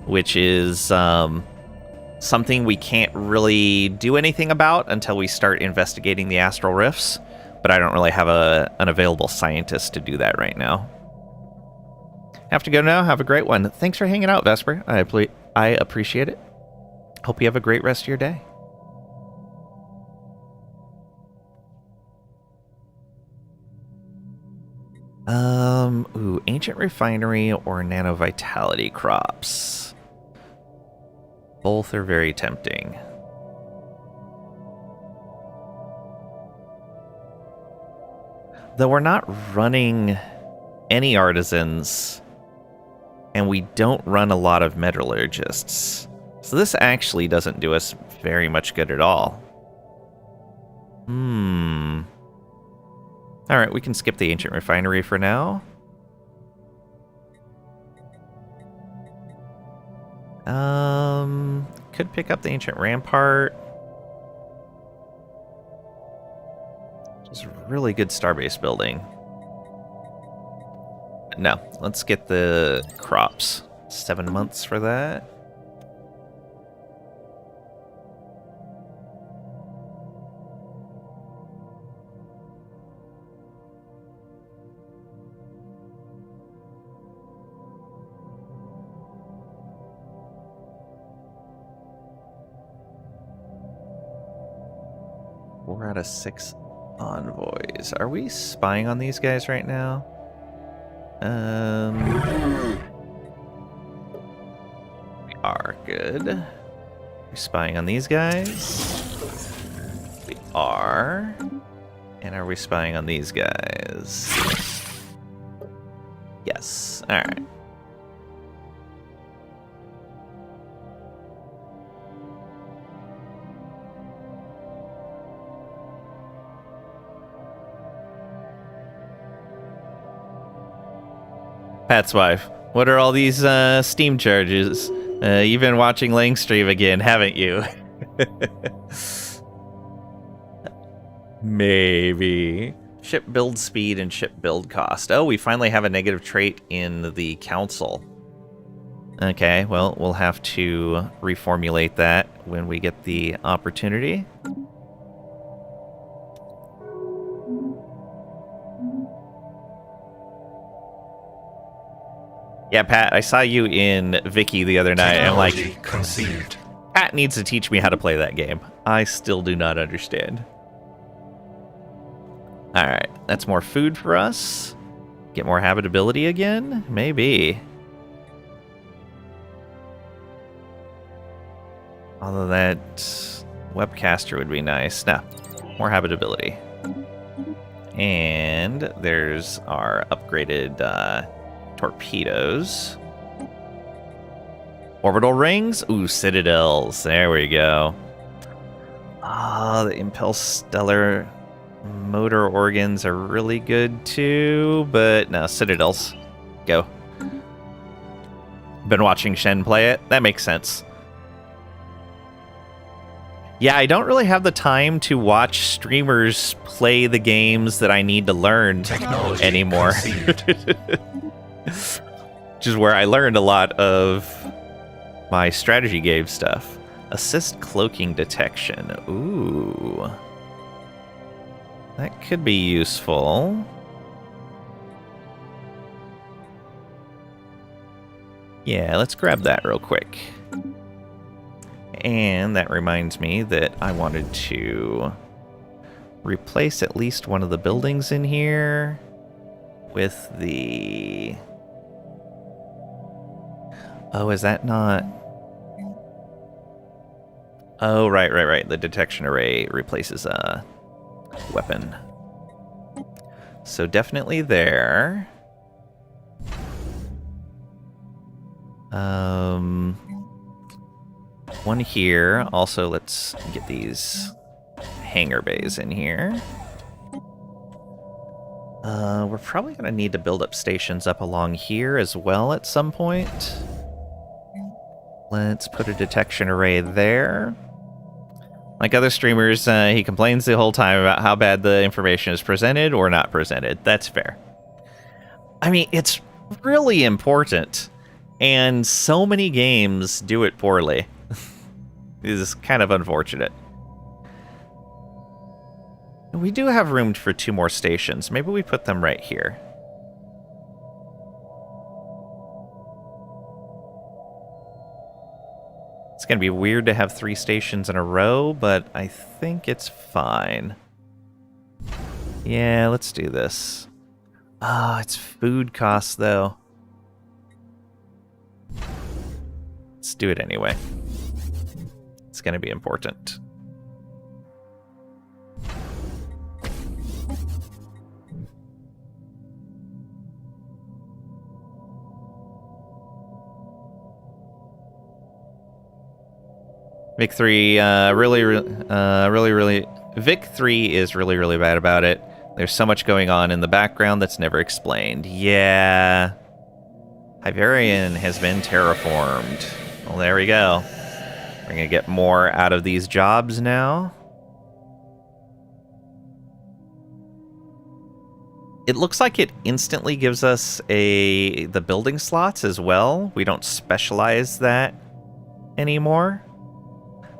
which is something we can't really do anything about until we start investigating the astral rifts. But I don't really have an available scientist to do that right now. Have to go now. Have a great one. Thanks for hanging out, Vesper. I appreciate it. Hope you have a great rest of your day. Ooh, ancient refinery or nano vitality crops. Both are very tempting. Though we're not running any artisans, and we don't run a lot of metallurgists. So this actually doesn't do us very much good at all. Alright, we can skip the ancient refinery for now. Could pick up the ancient rampart. Just a really good starbase building. No, let's get the crops. 7 months for that. We're out of 6 envoys. Are we spying on these guys right now? We are good. We're spying on these guys. We are. And are we spying on these guys? Yes. Alright. Pat's wife, what are all these Steam charges? You've been watching Lang stream again, haven't you? Maybe. Ship build speed and ship build cost. Oh, we finally have a negative trait in the council. Okay, well, we'll have to reformulate that when we get the opportunity. Yeah, Pat, I saw you in Vicky the other night. I'm like, conceived. Pat needs to teach me how to play that game. I still do not understand. Alright, that's more food for us. Get more habitability again? Maybe. Although that webcaster would be nice. No, more habitability. And there's our upgraded torpedoes. Orbital rings? Ooh, citadels. There we go. Ah, the Impel Stellar motor organs are really good too, but no, citadels. Go. Been watching Shen play it. That makes sense. Yeah, I don't really have the time to watch streamers play the games that I need to learn anymore. Which is where I learned a lot of my strategy game stuff. Assist cloaking detection. Ooh. That could be useful. Yeah, let's grab that real quick. And that reminds me that I wanted to replace at least one of the buildings in here with the... Oh, is that not... Oh, right. The detection array replaces a weapon. So definitely there. One here. Also, let's get these hangar bays in here. We're probably going to need to build up stations up along here as well at some point. Let's put a detection array there. Like other streamers, he complains the whole time about how bad the information is presented or not presented. That's fair. I mean, it's really important, and so many games do it poorly. This is kind of unfortunate. We do have room for 2 more stations. Maybe we put them right here. It's going to be weird to have 3 stations in a row, but I think it's fine. Yeah, let's do this. Ah, it's food costs, though. Let's do it anyway. It's going to be important. Vic 3, Vic 3 is really bad about it. There's so much going on in the background that's never explained. Yeah. Hyperion has been terraformed. Well, there we go. We're gonna get more out of these jobs now. It looks like it instantly gives us the building slots as well. We don't specialize that anymore.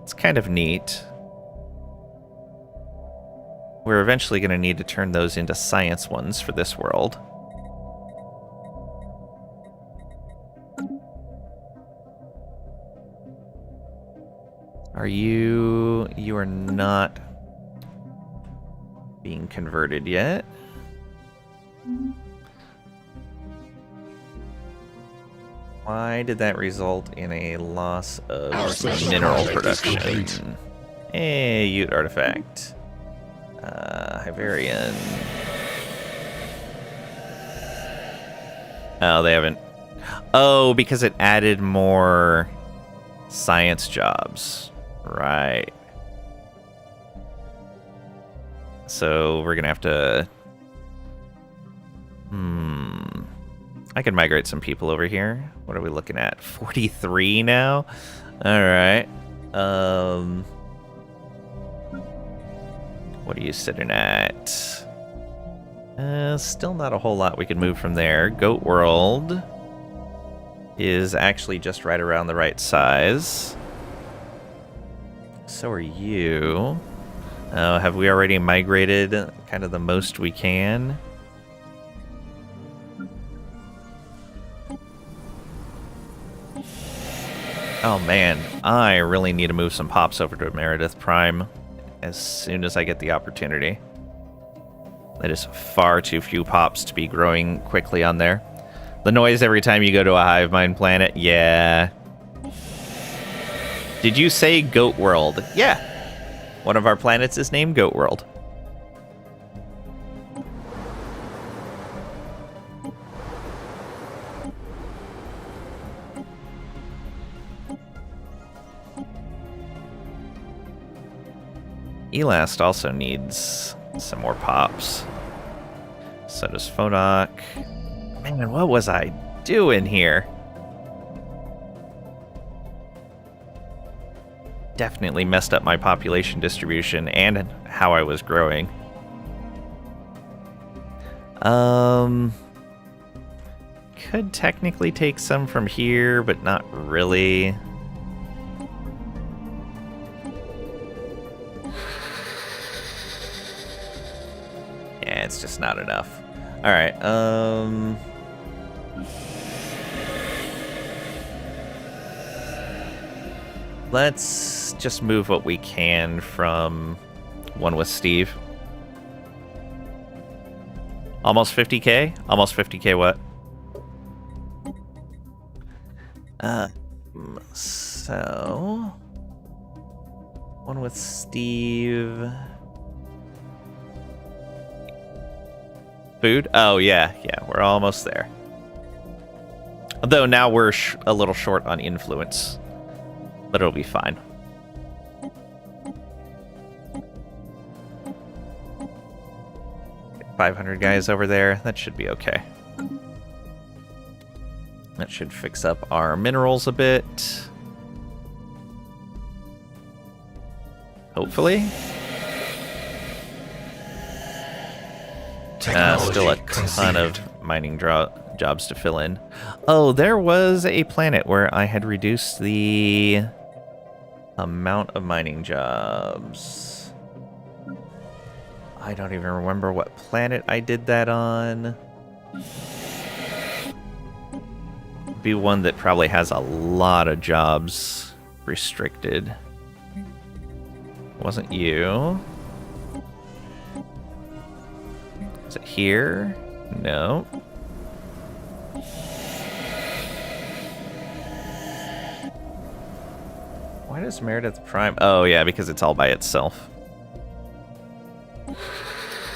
It's kind of neat. We're eventually going to need to turn those into science ones for this world. Are you... You are not being converted yet. Why did that result in a loss of mineral production? Hey, Ute artifact. Hyperion. Oh, they haven't... Oh, because it added more science jobs. Right. So we're gonna have to... I can migrate some people over here. What are we looking at? 43 now? Alright. What are you sitting at? Still not a whole lot we can move from there. Goat World is actually just right around the right size. So are you. Have we already migrated kind of the most we can? Oh man, I really need to move some pops over to Meredith Prime as soon as I get the opportunity. That is far too few pops to be growing quickly on there. The noise every time you go to a hive mind planet, yeah. Did you say Goat World? Yeah. One of our planets is named Goat World. Elast also needs some more pops. So does Phonoc. Man, what was I doing here? Definitely messed up my population distribution and how I was growing. Could technically take some from here, but not really. Yeah, it's just not enough. Alright, let's just move what we can from one with Steve. Almost 50k? Almost 50k what? So... One with Steve... Food? Oh, yeah, we're almost there. Although now we're a little short on influence. But it'll be fine. 500 guys over there. That should be okay. That should fix up our minerals a bit. Hopefully. Still a ton of mining jobs to fill in. Oh, there was a planet where I had reduced the amount of mining jobs. I don't even remember what planet I did that on. Be one that probably has a lot of jobs restricted. Wasn't you? Is it here? No. Why does Meredith Prime... Oh, yeah, because it's all by itself.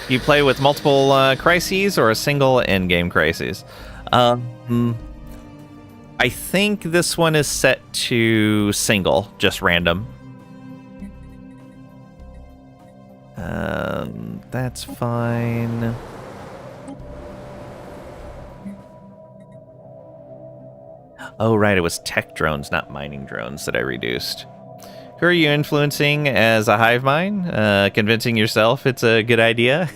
You play with multiple crises or a single endgame crisis? I think this one is set to single, just random. That's fine. Oh, right, it was tech drones, not mining drones that I reduced. Who are you influencing as a hive mind? Convincing yourself it's a good idea?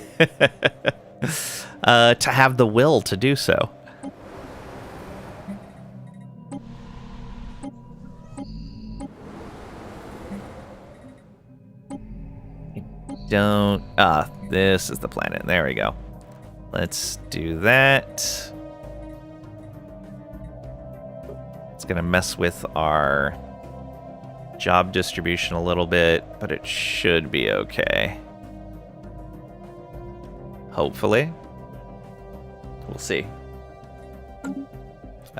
To have the will to do so. Don't... Ah, this is the planet. There we go. Let's do that. It's going to mess with our job distribution a little bit, but it should be okay. Hopefully. We'll see.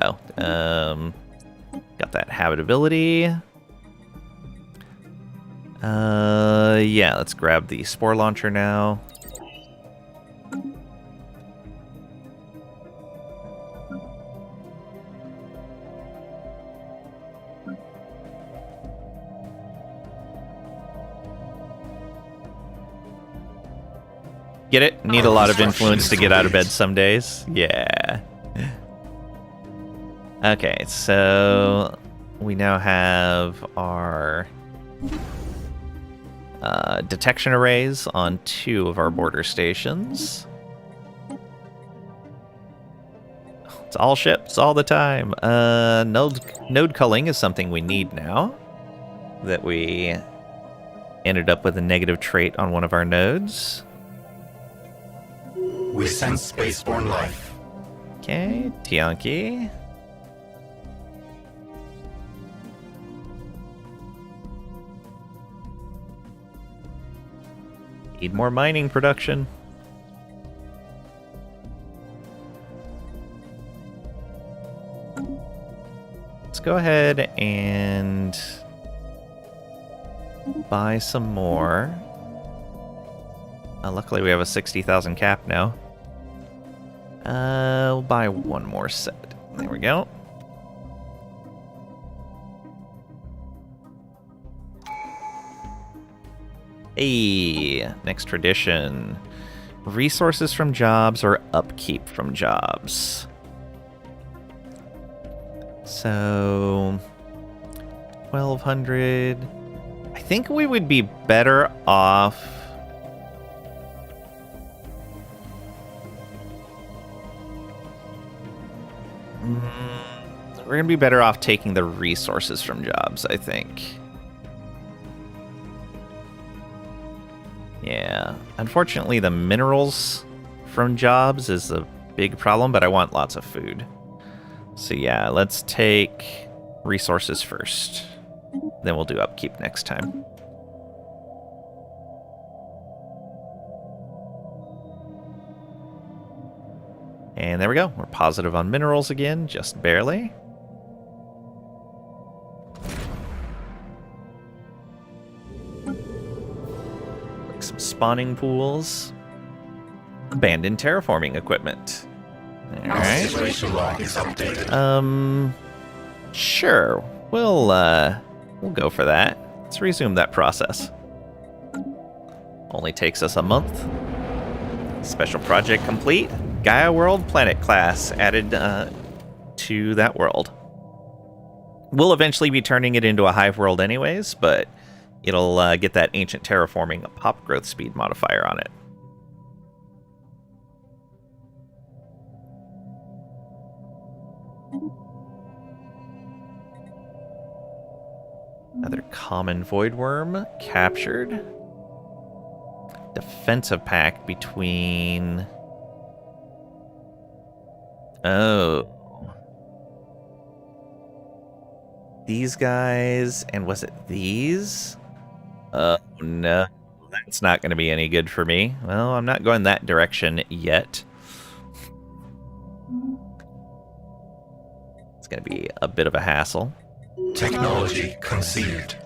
Oh, got that habitability. Yeah, let's grab the spore launcher now. Get it? Need a lot of influence to get out of bed some days. Yeah. Okay, so we now have our detection arrays on 2 of our border stations. It's all ships all the time. Node culling is something we need now. That we ended up with a negative trait on one of our nodes. We sense spaceborne life. Okay, Tianki. Need more mining production. Let's go ahead and buy some more. Luckily we have a 60,000 cap now. We'll buy one more set. There we go. Hey, next tradition. Resources from jobs or upkeep from jobs. So, 1,200. I think we would be better off. We're going to be better off taking the resources from jobs, I think. Yeah. Unfortunately, the minerals from jobs is a big problem, but I want lots of food. So yeah, let's take resources first. Then we'll do upkeep next time. And there we go. We're positive on minerals again, just barely. Like some spawning pools. Abandoned terraforming equipment. Alright. Situation log is updated. Sure. We'll go for that. Let's resume that process. Only takes us a month. Special project complete. Gaia World Planet class added to that world. We'll eventually be turning it into a hive world anyways, but it'll get that ancient terraforming pop growth speed modifier on it. Another common void worm captured. Defensive pack between... Oh. These guys, and was it these? Oh, no. That's not going to be any good for me. Well, I'm not going that direction yet. It's going to be a bit of a hassle. Technology conceived.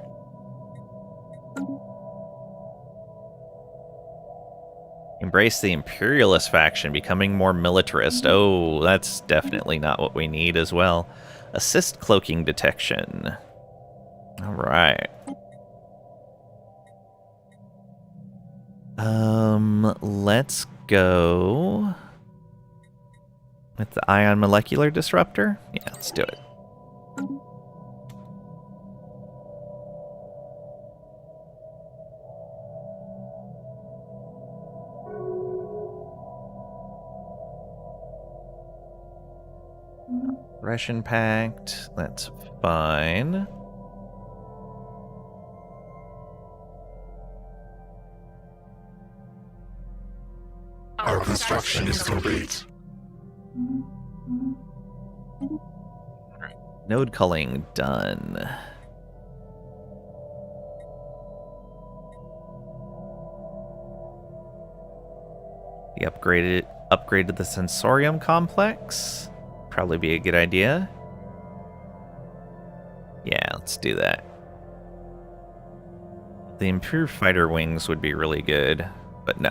Embrace the imperialist faction, becoming more militarist. Oh, that's definitely not what we need as well. Assist cloaking detection. All right. Let's go with the ion molecular disruptor. Yeah, let's do it. Ration packed. That's fine. Our construction is complete. Node culling done. We upgraded the sensorium complex. Probably be a good idea. Yeah, let's do that. The improved fighter wings would be really good, but no.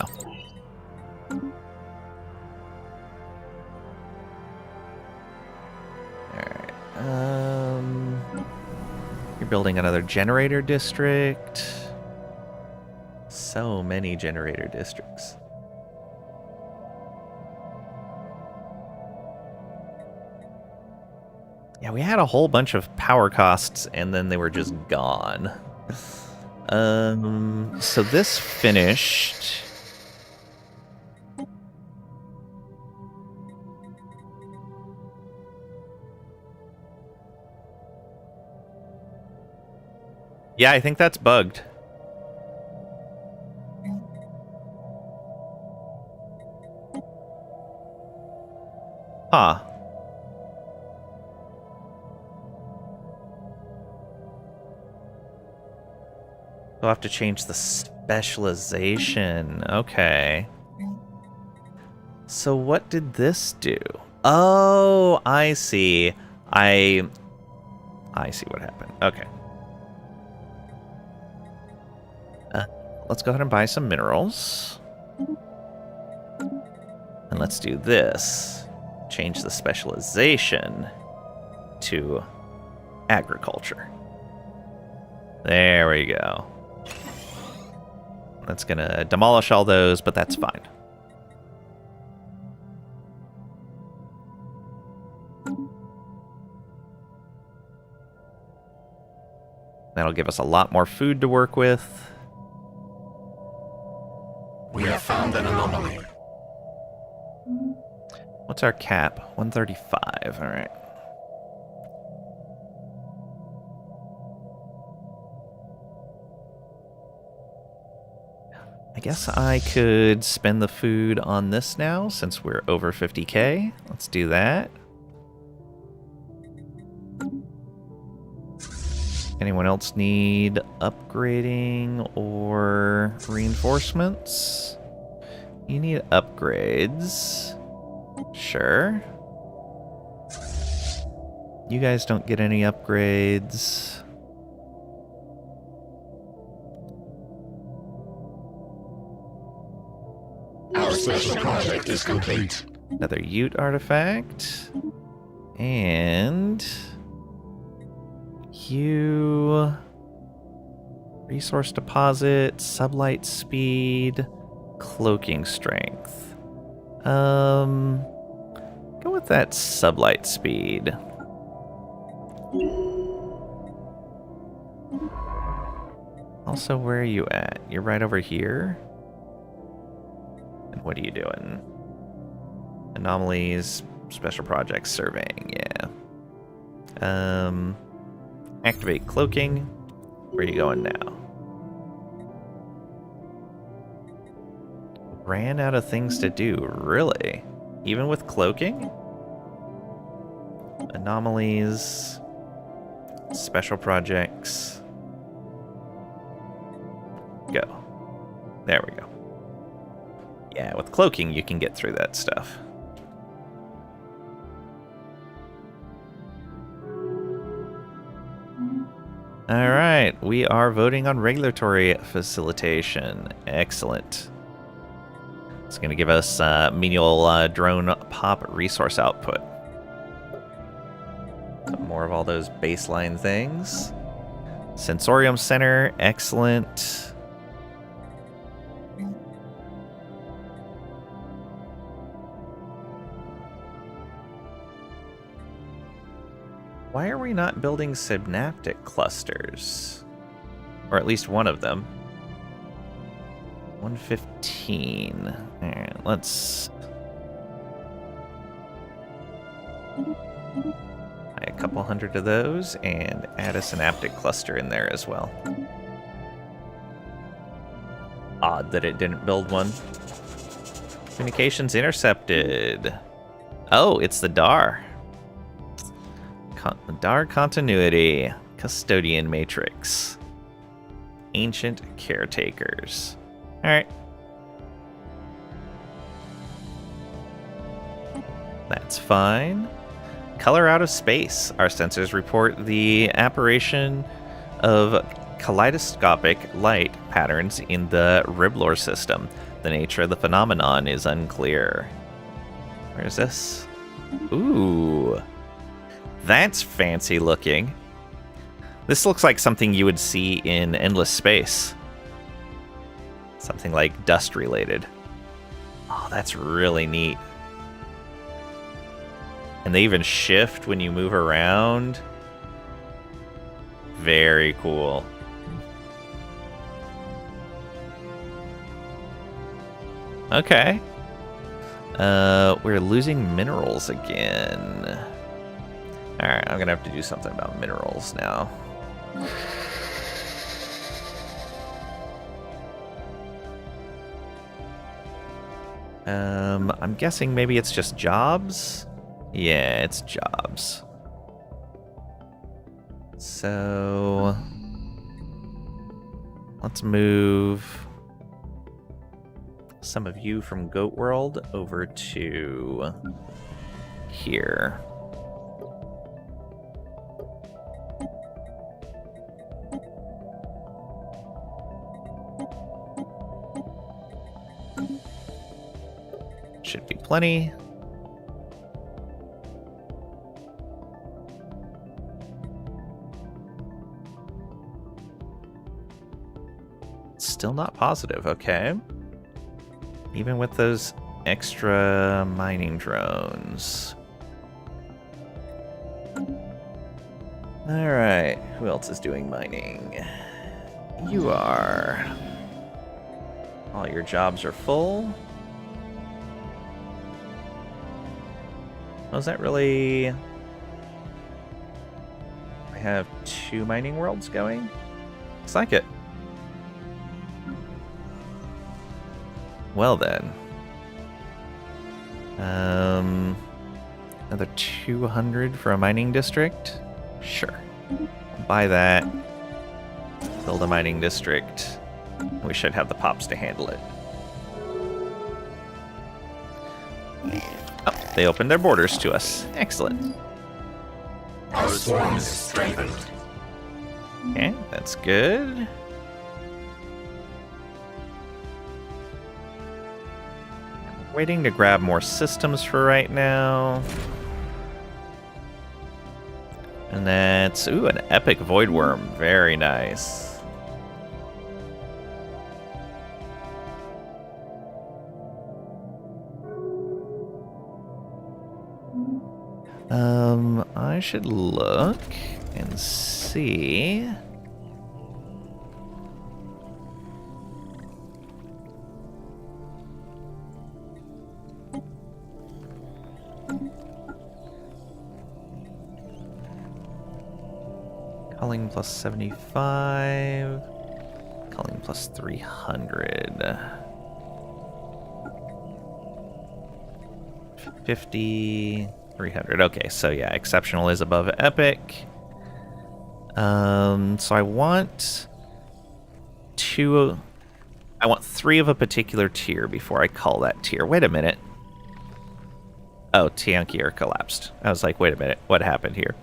Alright. You're building another generator district. So many generator districts. Yeah, we had a whole bunch of power costs, and then they were just gone. So this finished. Yeah, I think that's bugged. Huh. We'll have to change the specialization. Okay. So what did this do? Oh, I see. I see what happened. Okay. Let's go ahead and buy some minerals. And let's do this. Change the specialization to agriculture. There we go. That's gonna demolish all those, but that's fine. That'll give us a lot more food to work with. We have found an anomaly. What's our cap? 135. All right. I guess I could spend the food on this now since we're over 50k. Let's do that. Anyone else need upgrading or reinforcements? You need upgrades. Sure. You guys don't get any upgrades. Our special project is complete. Another Ute artifact. And you... Resource deposit, sublight speed, cloaking strength. Go with that sublight speed. Also, where are you at? You're right over here? And what are you doing? Anomalies, special projects, surveying, yeah. Activate cloaking. Where are you going now? Ran out of things to do, really? Even with cloaking? Anomalies, special projects. Go. There we go. Yeah, with cloaking you can get through that stuff. Alright, we are voting on regulatory facilitation. Excellent. It's going to give us menial drone pop resource output. Some more of all those baseline things. Sensorium Center, excellent. Why are we not building synaptic clusters? Or at least one of them. 115. Alright, let's buy a couple hundred of those and add a synaptic cluster in there as well. Odd that it didn't build one. Communications intercepted. Oh, it's the DAR. The DAR continuity. Custodian matrix. Ancient caretakers. Alright. That's fine. Color out of space. Our sensors report the apparition of kaleidoscopic light patterns in the Riblor system. The nature of the phenomenon is unclear. Where is this? Ooh. That's fancy looking. This looks like something you would see in Endless Space. Something like dust related. Oh, that's really neat. And they even shift when you move around. Very cool. Okay. We're losing minerals again. Alright, I'm gonna have to do something about minerals now. I'm guessing maybe it's just jobs? Yeah, it's jobs. So let's move some of you from Goat World over to here. Should be plenty. Still not positive, okay. Even with those extra mining drones. Alright, who else is doing mining? You are. All your jobs are full. Was that really... I have 2 mining worlds going? Looks like it. Well then. Another 200 for a mining district? Sure. I'll buy that. Build a mining district. We should have the pops to handle it. Oh, they opened their borders to us. Excellent. Our swarm is strengthened. Okay, that's good. Waiting to grab more systems for right now. And that's, ooh, an epic void worm. Very nice. I should look and see. Culling plus 75. Culling plus 300. 50. 300. Okay, so yeah, exceptional is above epic. So I want three of a particular tier before I call that tier. Wait a minute. Oh, Tiankier collapsed. I was like, wait a minute, what happened here?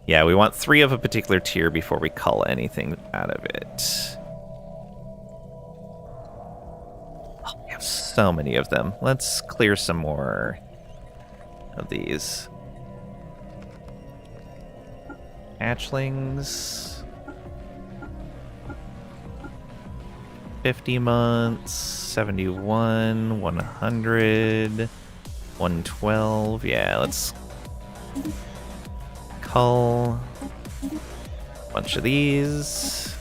Yeah, we want three of a particular tier before we cull anything out of it. Oh, we have so many of them. Let's clear some more of these. Hatchlings. 50 months, 71, 100, 112. Yeah, let's cull a bunch of these.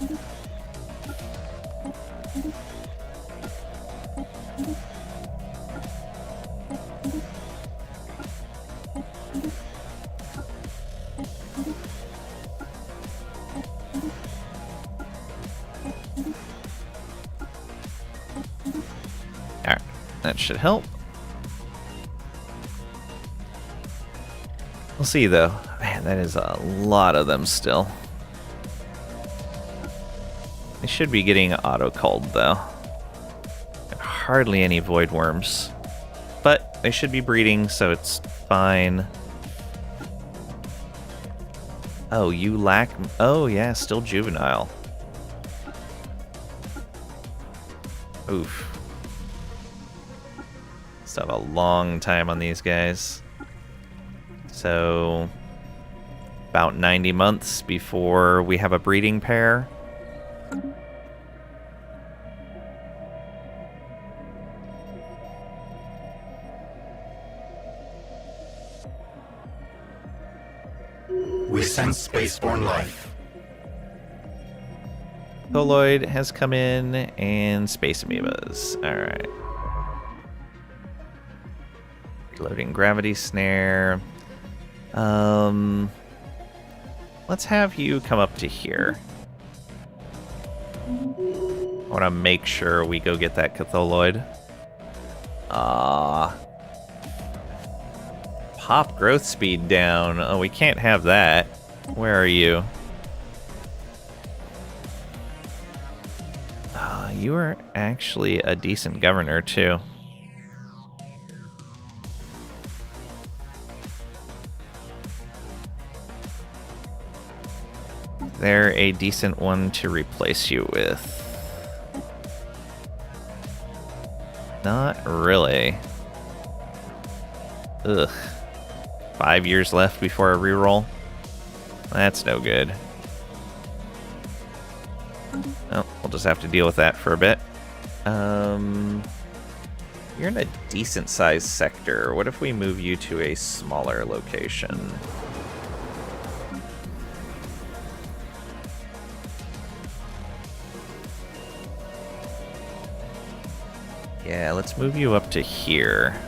Alright, that should help. We'll see though. Man, that is a lot of them still. They should be getting auto-culled though. Hardly any void worms. But they should be breeding, so it's fine. Oh, you lack... Oh yeah, still juvenile. Oof. Still have a long time on these guys. So, about 90 months before we have a breeding pair. We sense spaceborne life. Tholoid has come in, and space amoebas. Alright. Loading gravity snare. Let's have you come up to here. I want to make sure we go get that Catholoid. Pop growth speed down. Oh, we can't have that. Where are you? You are actually a decent governor, too. They're a decent one to replace you with. Not really. Ugh. 5 years left before a reroll? That's no good. Well, we'll just have to deal with that for a bit. You're in a decent sized sector. What if we move you to a smaller location? Yeah, let's move you up to here.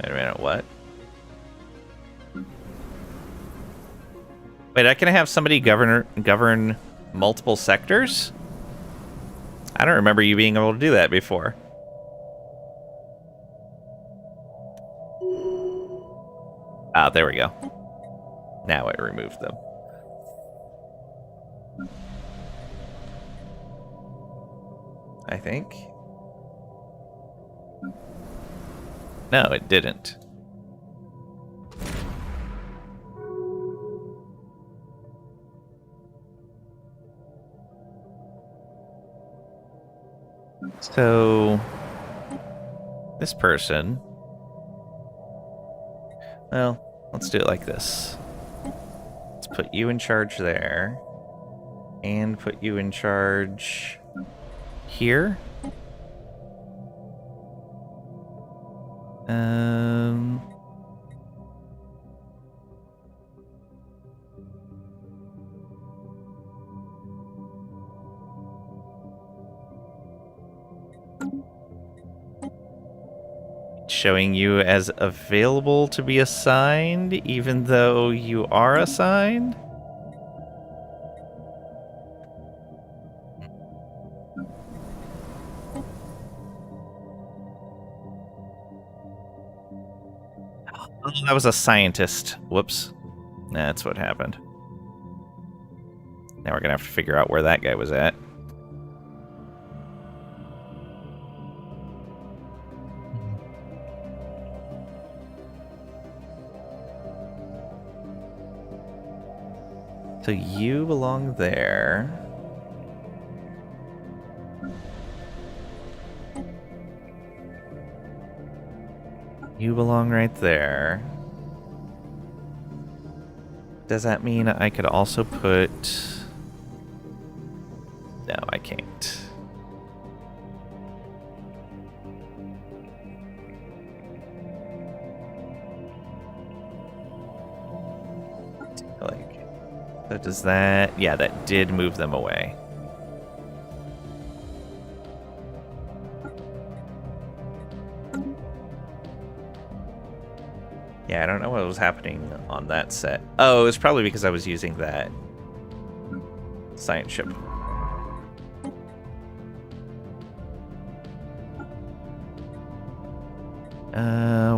Wait a minute, what? Wait, I can have somebody govern multiple sectors? I don't remember you being able to do that before. Ah, there we go. Now it removed them. I think. No, it didn't. So, this person... Well, let's do it like this. put you in charge there. And put you in charge here. Showing you as available to be assigned, even though you are assigned. Oh, that was a scientist. Whoops. That's what happened. Now we're gonna have to figure out where that guy was at. So you belong there. You belong right there. Does that mean I could also put... No, I can't. Like... So does that... Yeah, that did move them away. Yeah, I don't know what was happening on that set. Oh, it was probably because I was using that science ship.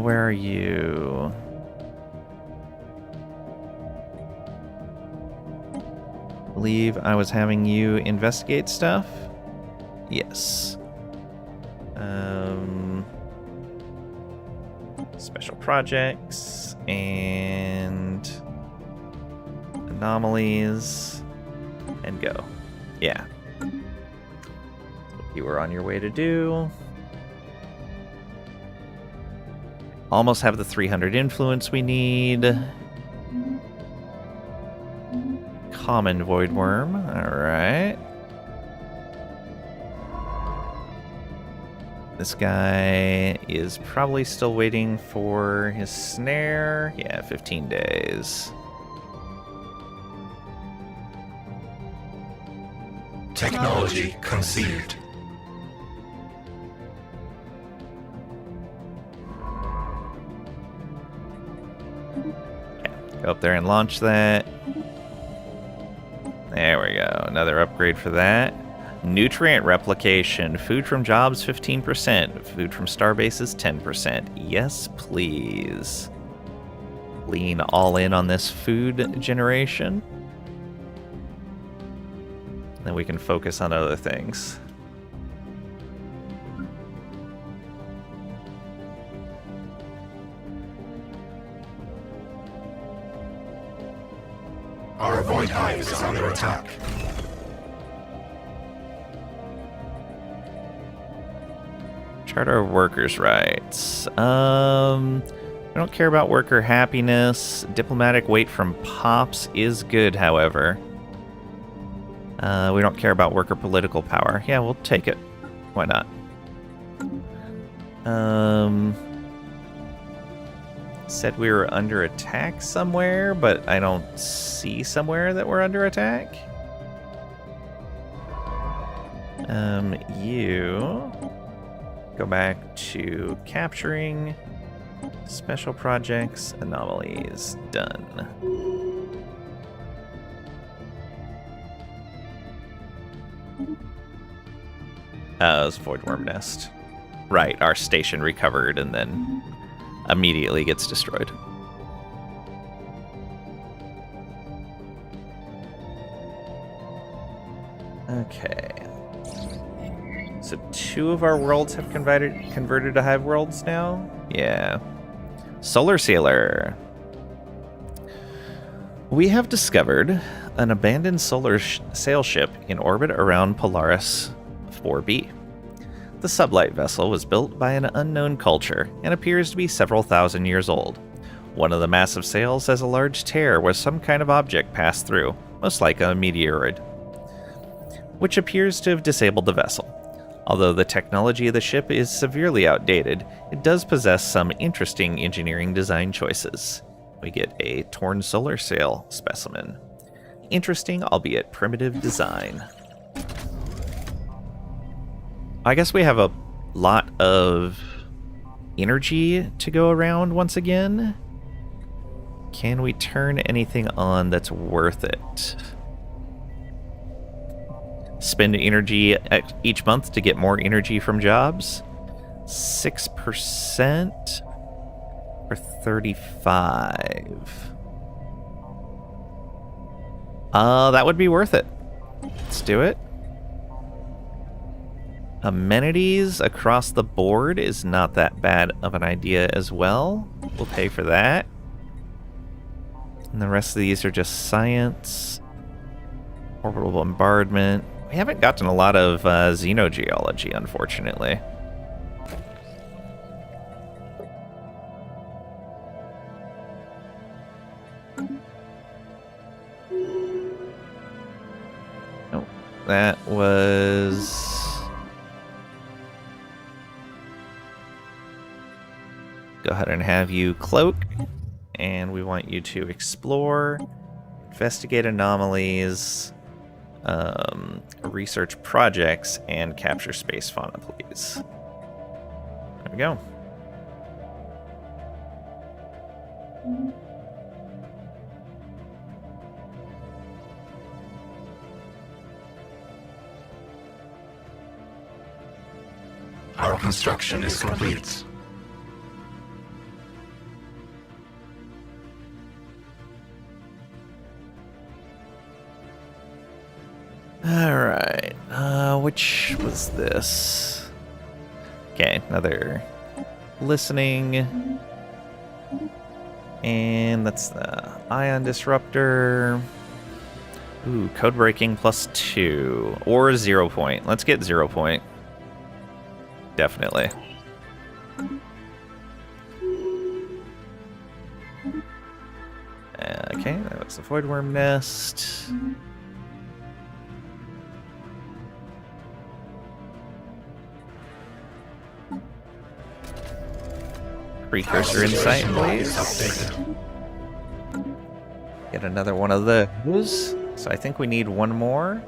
Where are you? I believe I was having you investigate stuff. Yes. Special projects and anomalies and go. Yeah. That's what you were on your way to do. Almost have the 300 influence we need. Common void worm. Alright. This guy is probably still waiting for his snare. Yeah, 15 days. Technology conceived. Yeah, go up there and launch that. There we go. Another upgrade for that. Nutrient replication. Food from jobs 15%. Food from starbases 10%. Yes, please. Lean all in on this food generation. Then we can focus on other things. Our void hive is under attack. Charter of workers' rights. I don't care about worker happiness. Diplomatic weight from Pops is good, however. We don't care about worker political power. Yeah, we'll take it. Why not? Said we were under attack somewhere, but I don't see somewhere that we're under attack. You go back to capturing special projects, anomalies, done. It was Void Worm Nest. Right, our station recovered and then immediately gets destroyed. Okay. So 2 of our worlds have converted to hive worlds now? Yeah. Solar Sealer. We have discovered an abandoned solar sail ship in orbit around Polaris 4b. The sublight vessel was built by an unknown culture and appears to be several thousand years old. One of the massive sails has a large tear where some kind of object passed through, most like a meteoroid, which appears to have disabled the vessel. Although the technology of the ship is severely outdated, it does possess some interesting engineering design choices. We get a torn solar sail specimen. Interesting, albeit primitive design. I guess we have a lot of energy to go around once again. Can we turn anything on that's worth it? Spend energy each month to get more energy from jobs. 6% for 35. That would be worth it. Let's do it. Amenities across the board is not that bad of an idea as well. We'll pay for that. And the rest of these are just science. Orbital bombardment. We haven't gotten a lot of xenogeology, unfortunately. Oh, that was... Go ahead and have you cloak, and we want you to explore, investigate anomalies, research projects, and capture space fauna, please. There we go. Our construction is complete. Alright, which was this? Okay, another listening. And that's the ion disruptor. Ooh, code breaking +2. Or 0 point. Let's get 0 point. Definitely. Okay, that was the void worm nest. Precursor insight, please. Get another one of those. So I think we need one more.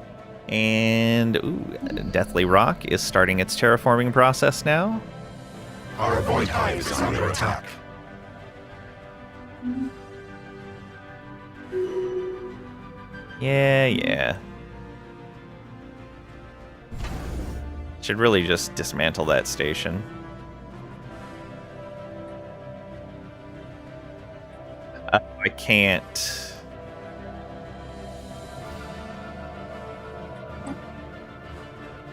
And, ooh, Deathly Rock is starting its terraforming process now. Our void hive is under attack. Yeah. Should really just dismantle that station. I can't.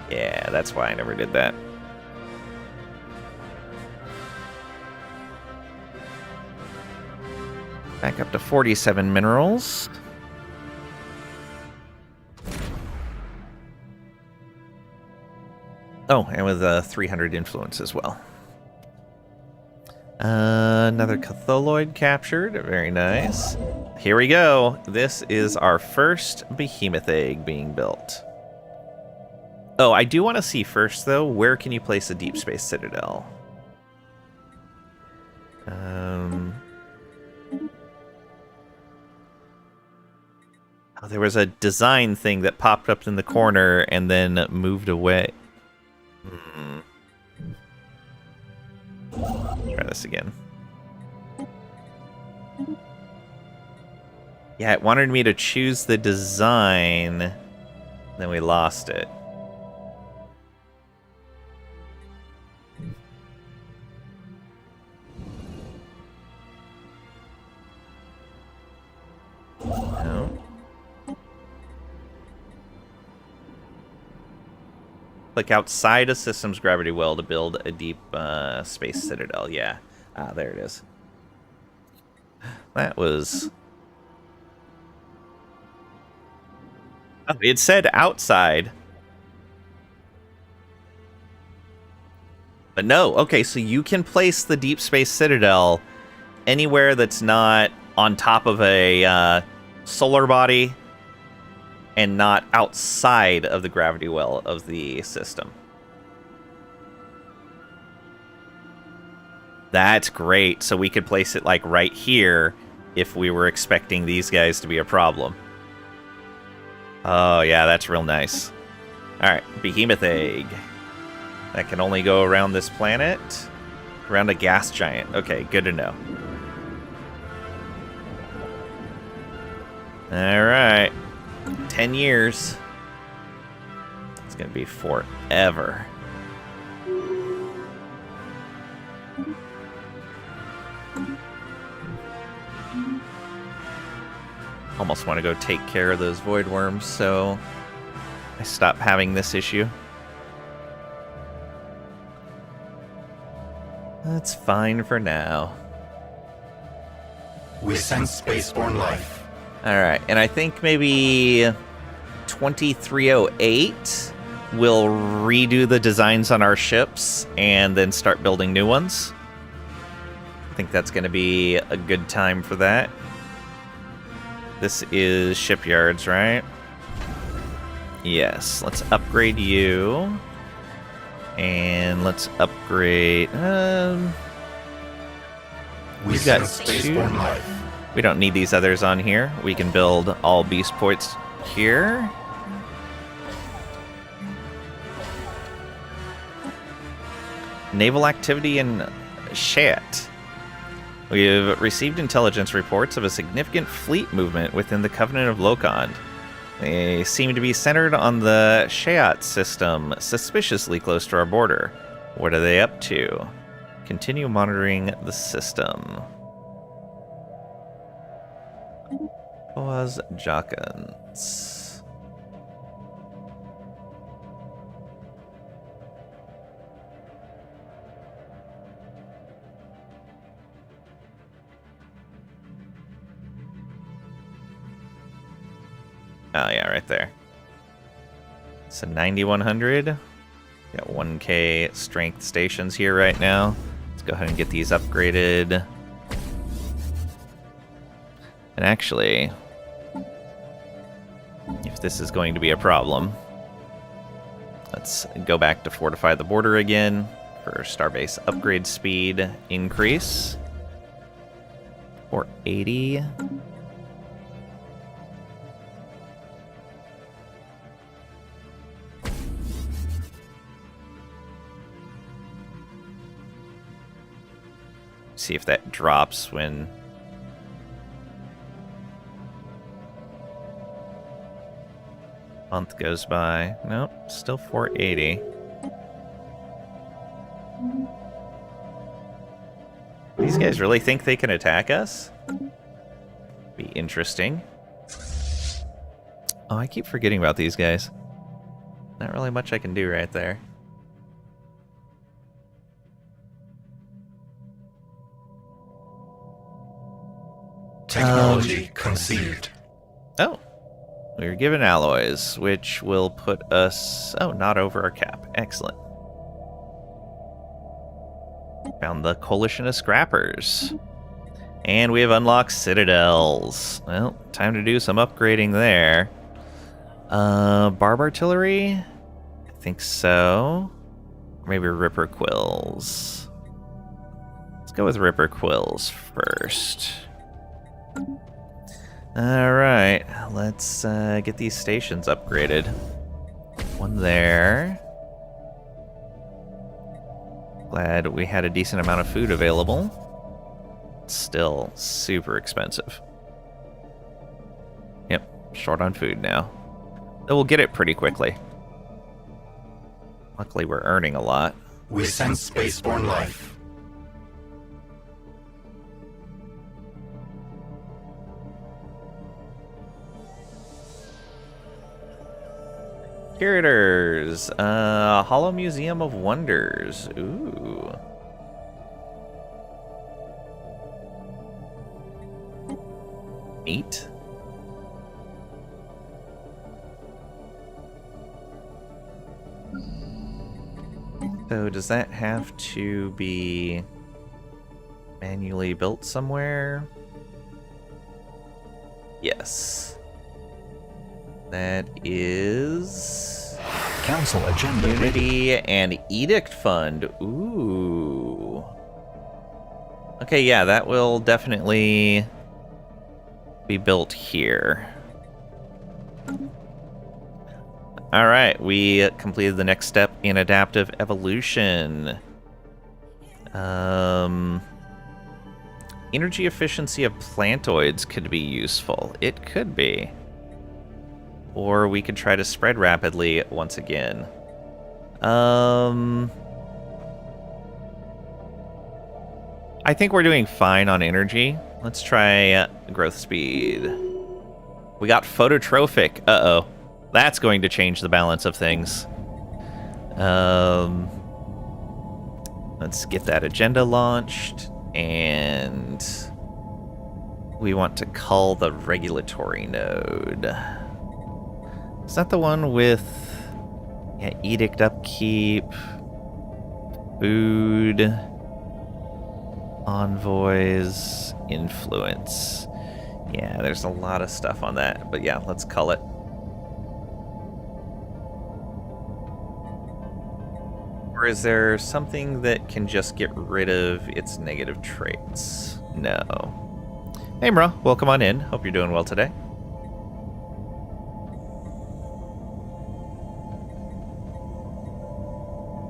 Yeah, that's why I never did that. Back up to 47 minerals. Oh, and with 300 influence as well. Another Catholoid captured. Very nice. Here we go. This is our first behemoth egg being built. Oh, I do want to see first, though, where can you place a deep space citadel? Oh, there was a design thing that popped up in the corner and then moved away. Try this again. Yeah, it wanted me to choose the design, then we lost it. No. Click outside a system's gravity well to build a deep space citadel. Yeah. Ah, there it is. That was... Oh, it said outside. But no. Okay, so you can place the deep space citadel anywhere that's not on top of a solar body and not outside of the gravity well of the system. That's great. So we could place it like right here if we were expecting these guys to be a problem. Oh yeah, that's real nice. Alright, behemoth egg. That can only go around this planet. Around a gas giant. Okay, good to know. Alright. 10 years. It's gonna be forever. Almost want to go take care of those void worms, so I stop having this issue. That's fine for now. We sense spaceborne life. Alright, and I think maybe 2308 will redo the designs on our ships and then start building new ones. I think that's going to be a good time for that. This is shipyards, right? Yes, let's upgrade you. And let's upgrade... We've got two. Life. We don't need these others on here. We can build all beast points here. Naval activity in Shat. We've received intelligence reports of a significant fleet movement within the Covenant of Lokond. They seem to be centered on the Shat system, suspiciously close to our border. What are they up to? Continue monitoring the system. Boaz Jakans. Oh yeah, right there. So 9100. Got 1k strength stations here right now. Let's go ahead and get these upgraded. And actually, if this is going to be a problem, let's go back to fortify the border again for starbase upgrade speed increase. 480. See if that drops when month goes by. Nope, still 480. These guys really think they can attack us? Be interesting. Oh, I keep forgetting about these guys. Not really much I can do right there. Technology conceived. Oh. We were given alloys, which will put us... Oh, not over our cap. Excellent. Found the Coalition of Scrappers. And we have unlocked Citadels. Well, time to do some upgrading there. Barb Artillery? I think so. Maybe Ripper Quills. Let's go with Ripper Quills first. Alright, let's get these stations upgraded. One there. Glad we had a decent amount of food available. Still super expensive. Yep, short on food now. But we'll get it pretty quickly. Luckily, we're earning a lot. We sense spaceborne life. Curators. Hollow Museum of Wonders. Ooh. Neat. So does that have to be manually built somewhere? Yes. That is Council agenda ready. Unity and Edict Fund. Ooh. Okay, yeah, that will definitely be built here. Alright, we completed the next step in adaptive evolution. Energy efficiency of plantoids could be useful. It could be. Or we could try to spread rapidly once again. I think we're doing fine on energy. Let's try growth speed. We got phototrophic. Uh-oh. That's going to change the balance of things. Let's get that agenda launched. And we want to cull the regulatory node. Is that the one with edict upkeep, food, envoys, influence? Yeah, there's a lot of stuff on that. But yeah, let's cull it. Or is there something that can just get rid of its negative traits? No. Hey, Mra, welcome on in. Hope you're doing well today.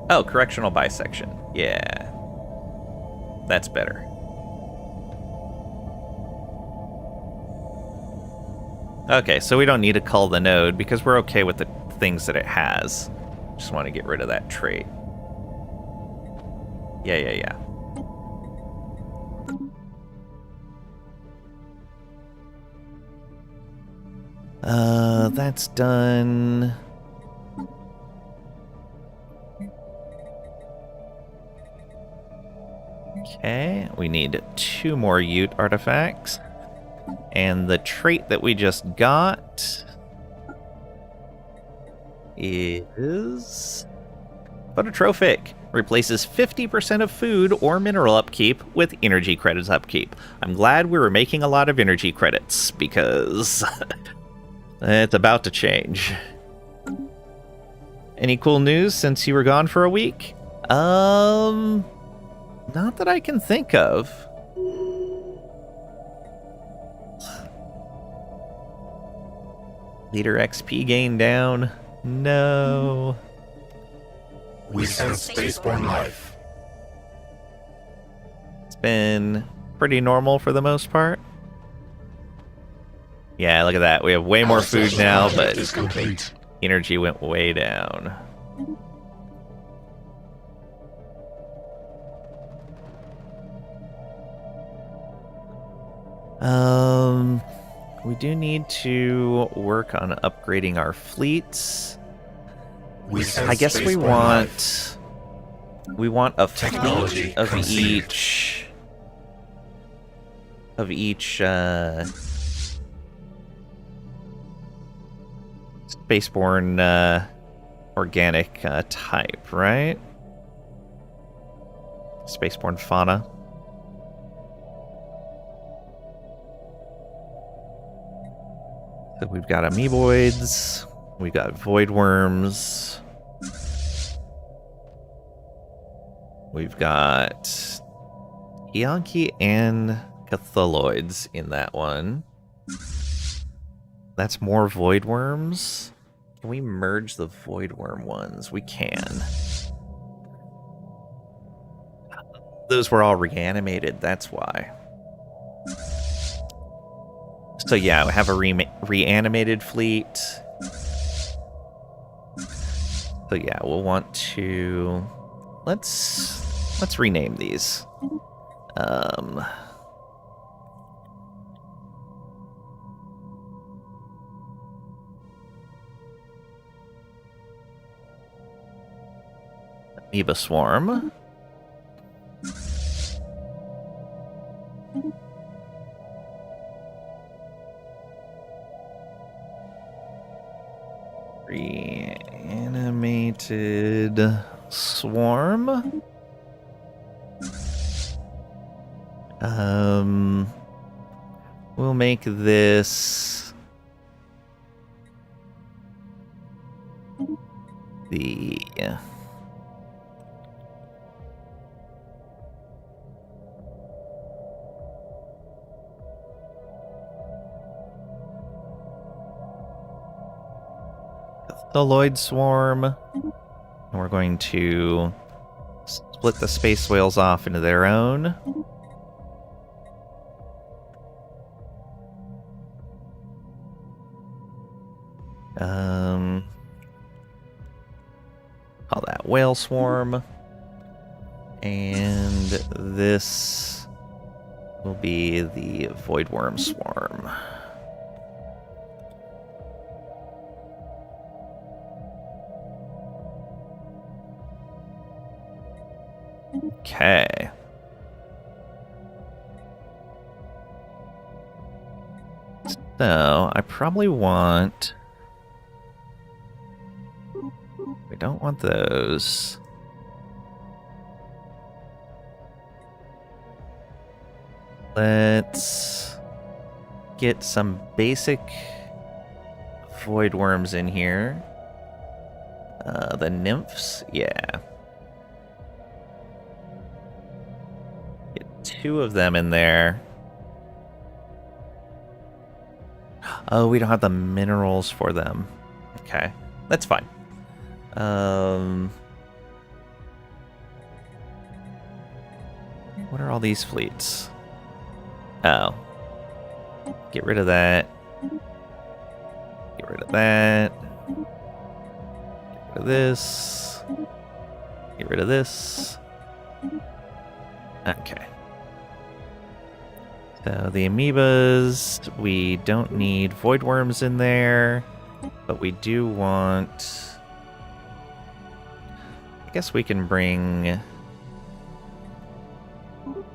Oh, correctional bisection. Yeah. That's better. Okay, so we don't need to cull the node because we're okay with the things that it has. Just want to get rid of that trait. Yeah. That's done. Okay, we need 2 more Ute artifacts. And the trait that we just got is phototrophic. Replaces 50% of food or mineral upkeep with energy credits upkeep. I'm glad we were making a lot of energy credits because it's about to change. Any cool news since you were gone for a week? Not that I can think of. Leader XP gain down. No. We sense spaceborne life. It's been pretty normal for the most part. Yeah, look at that. We have way more food now, but energy went way down. We do need to work on upgrading our fleets. I guess we want a fleet of each spaceborne organic type, right? Spaceborne fauna. So we've got amoeboids, we've got void worms, we've got Eonki and Cthulloids in that one. That's more void worms. Can we merge the void worm ones? We can. Those were all reanimated, that's why. So yeah, we have a reanimated fleet. So yeah, we'll want to let's rename these. Amoeba Swarm. Reanimated Swarm. We'll make this the Thalloid swarm, and we're going to split the space whales off into their own. Call that whale swarm, and this will be the void worm swarm. Okay. So, I probably want... We don't want those. Let's get some basic void worms in here. The nymphs, yeah. Get 2 of them in there. Oh, we don't have the minerals for them. Okay, that's fine. What are all these fleets? Oh. Get rid of that. Get rid of that. Get rid of this. Get rid of this. Okay. So the amoebas, we don't need void worms in there, but we do want... I guess we can bring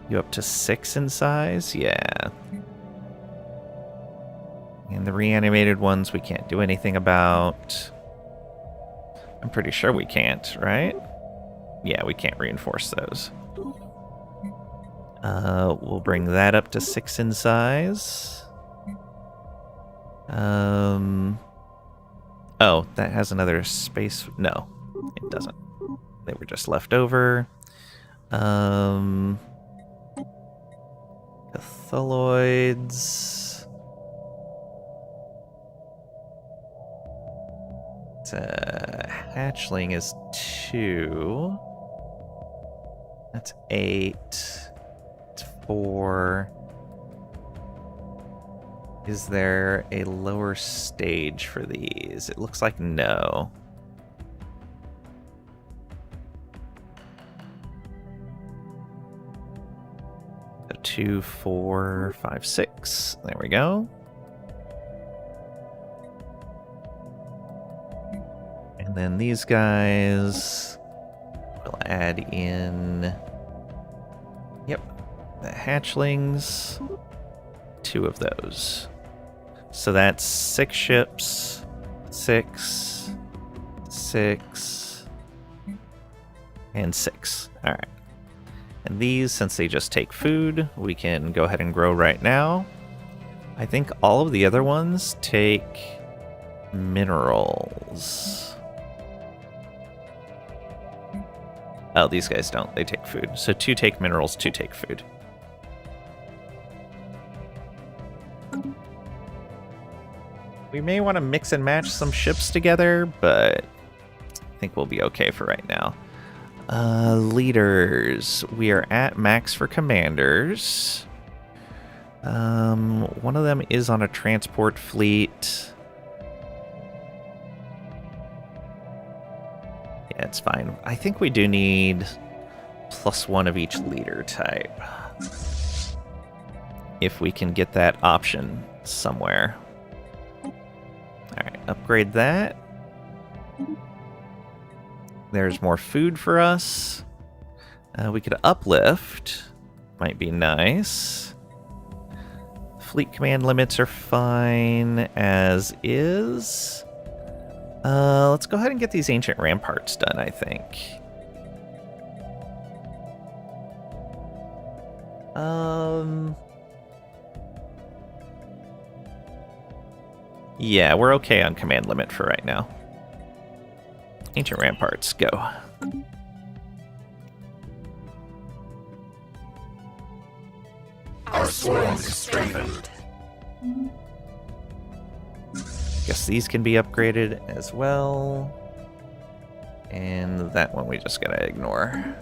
you up to 6 in size, yeah. And the reanimated ones we can't do anything about. I'm pretty sure we can't, right? Yeah, we can't reinforce those. We'll bring that up to 6 in size. Oh, that has another space. No, it doesn't. They were just left over. Thalloids. Hatchling is 2. That's 8. It's 4. Is there a lower stage for these? It looks like no. So 2, 4, 5, 6. There we go. And then these guys will add in, yep, the hatchlings, 2 of those. So that's 6 ships, 6, 6, and 6. All right. And these, since they just take food, we can go ahead and grow right now. I think all of the other ones take minerals. Oh, these guys don't. They take food. So 2 take minerals, 2 take food. We may want to mix and match some ships together, but I think we'll be okay for right now. Leaders. We are at max for commanders. One of them is on a transport fleet. Yeah, it's fine. I think we do need +1 of each leader type. If we can get that option somewhere. Alright, upgrade that. There's more food for us. We could uplift. Might be nice. Fleet command limits are fine as is. Let's go ahead and get these ancient ramparts done, I think. Yeah, we're okay on command limit for right now. Ancient Ramparts, go. Our swarm is strengthened. Guess these can be upgraded as well. And that one we just gotta ignore.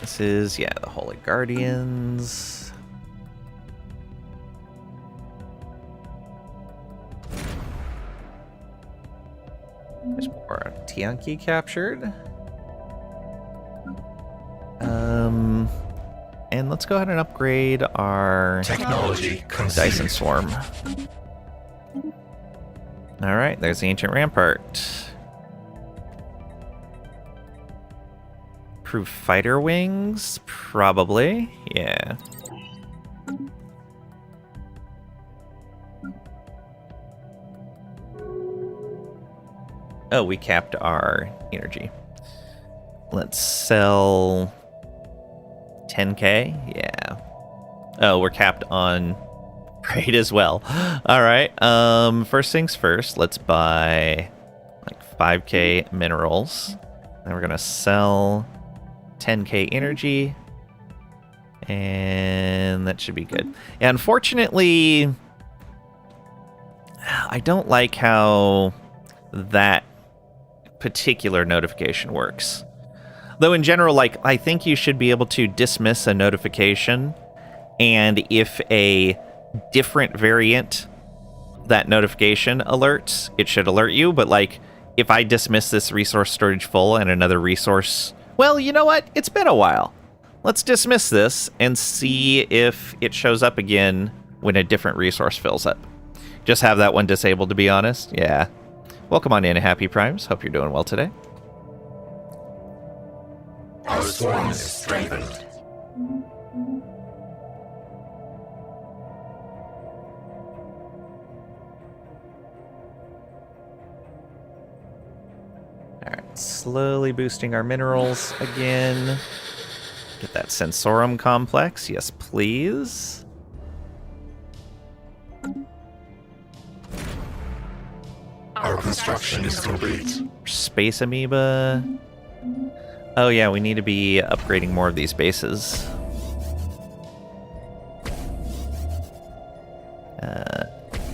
This is, yeah, the Holy Guardians. There's more Tianki captured. And let's go ahead and upgrade our Technology conceived. Dyson Swarm. Alright, there's the Ancient Rampart. Improve fighter wings? Probably. Yeah. Oh, we capped our energy. Let's sell 10k? Yeah. Oh, we're capped on trade as well. All right. First things first, let's buy like 5k minerals. Then we're going to sell 10k energy. And that should be good. Yeah, unfortunately, I don't like how that particular notification works. Though in general, like, I think you should be able to dismiss a notification, and if a different variant that notification alerts, it should alert you. But like, if I dismiss this resource storage full and another resource, well, you know what? It's been a while. Let's dismiss this and see if it shows up again when a different resource fills up. Just have that one disabled, to be honest. Yeah. Welcome on in, Happy Primes. Hope you're doing well today. Our swarm is strengthened. Alright, slowly boosting our minerals again. Get that Sensorum complex. Yes, please. Our construction is complete. Space amoeba. Oh yeah, we need to be upgrading more of these bases.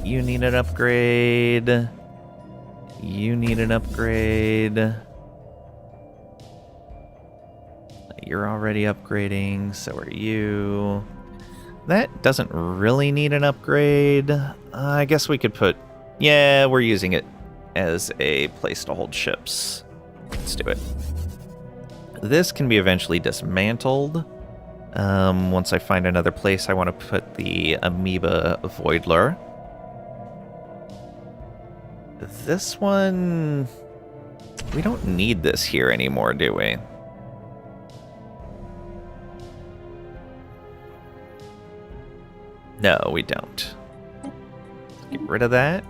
You need an upgrade. You need an upgrade. You're already upgrading, so are you. That doesn't really need an upgrade. I guess we could put... Yeah, we're using it as a place to hold ships. Let's do it. This can be eventually dismantled. Once I find another place I want to put the Amoeba Voidler. This one... We don't need this here anymore, do we? No, we don't. Get rid of that.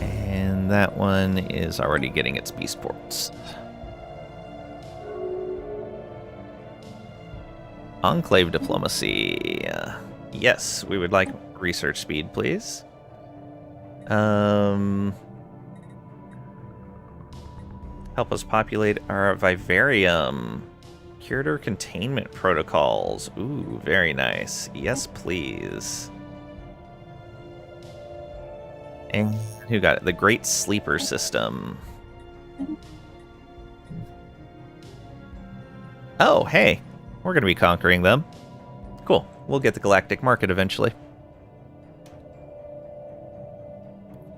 And that one is already getting its beast ports. Enclave diplomacy. Yes, we would like research speed, please. Help us populate our vivarium. Curator containment protocols. Ooh, very nice. Yes, please. And who got it? The Great Sleeper System. Oh, hey. We're going to be conquering them. Cool. We'll get the galactic market eventually.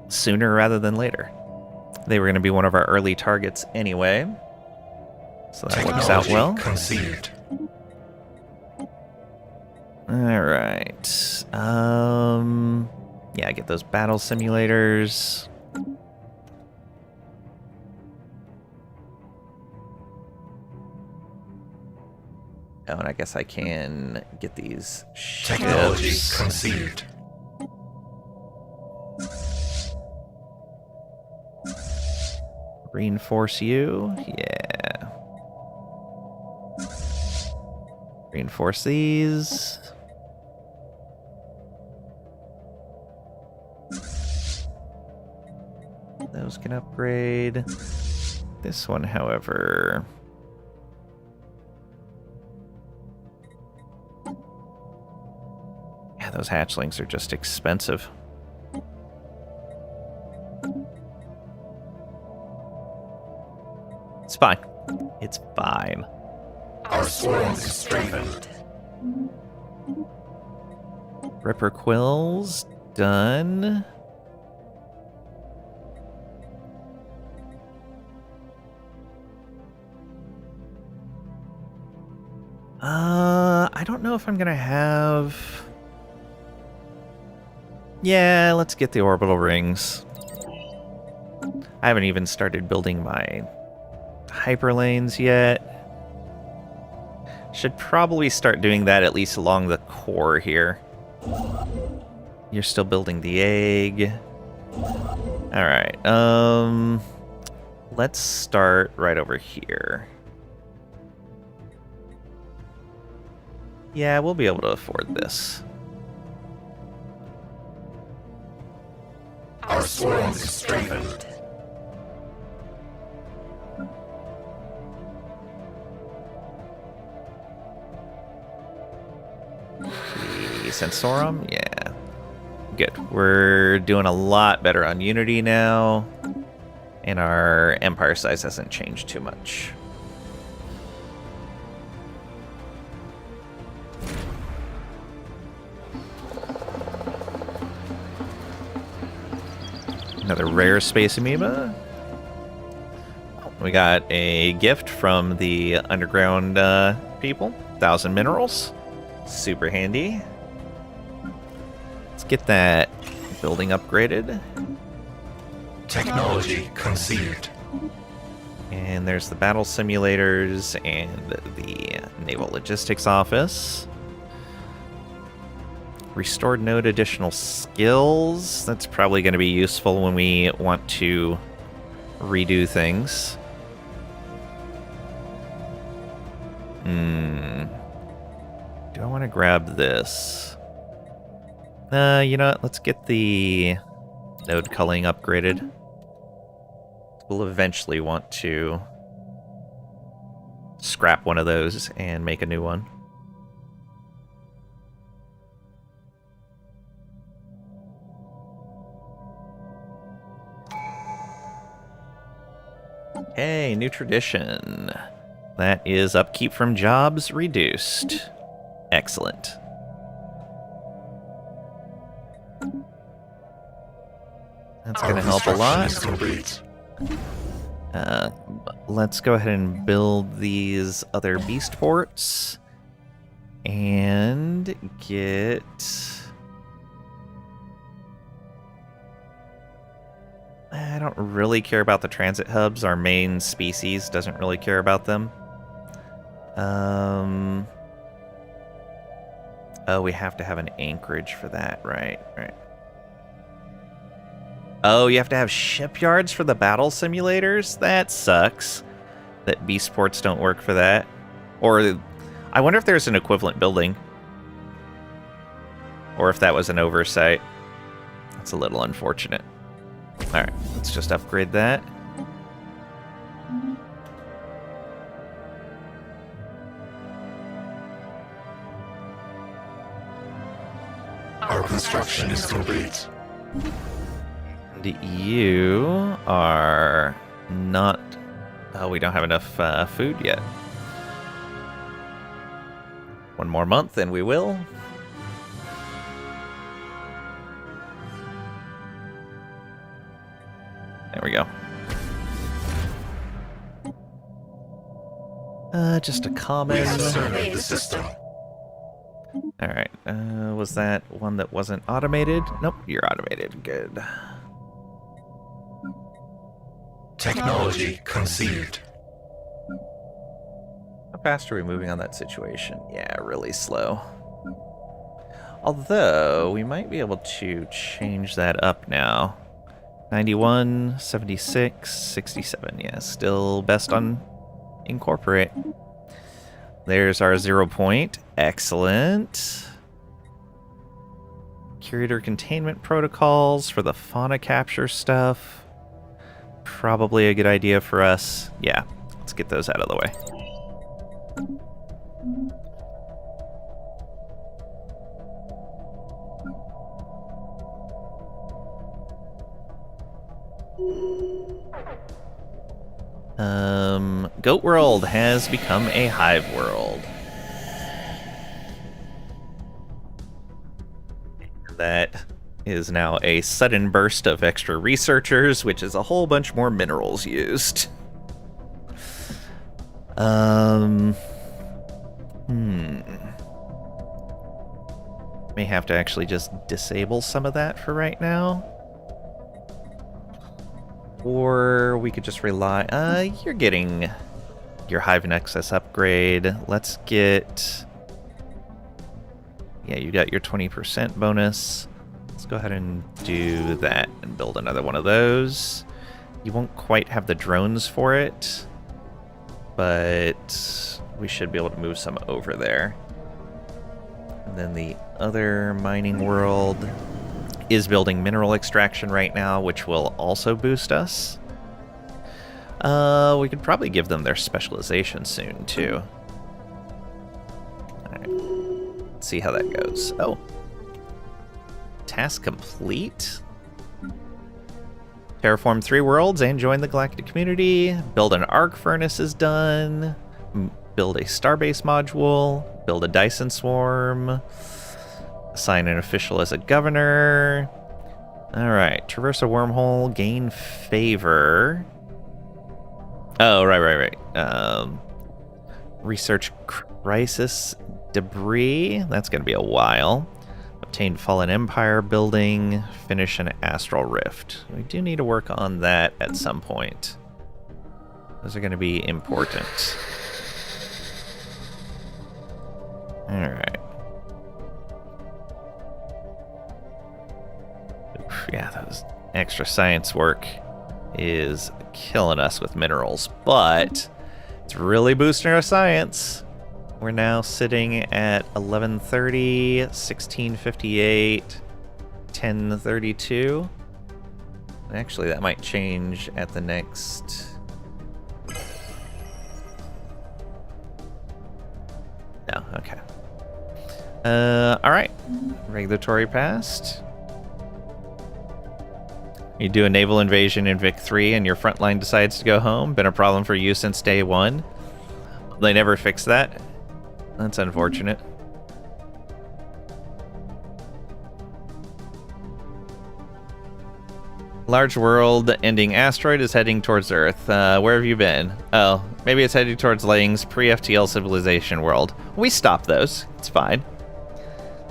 Sooner rather than later. They were going to be one of our early targets anyway. So that works out well. Conceived. Alright. Yeah, get those battle simulators. Oh, and I guess I can get these Technology ships. conceived. Reinforce you. Yeah. Reinforce these. Those can upgrade. This one, however... Yeah, those hatchlings are just expensive. It's fine. It's fine. Our swarm is strengthened. Ripper Quills, done. I don't know if I'm gonna have... Yeah, let's get the orbital rings. I haven't even started building my hyperlanes yet. Should probably start doing that at least along the core here. You're still building the egg. Alright, let's start right over here. Yeah, we'll be able to afford this. Our swarm is strengthened. The Sensorum? Yeah. Good. We're doing a lot better on Unity now. And our empire size hasn't changed too much. Another rare space amoeba. We got a gift from the underground people. 1,000 minerals. Super handy. Let's get that building upgraded. Technology conceived. And there's the battle simulators and the naval logistics office. Restored node additional skills. That's probably going to be useful when we want to redo things. Do I want to grab this? You know what? Let's get the node culling upgraded. We'll eventually want to scrap one of those and make a new one. Hey, new tradition. That is upkeep from jobs reduced. Excellent. That's going to help a lot. Let's go ahead and build these other beast ports. And get... I don't really care about the transit hubs. Our main species doesn't really care about them. Oh, we have to have an anchorage for that, right? Right. Oh, you have to have shipyards for the battle simulators? That sucks. That beast ports don't work for that. Or, I wonder if there's an equivalent building. Or if that was an oversight. That's a little unfortunate. Alright, let's just upgrade that. Our construction is complete. And you are not... Oh, we don't have enough food yet. One more month and we will. There we go. Just a common... We have surveyed the system. Alright, was that one that wasn't automated? Nope, you're automated. Good. Technology conceived. How fast are we moving on that situation? Yeah, really slow. Although, we might be able to change that up now. 91, 76, 67. Yeah, still best on incorporate. There's our 0 point. Excellent. Curator containment protocols for the fauna capture stuff. Probably a good idea for us. Yeah, let's get those out of the way. Goat World has become a hive world. That is now a sudden burst of extra researchers, which is a whole bunch more minerals used. May have to actually just disable some of that for right now. Or we could just rely... you're getting your Hive Nexus upgrade. Let's get... Yeah, you got your 20% bonus. Let's go ahead and do that and build another one of those. You won't quite have the drones for it, but we should be able to move some over there. And then the other mining world is building mineral extraction right now, which will also boost us. We could probably give them their specialization soon, too. Alright. Let's see how that goes. Oh. Task complete. Terraform 3 worlds and join the galactic community. Build an arc furnace is done. Build a starbase module. Build a Dyson swarm. Assign an official as a governor. Alright, traverse a wormhole, gain favor. Oh, right. Research crisis debris. That's going to be a while. Obtain fallen empire building. Finish an astral rift. We do need to work on that at some point. Those are going to be important. Alright. Yeah, those extra science work is killing us with minerals, but it's really boosting our science. We're now sitting at 1130, 1658, 1032. Actually, that might change at the next... No, okay. Alright. Regulatory passed. You do a naval invasion in Vic 3 and your front line decides to go home. Been a problem for you since day one. They never fixed that. That's unfortunate. Large world ending asteroid is heading towards Earth. Where have you been? Oh, maybe it's heading towards Lang's pre-FTL civilization world. We stopped those. It's fine.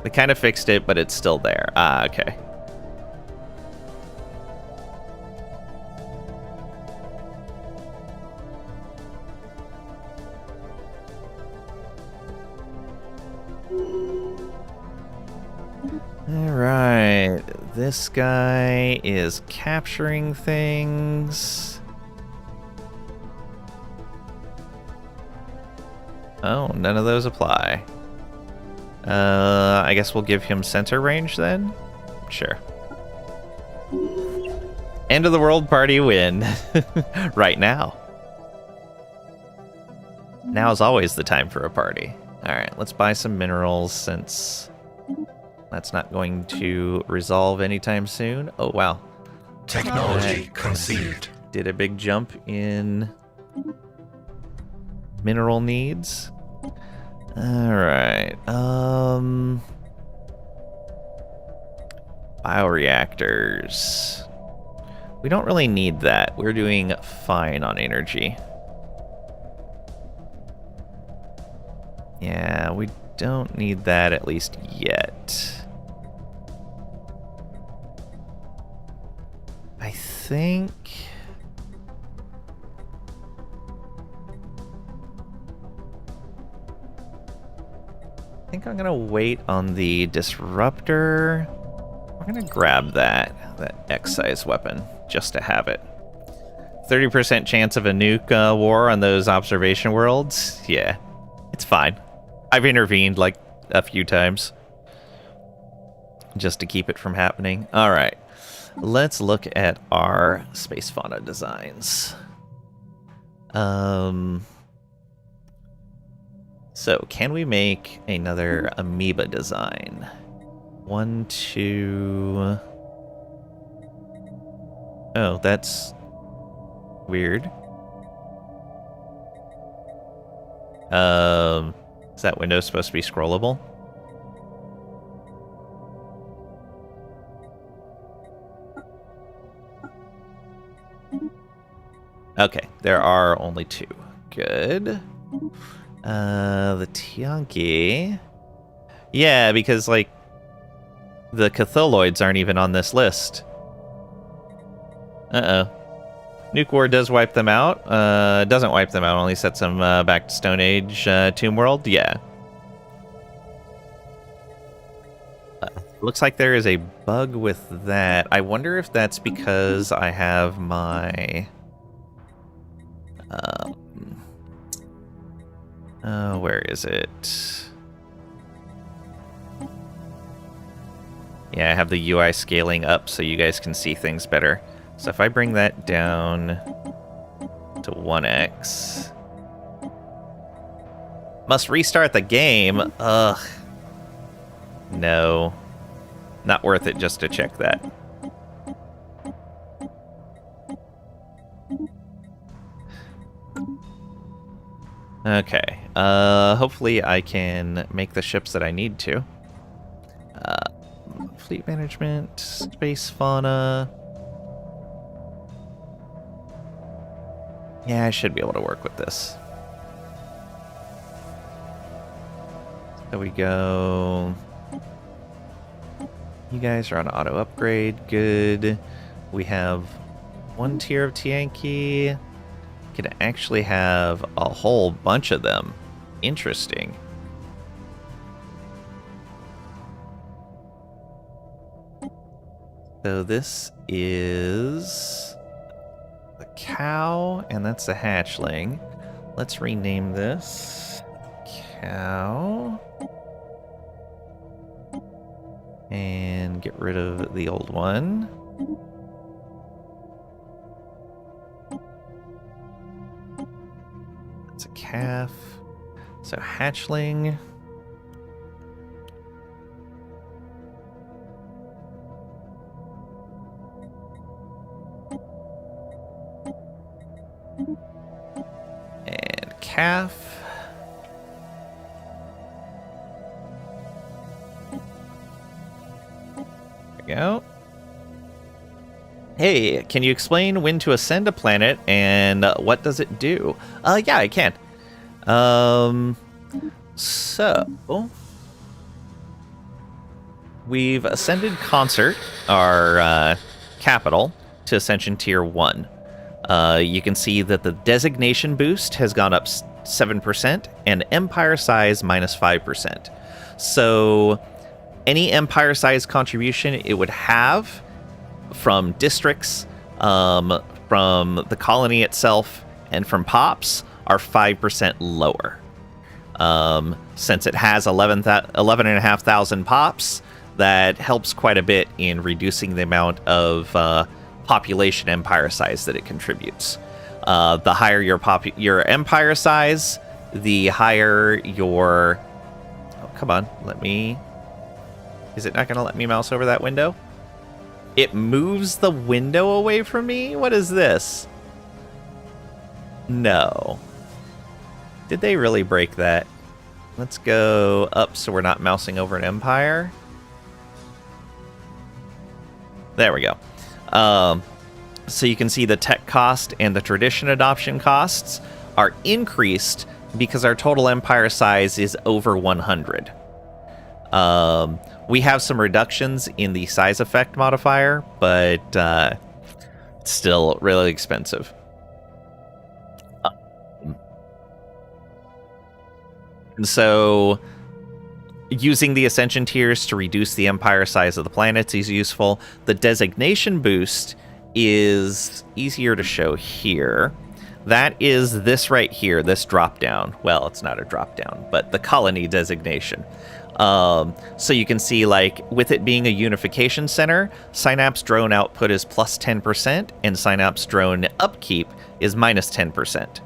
They kind of fixed it, but it's still there. Ah, okay. Alright, this guy is capturing things. Oh, none of those apply. I guess we'll give him center range then? Sure. End of the world party win. Right now. Now's always the time for a party. Alright, let's buy some minerals since... that's not going to resolve anytime soon. Oh, wow. Technology conceived. Did a big jump in mineral needs. Alright. Bioreactors. We don't really need that. We're doing fine on energy. Yeah, we don't need that at least yet. I think... I think I'm gonna wait on the disruptor. We're gonna grab that X-size weapon just to have it. 30% chance of a nuke war on those observation worlds. Yeah, it's fine. I've intervened like a few times just to keep it from happening. All right, let's look at our space fauna designs. So can we make another amoeba design? 1, 2. Oh, that's weird. Is that window supposed to be scrollable? Okay, there are only 2. Good. The Tianki. Yeah, because, like, the Cthulloids aren't even on this list. Uh-oh. Nuke War does wipe them out. Doesn't wipe them out, only sets them back to Stone Age Tomb World. Yeah. Looks like there is a bug with that. I wonder if that's because I have my... where is it? Yeah, I have the UI scaling up so you guys can see things better. So if I bring that down to 1x... Must restart the game. Ugh. No. Not worth it just to check that. Okay. Hopefully I can make the ships that I need to. Fleet management, space fauna. Yeah, I should be able to work with this. There we go. You guys are on auto upgrade. Good. We have 1 tier of Tianki. Could actually have a whole bunch of them. Interesting. So this is the cow, and that's the hatchling. Let's rename this cow. And get rid of the old one. That's a calf. So hatchling. And calf. Go. Hey, can you explain when to ascend a planet and what does it do? Yeah, I can. So we've ascended Concert, our capital, to Ascension Tier 1. You can see that the designation boost has gone up 7% and empire size minus 5%. So any empire size contribution it would have from districts, from the colony itself, and from pops are 5% lower. Since it has 11,500 pops, that helps quite a bit in reducing the amount of population empire size that it contributes. The higher your empire size, the higher your... Oh, come on, let me... Is it not going to let me mouse over that window? It moves the window away from me? What is this? No. Did they really break that? Let's go up so we're not mousing over an empire. There we go. So you can see the tech cost and the tradition adoption costs are increased because our total empire size is over 100. We have some reductions in the size effect modifier, but it's still really expensive. And so using the ascension tiers to reduce the empire size of the planets is useful. The designation boost is easier to show here. That is this right here, this drop down. Well, it's not a drop down, but the colony designation. So you can see, like, with it being a unification center, Synapse drone output is plus 10%, and Synapse drone upkeep is minus 10%.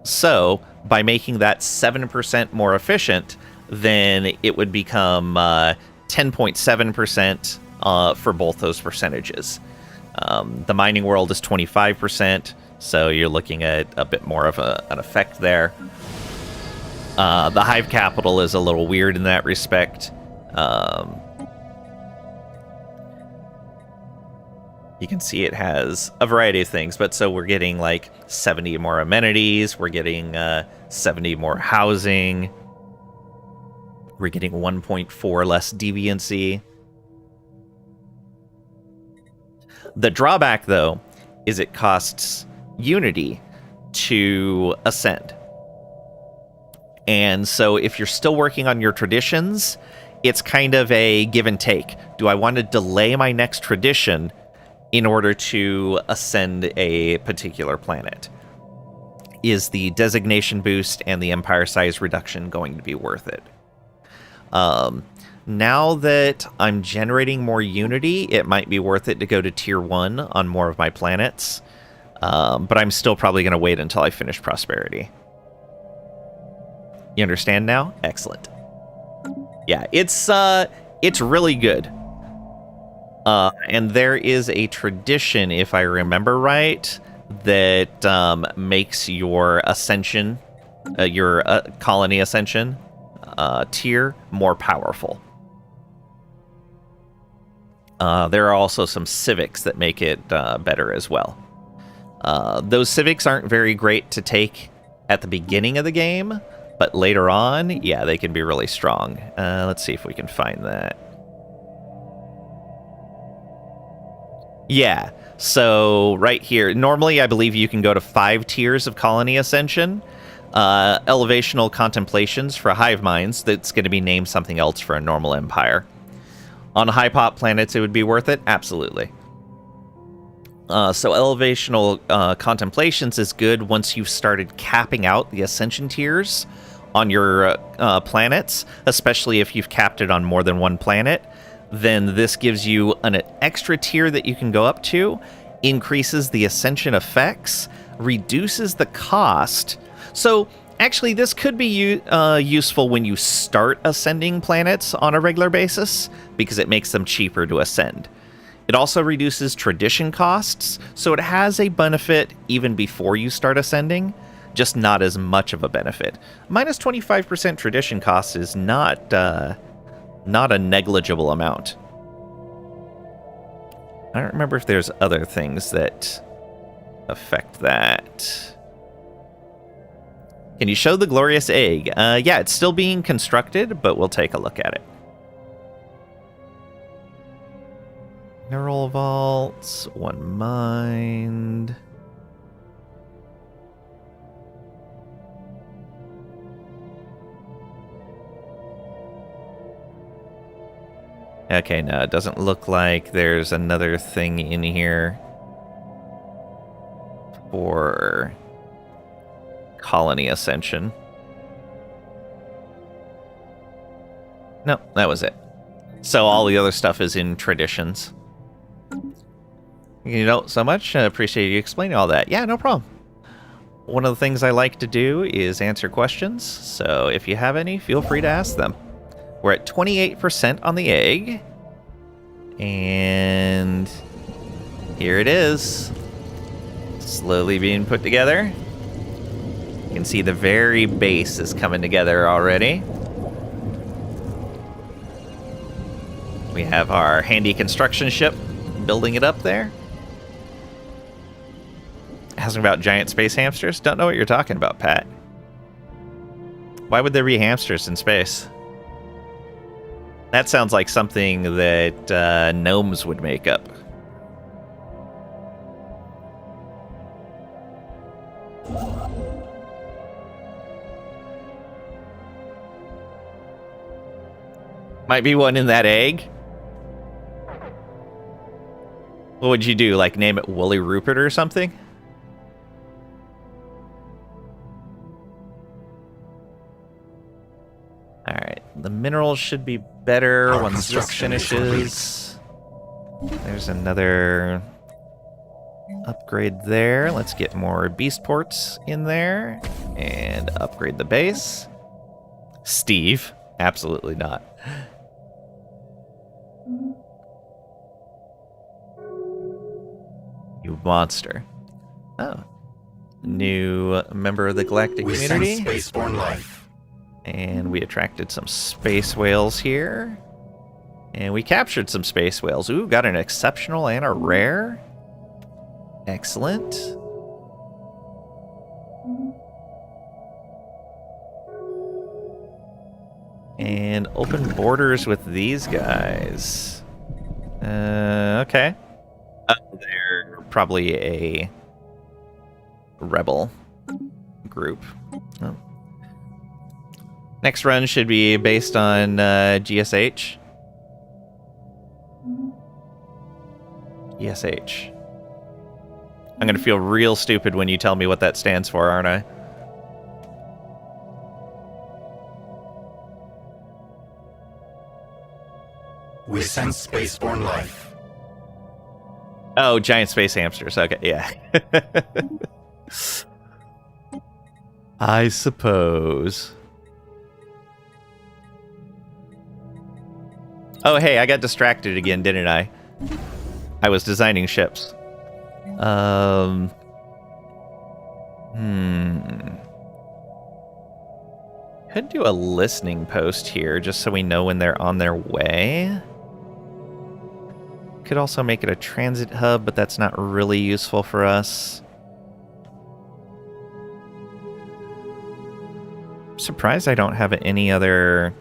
So by making that 7% more efficient, then it would become 10.7% for both those percentages. The mining world is 25%, so you're looking at a bit more of an effect there. The Hive Capital is a little weird in that respect. You can see it has a variety of things, but so we're getting like 70 more amenities, we're getting 70 more housing, we're getting 1.4 less deviancy. The drawback, though, is it costs Unity to ascend. And so if you're still working on your traditions, it's kind of a give and take. Do I want to delay my next tradition in order to ascend a particular planet? Is the designation boost and the empire size reduction going to be worth it? Now that I'm generating more Unity, it might be worth it to go to Tier 1 on more of my planets. But I'm still probably going to wait until I finish Prosperity. You understand now? Excellent. Yeah, it's really good. And there is a tradition, if I remember right, that makes your ascension, your colony ascension tier more powerful. There are also some civics that make it better as well. Those civics aren't very great to take at the beginning of the game, but later on, yeah, they can be really strong. Let's see if we can find that. Yeah, so right here, normally I believe you can go to 5 tiers of colony ascension. Elevational contemplations for hive minds, that's going to be named something else for a normal empire. On high pop planets, it would be worth it? Absolutely. So elevational contemplations is good once you've started capping out the ascension tiers on your planets, especially if you've capped it on more than one planet. Then this gives you an extra tier that you can go up to, increases the ascension effects, reduces the cost. So actually, this could be useful when you start ascending planets on a regular basis, because it makes them cheaper to ascend. It also reduces tradition costs, so it has a benefit even before you start ascending, just not as much of a benefit. Minus 25% tradition cost is not a negligible amount. I don't remember if there's other things that affect that. Can you show the glorious egg? Yeah, it's still being constructed, but we'll take a look at it. Neural vaults, 1 mind. Okay, no, it doesn't look like there's another thing in here for colony ascension. No, that was it. So all the other stuff is in traditions. You know, so much. I appreciate you explaining all that. Yeah, no problem. One of the things I like to do is answer questions, so if you have any, feel free to ask them. We're at 28% on the egg. And here it is. Slowly being put together. You can see the very base is coming together already. We have our handy construction ship building it up there. Asking about giant space hamsters? Don't know what you're talking about, Pat. Why would there be hamsters in space? That sounds like something that gnomes would make up. Might be one in that egg. What would you do? Like name it Woolly Rupert or something? Alright, the minerals should be better Our once this construction is finishes. There's another upgrade there. Let's get more beast ports in there and upgrade the base. Steve, absolutely not. You monster. Oh. New member of the galactic We sense community. spaceborne life. And we attracted some space whales here. And we captured some space whales. Ooh, got an exceptional and a rare. Excellent. And open borders with these guys. Okay. They're probably a rebel group. Oh. Next run should be based on GSH. GSH. I'm gonna feel real stupid when you tell me what that stands for, aren't I? We sense spaceborne life. Oh, giant space hamsters. Okay, yeah. I suppose. Oh, hey, I got distracted again, didn't I? I was designing ships. Could do a listening post here, just so we know when they're on their way. Could also make it a transit hub, but that's not really useful for us. I'm surprised I don't have any other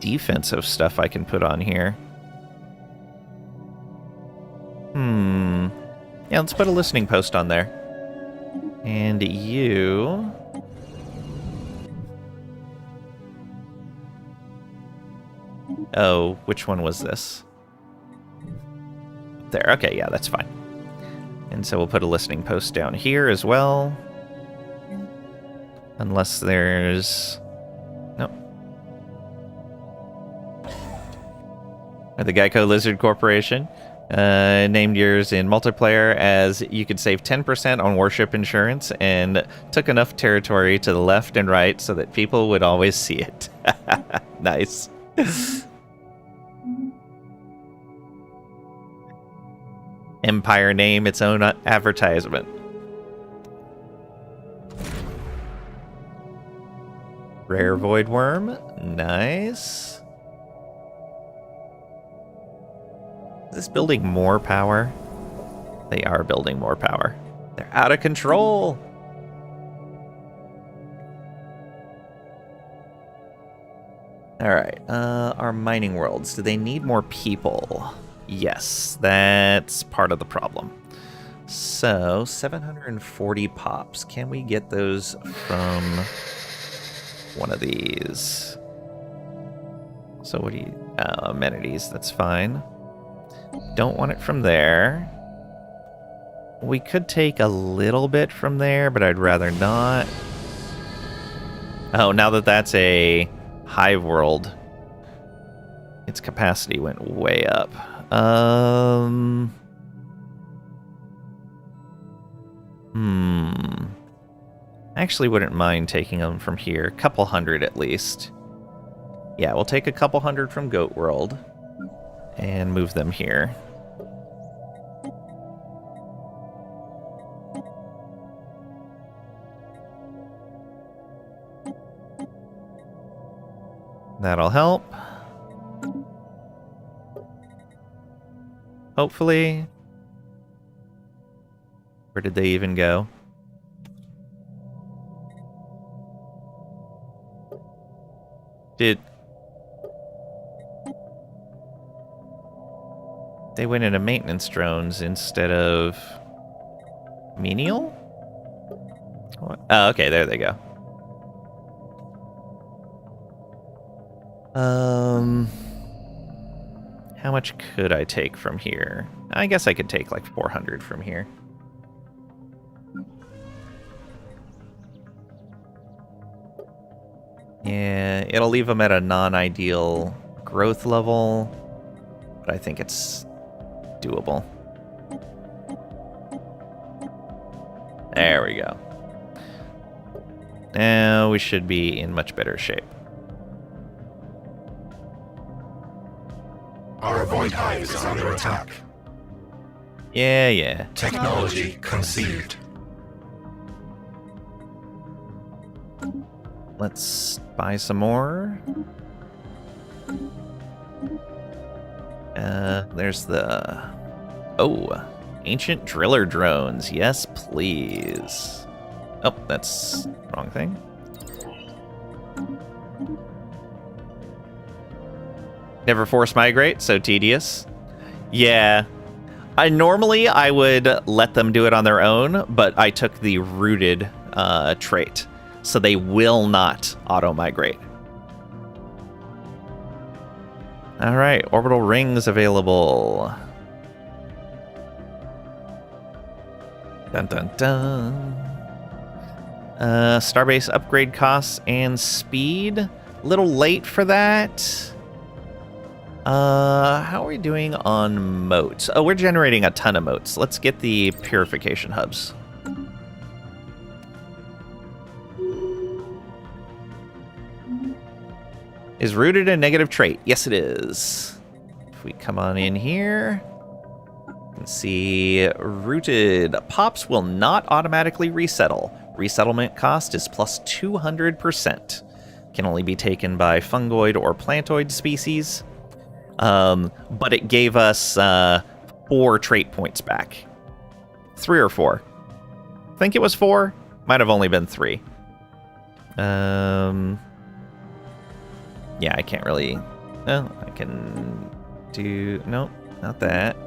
defensive stuff I can put on here. Yeah, let's put a listening post on there. And you... Oh, which one was this? There, okay, yeah, that's fine. And so we'll put a listening post down here as well. Unless there's... Nope. The Geico Lizard Corporation. Named yours in multiplayer as you could save 10% on warship insurance and took enough territory to the left and right so that people would always see it. Nice. Empire name its own advertisement. Rare void worm. Nice. Is this building more power? They are building more power. They're out of control. Alright, our mining worlds. Do they need more people? Yes, that's part of the problem. So, 740 pops. Can we get those from one of these? So what do you... amenities, that's fine. Don't want it from there. We could take a little bit from there, but I'd rather not. Oh, now that that's a hive world, its capacity went way up. Actually wouldn't mind taking them from here. A couple hundred at least. Yeah, we'll take a couple hundred from Goat World and move them here. That'll help. Hopefully. Where did they even go? They went into maintenance drones instead of menial? What? Oh, okay, there they go. How much could I take from here? I guess I could take like 400 from here. Yeah, it'll leave them at a non-ideal growth level, but I think it's doable. There we go. Now we should be in much better shape. Our void hive is under attack. Yeah. Technology conceived. Let's buy some more. There's the... Oh, ancient driller drones. Yes, please. Oh, that's wrong thing. Never force migrate, so tedious. Yeah. I would let them do it on their own, but I took the rooted trait, so they will not auto-migrate. All right, orbital rings available. Dun dun dun. Starbase upgrade costs and speed. Little late for that. How are we doing on motes? Oh, we're generating a ton of motes. Let's get the purification hubs. Is rooted a negative trait? Yes, it is. If we come on in here, you can see rooted. Pops will not automatically resettle. Resettlement cost is plus 200%. Can only be taken by fungoid or plantoid species. But it gave us 4 trait points back. 3 or 4. I think it was 4. Might have only been 3. Yeah, I can't really... Oh, I can do... Nope, not that.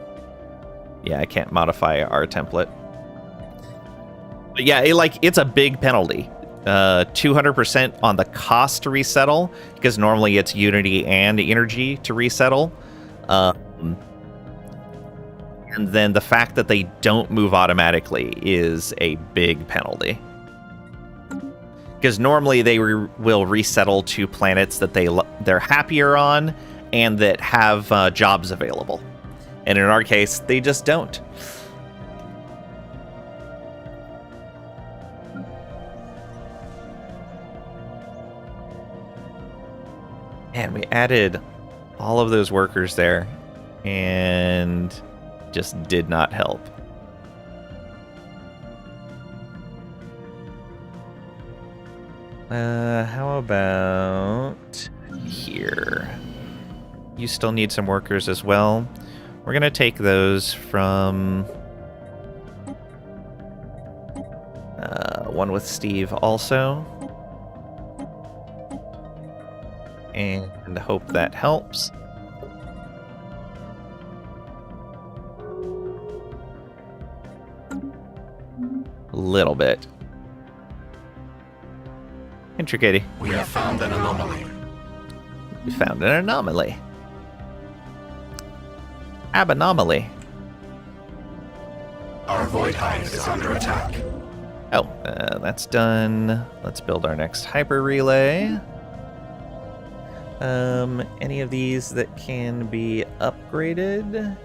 Yeah, I can't modify our template. But yeah, it's a big penalty. 200% on the cost to resettle, because normally it's unity and energy to resettle. And then the fact that they don't move automatically is a big penalty. Because normally they will resettle to planets that they're happier on and that have jobs available. And in our case, they just don't. And we added all of those workers there and just did not help. How about here? You still need some workers as well. We're going to take those from one with Steve also. And hope that helps. A little bit. Intricate. We have found an anomaly. We found an anomaly. Abanomaly. Our void hive is under attack. Oh, that's done. Let's build our next hyper relay. Any of these that can be upgraded?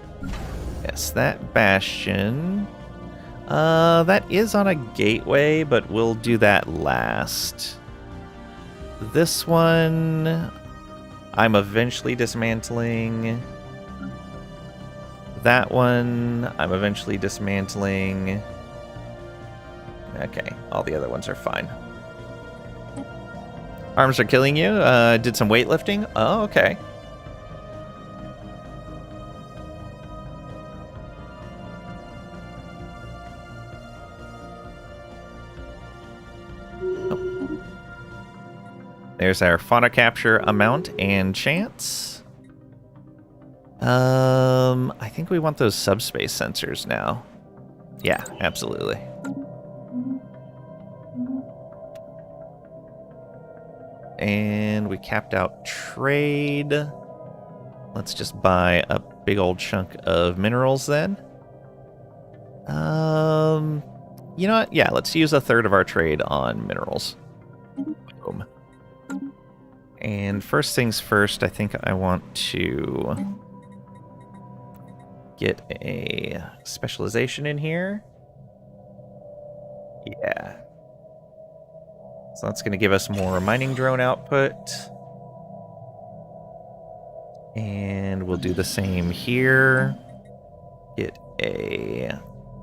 Yes, that bastion. That is on a gateway, but we'll do that last. This one, I'm eventually dismantling. That one, I'm eventually dismantling. Okay, all the other ones are fine. Arms are killing you. Did some weightlifting. Oh, okay. Oh. There's our fauna capture amount and chance. I think we want those subspace sensors now. Yeah, absolutely. and we capped out trade. Let's just buy a big old chunk of minerals then. You know what? Yeah, let's use a third of our trade on minerals. Boom. And first things first, I think I want to get a specialization in here. Yeah. So that's going to give us more mining drone output. And we'll do the same here. Get a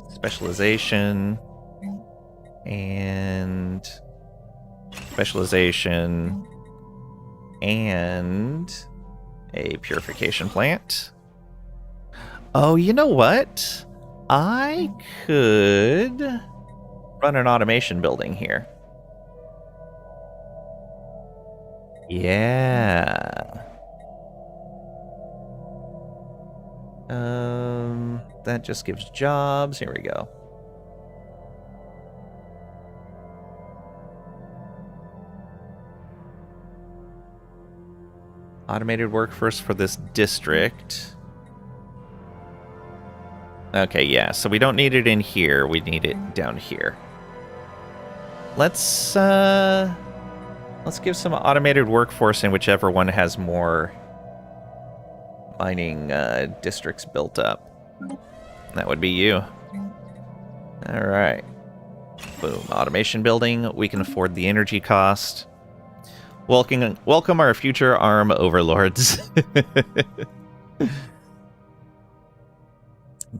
specialization and specialization and a purification plant. Oh, you know what? I could run an automation building here. Yeah. That just gives jobs. Here we go. Automated workforce for this district. Okay, yeah, so we don't need it in here. We need it down here. Let's give some automated workforce in whichever one has more mining districts built up. That would be you. All right. Boom. Automation building. We can afford the energy cost. Welcome our future ARM overlords.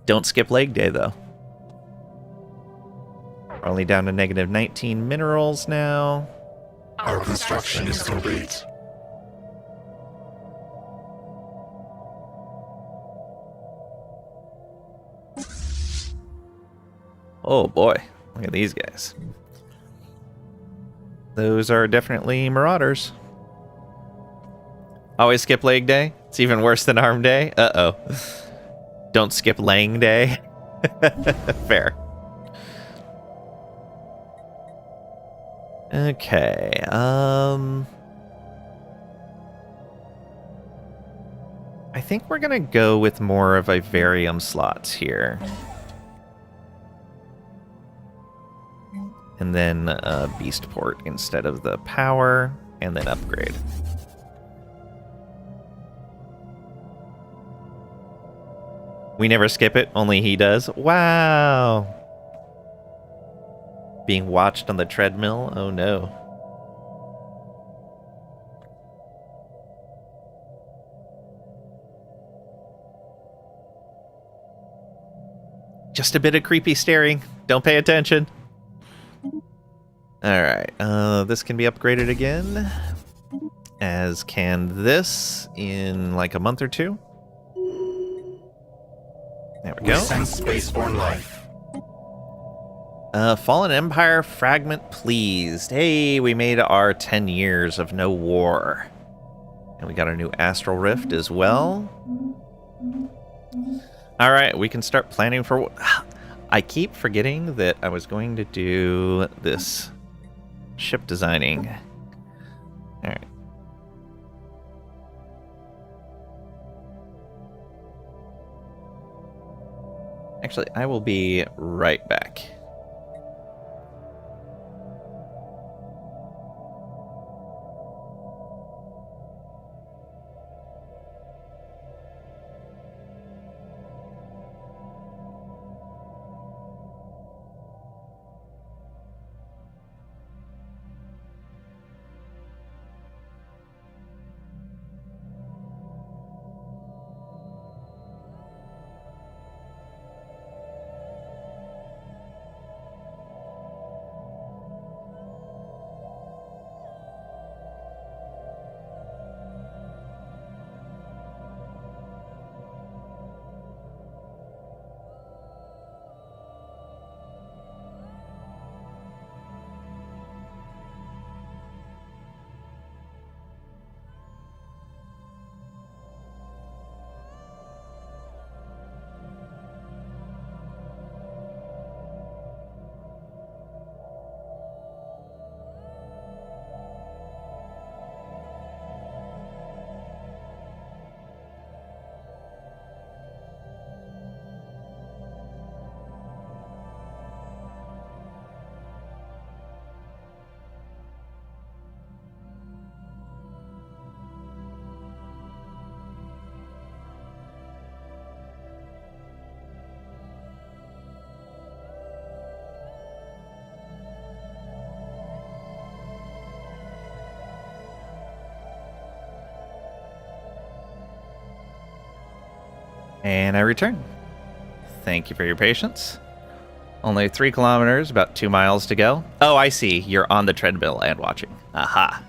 Don't skip leg day, though. We're only down to negative 19 minerals now. Our construction is complete. Oh boy, look at these guys. Those are definitely marauders. Always skip leg day? It's even worse than arm day? Uh-oh. Don't skip laying day? Fair. Okay, I think we're gonna go with more of a Varium slots here. And then Beast Port instead of the power, and then upgrade. We never skip it, only he does. Wow! Being watched on the treadmill? Oh no. Just a bit of creepy staring. Don't pay attention. Alright, this can be upgraded again. As can this in like a month or two. There we We go. sense spaceborne life. Fallen Empire fragment pleased. Hey, we made our 10 years of no war. And we got a new astral rift as well. Alright, we can start planning for... I keep forgetting that I was going to do this ship designing. Alright. Actually, I will be right back. And I return. Thank you for your patience. Only 3 kilometers, about 2 miles to go. Oh, I see. You're on the treadmill and watching. Aha.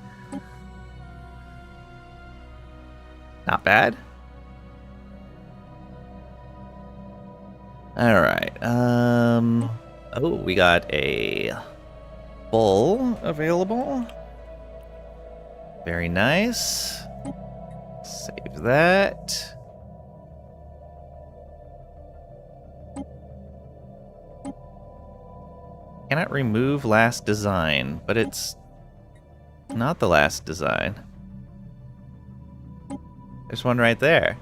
Not bad. Alright. Oh, we got a bull available. Very nice. Save that. Cannot remove last design, but it's not the last design. There's one right there.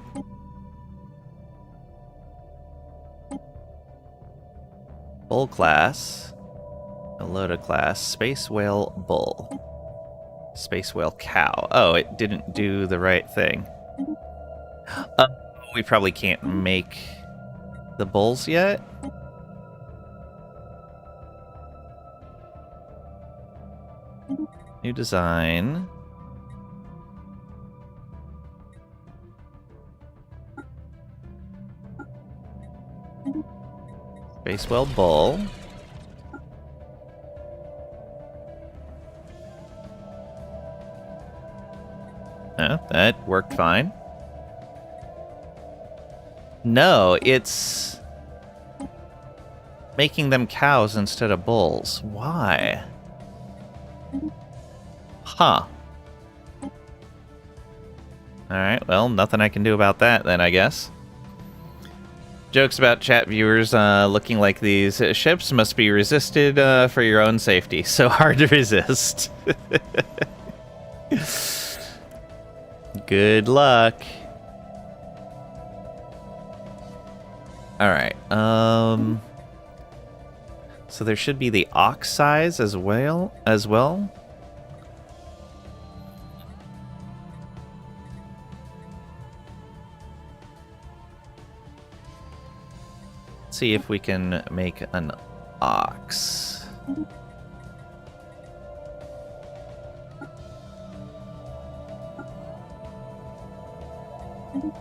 Bull class. Elota class. Space whale bull. Space whale cow. Oh, it didn't do the right thing. We probably can't make the bulls yet. New design. Space whale bull. Oh, that worked fine. No, it's making them cows instead of bulls. Why? Huh. Alright, well, nothing I can do about that then, I guess. Jokes about chat viewers looking like these ships must be resisted for your own safety. So hard to resist. Good luck. Alright, so there should be the ox size as well. See if we can make an ox.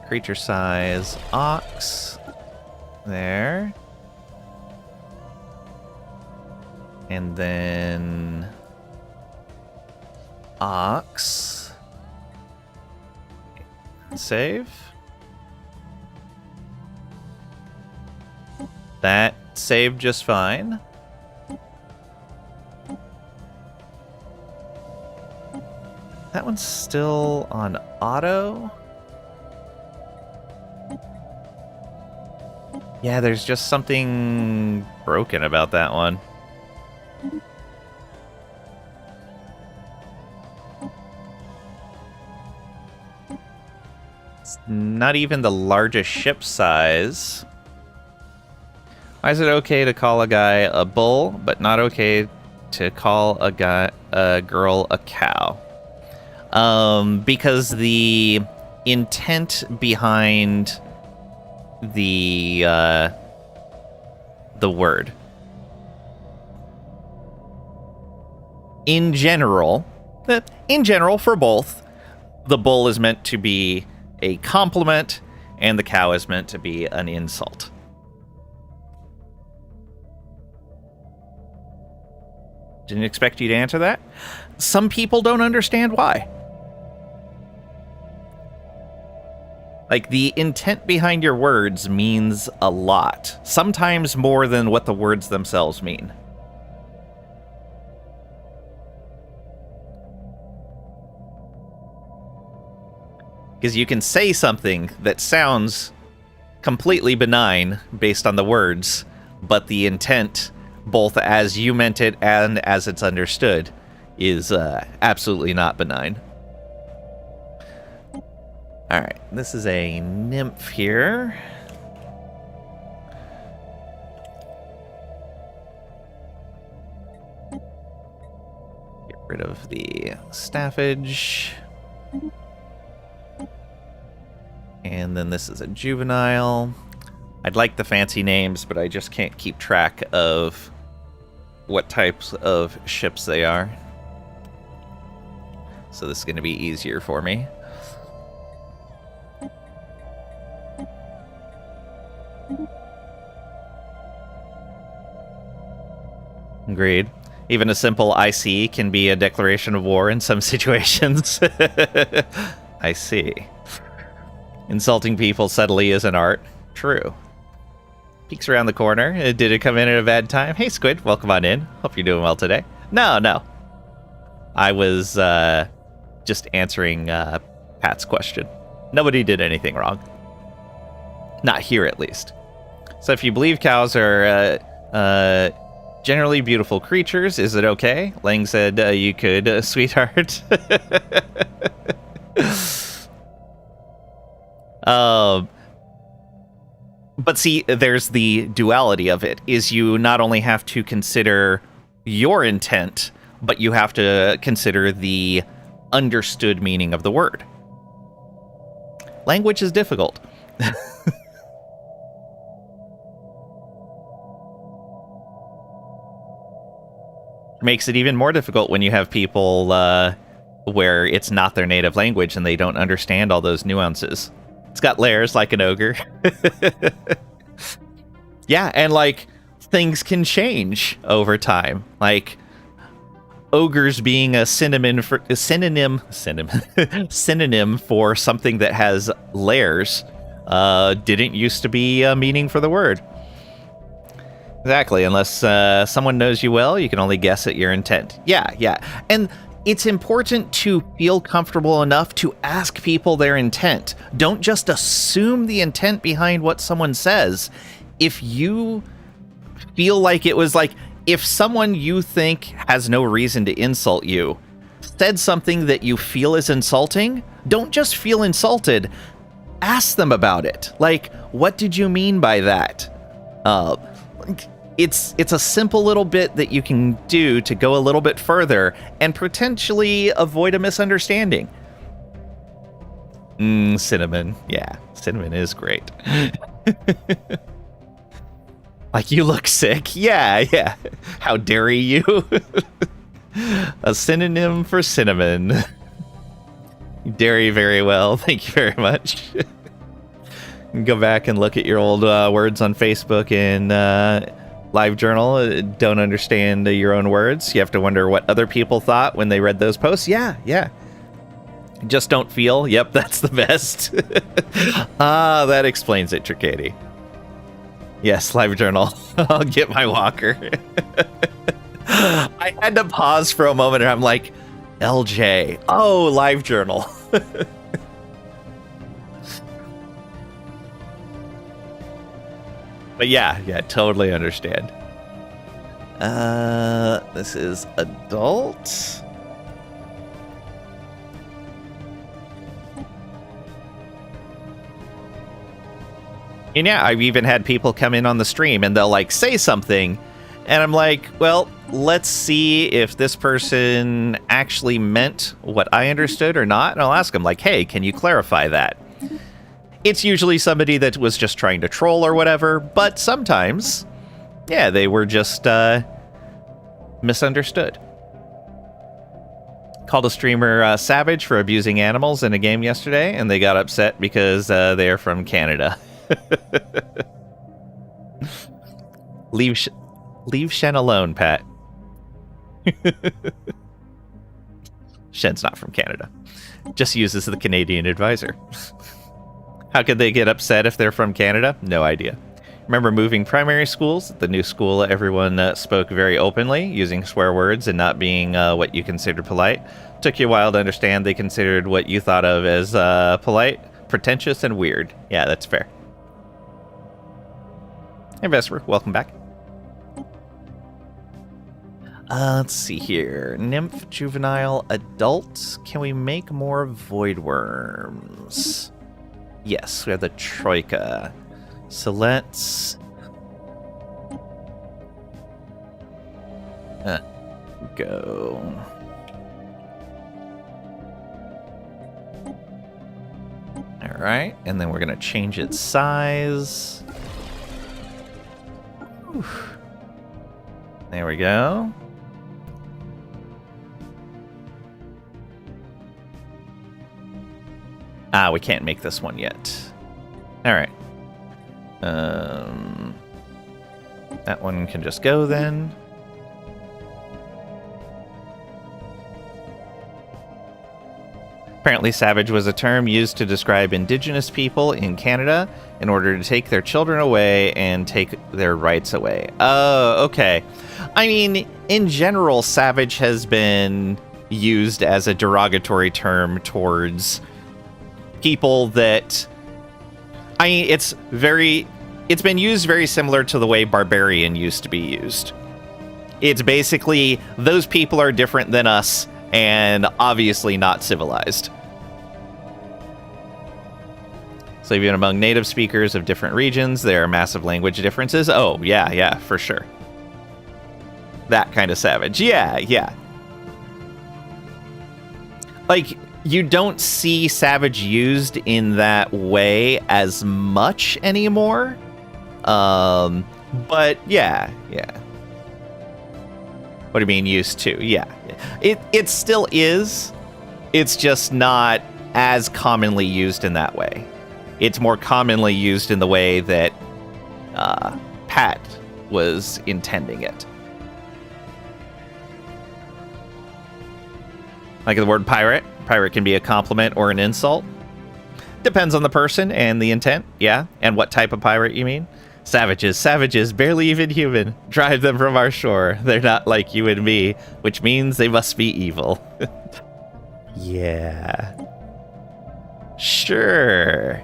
Creature size ox. There. And then ox. Save. That saved just fine. That one's still on auto. Yeah, there's just something broken about that one. It's not even the largest ship size. Why is it okay to call a guy a bull, but not okay to call a girl a cow? Because the intent behind the word. In general, for both, the bull is meant to be a compliment, and the cow is meant to be an insult. Didn't expect you to answer that. Some people don't understand why. Like, the intent behind your words means a lot. Sometimes more than what the words themselves mean. Because you can say something that sounds completely benign based on the words, but the intent, both as you meant it and as it's understood, is absolutely not benign. Alright, this is a nymph here. Get rid of the staffage. And then this is a juvenile. I'd like the fancy names, but I just can't keep track of what types of ships they are. So this is going to be easier for me. Agreed. Even a simple I see can be a declaration of war in some situations. I see. Insulting people subtly is an art. True. Peeks around the corner. Did it come in at a bad time? Hey, Squid, welcome on in. Hope you're doing well today. No. I was just answering Pat's question. Nobody did anything wrong. Not here, at least. So if you believe cows are generally beautiful creatures, is it okay? Lang said you could, sweetheart. But see, there's the duality of it, is you not only have to consider your intent, but you have to consider the understood meaning of the word. Language is difficult. Makes it even more difficult when you have people where it's not their native language and they don't understand all those nuances. It's got layers like an ogre. Yeah, and like things can change over time. Like ogres being a synonym for something that has layers didn't used to be a meaning for the word. Exactly, unless someone knows you well, you can only guess at your intent. Yeah. And it's important to feel comfortable enough to ask people their intent. Don't just assume the intent behind what someone says. If you feel like it was like, if someone you think has no reason to insult you said something that you feel is insulting, don't just feel insulted. Ask them about it. Like, what did you mean by that? It's a simple little bit that you can do to go a little bit further and potentially avoid a misunderstanding. Cinnamon. Yeah, cinnamon is great. Like, you look sick. Yeah. How dare you? A synonym for cinnamon. You dairy very well. Thank you very much. Go back and look at your old words on Facebook and Live Journal. Don't understand your own words. You have to wonder what other people thought when they read those posts. Yeah. Just don't feel. Yep, that's the best. That explains it, Tricady. Yes, Live Journal. I'll get my walker. I had to pause for a moment and I'm like, LJ. Oh, Live Journal. But yeah, totally understand. This is adult. And yeah, I've even had people come in on the stream and they'll like say something, and I'm like, well, let's see if this person actually meant what I understood or not. And I'll ask them like, hey, can you clarify that? It's usually somebody that was just trying to troll or whatever, but sometimes, yeah, they were just misunderstood. Called a streamer savage for abusing animals in a game yesterday, and they got upset because they're from Canada. Leave Shen alone, Pat. Shen's not from Canada. Just uses the Canadian advisor. How could they get upset if they're from Canada? No idea. Remember moving primary schools? At the new school, everyone spoke very openly, using swear words and not being what you considered polite. Took you a while to understand they considered what you thought of as polite, pretentious, and weird. Yeah, that's fair. Hey, Vesper, welcome back. Let's see here. Nymph, juvenile, adult. Can we make more void worms? Yes, we have the troika. So let's go. All right, and then we're gonna change its size. Whew. There we go. We can't make this one yet. All right. That one can just go then. Apparently, savage was a term used to describe indigenous people in Canada in order to take their children away and take their rights away. Oh, okay. I mean, in general, savage has been used as a derogatory term towards people that... I mean, it's been used very similar to the way barbarian used to be used. It's basically, those people are different than us and obviously not civilized. So even among native speakers of different regions, there are massive language differences. Oh, yeah, for sure. That kind of savage. Yeah. Like, you don't see savage used in that way as much anymore. But yeah. What do you mean used to? Yeah. It still is. It's just not as commonly used in that way. It's more commonly used in the way that Pat was intending it. Like the word pirate. Pirate can be a compliment or an insult. Depends on the person and the intent, yeah. And what type of pirate you mean. Savages, barely even human. Drive them from our shore. They're not like you and me, which means they must be evil. Yeah. Sure.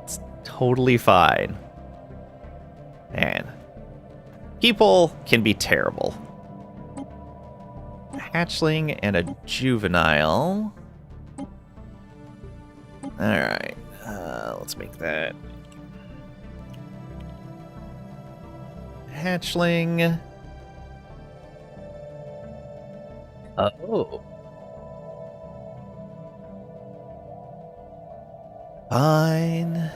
It's totally fine. Man. People can be terrible. A hatchling and a juvenile. Alright. Let's make that. Hatchling. Oh. Fine.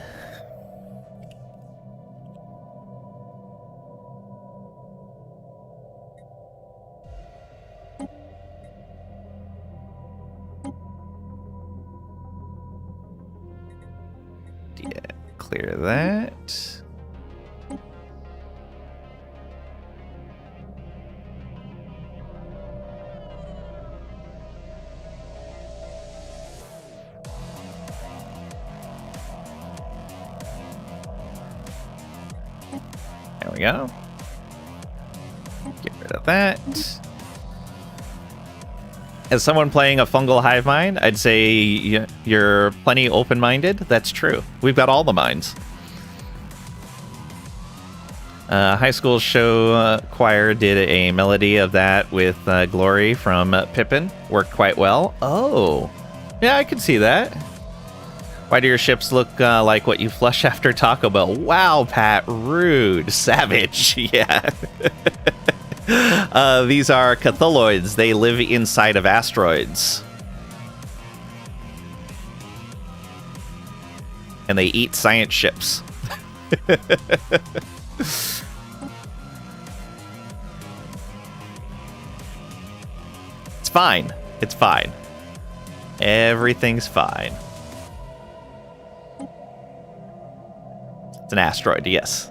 Yeah, clear that. There we go. Get rid of that. As someone playing a fungal hive mind, I'd say you're plenty open-minded. That's true. We've got all the minds. High school show choir did a melody of that with Glory from Pippin. Worked quite well. Oh, yeah, I could see that. Why do your ships look like what you flush after Taco Bell? Wow, Pat, rude, savage. Yeah. These are Cthulhuids. They live inside of asteroids. And they eat science ships. It's fine. It's fine. Everything's fine. It's an asteroid, yes.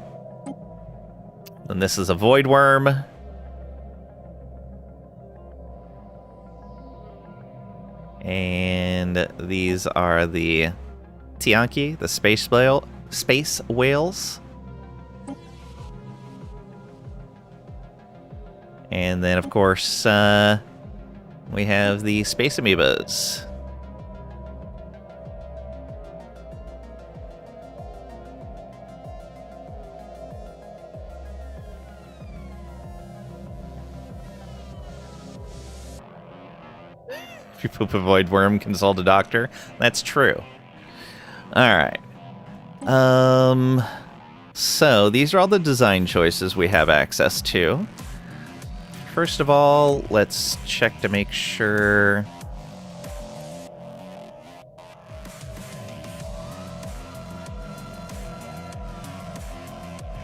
And this is a void worm. And these are the Tianki, the space whales. And then, of course, we have the space amoebas. If you poop a void worm, consult a doctor. That's true. Alright. So, these are all the design choices we have access to. First of all, let's check to make sure...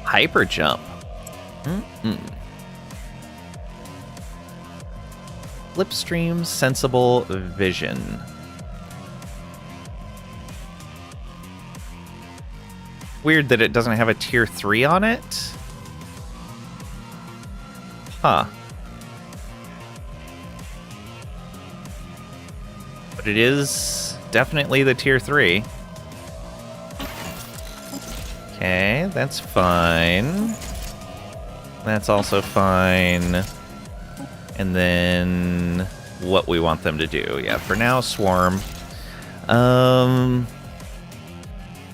Hyper jump. Slipstream sensible vision. Weird that it doesn't have a tier 3 on it. Huh. But it is definitely the tier 3. Okay, that's fine. That's also fine. And then what we want them to do. Yeah, for now, swarm.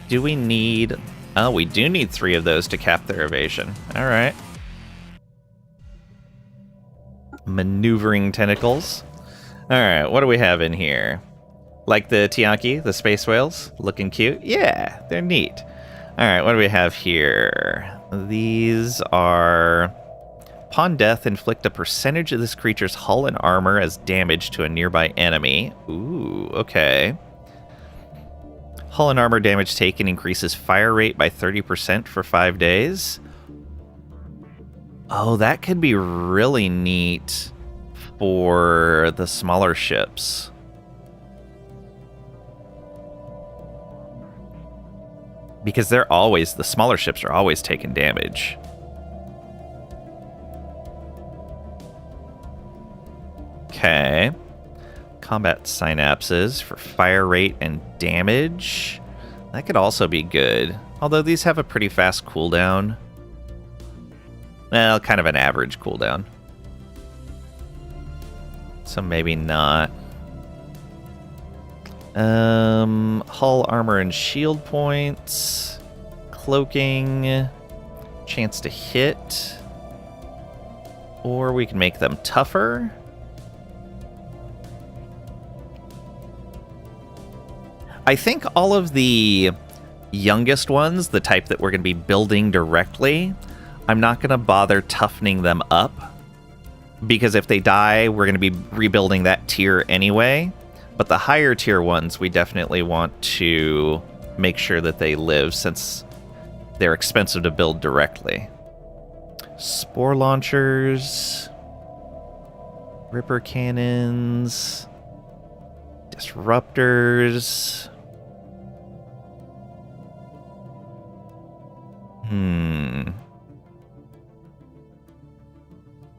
Do we need... Oh, we do need 3 of those to cap their evasion. Alright. Maneuvering tentacles. Alright, what do we have in here? Like the Tianki, the space whales? Looking cute? Yeah, they're neat. Alright, what do we have here? These are... Upon death, inflict a percentage of this creature's hull and armor as damage to a nearby enemy. Ooh, okay. Hull and armor damage taken increases fire rate by 30% for 5 days. Oh, that could be really neat for the smaller ships. Because the smaller ships are always taking damage. Okay. Combat synapses for fire rate and damage. That could also be good. Although these have a pretty fast cooldown. Well, kind of an average cooldown. So maybe not. Hull, armor, and shield points. Cloaking. Chance to hit. Or we can make them tougher. I think all of the youngest ones, the type that we're going to be building directly, I'm not going to bother toughening them up. Because if they die, we're going to be rebuilding that tier anyway. But the higher tier ones, we definitely want to make sure that they live since they're expensive to build directly. Spore launchers. Ripper cannons. Disruptors.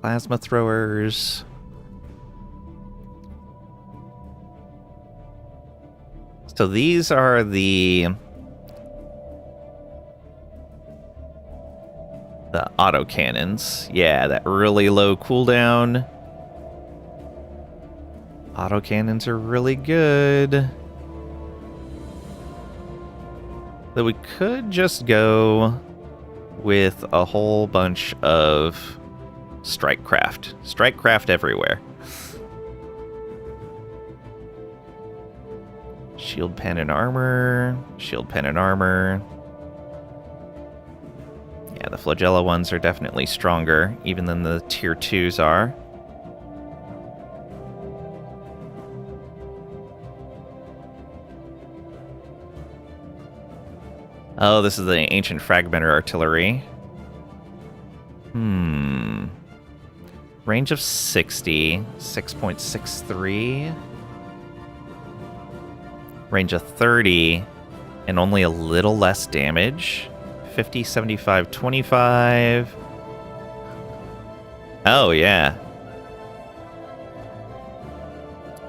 Plasma throwers. So these are the auto cannons. Yeah, that really low cooldown. Auto cannons are really good. So we could just go with a whole bunch of strike craft. Strike craft everywhere. Shield pen and armor. Shield pen and armor. Yeah, the flagella ones are definitely stronger, even than the tier 2s are. Oh, this is the ancient fragmenter artillery. Range of 60. 6.63. Range of 30. And only a little less damage. 50, 75, 25. Oh, yeah.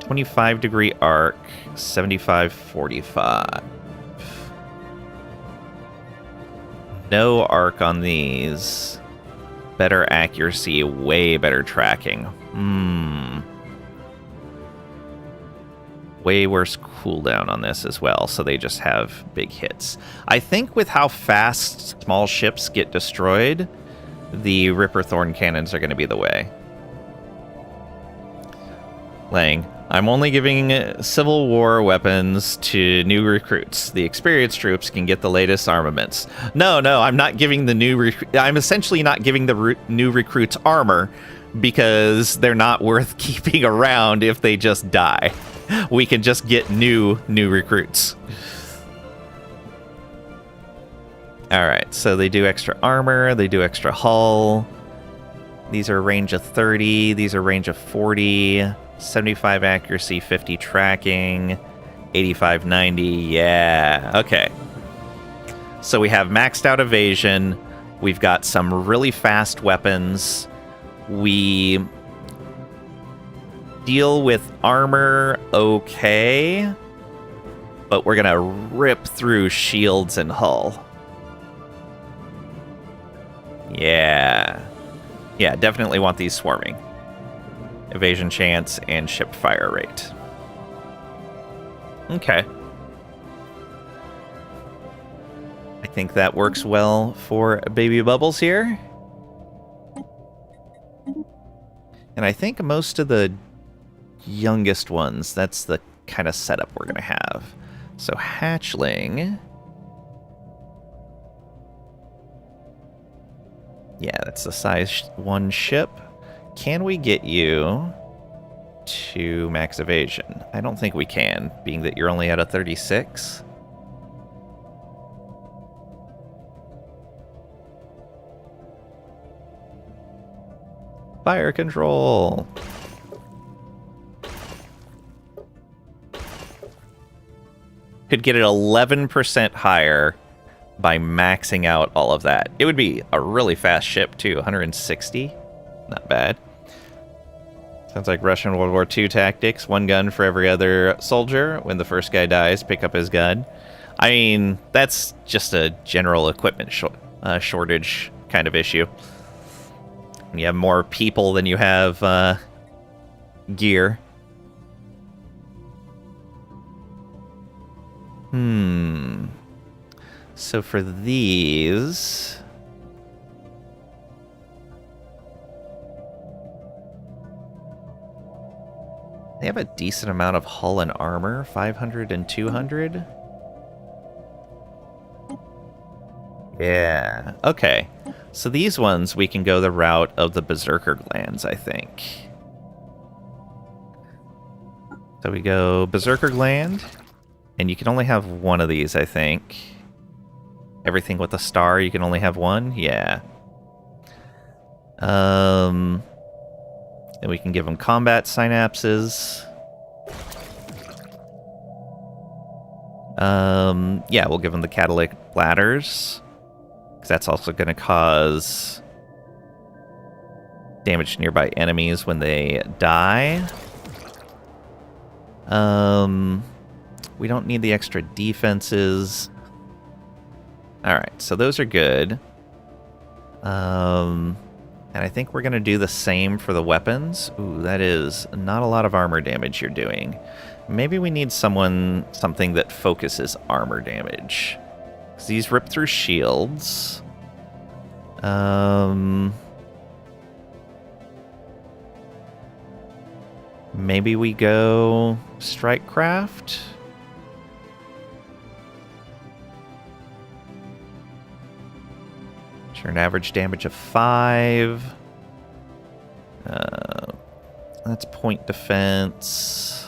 25 degree arc. 75, 45. No arc on these. Better accuracy, way better tracking. Way worse cooldown on this as well, so they just have big hits. I think with how fast small ships get destroyed, the Ripper Thorn cannons are going to be the way. Lang, I'm only giving Civil War weapons to new recruits. The experienced troops can get the latest armaments. No, I'm not giving the new I'm essentially not giving the new recruits armor because they're not worth keeping around if they just die. We can just get new recruits. All right, so they do extra armor, they do extra hull. These are range of 30, these are range of 40. 75 accuracy, 50 tracking, 85, 90, yeah, okay. So we have maxed out evasion, we've got some really fast weapons, we deal with armor okay, but we're gonna rip through shields and hull. Yeah. Yeah, definitely want these swarming. Evasion chance and ship fire rate. Okay. I think that works well for Baby Bubbles here. And I think most of the youngest ones, that's the kind of setup we're going to have. So hatchling. Yeah, that's the size 1 ship. Can we get you to max evasion? I don't think we can, being that you're only at a 36. Fire control. Could get it 11% higher by maxing out all of that. It would be a really fast ship too, 160. Not bad. Sounds like Russian World War II tactics. 1 gun for every other soldier. When the first guy dies, pick up his gun. I mean, that's just a general equipment shortage kind of issue. When you have more people than you have gear. So for these... they have a decent amount of hull and armor, 500 and 200. Yeah, okay. So these ones, we can go the route of the Berserker Glands, I think. So we go Berserker Gland, and you can only have 1 of these, I think. Everything with a star, you can only have 1? Yeah. And we can give them combat synapses. Yeah, we'll give them the catalytic bladders. Because that's also going to cause damage to nearby enemies when they die. We don't need the extra defenses. Alright, so those are good. And I think we're going to do the same for the weapons. Ooh, that is not a lot of armor damage you're doing. Maybe we need something that focuses armor damage. Because these rip through shields. Maybe we go Strikecraft. Turn average damage of 5. That's point defense.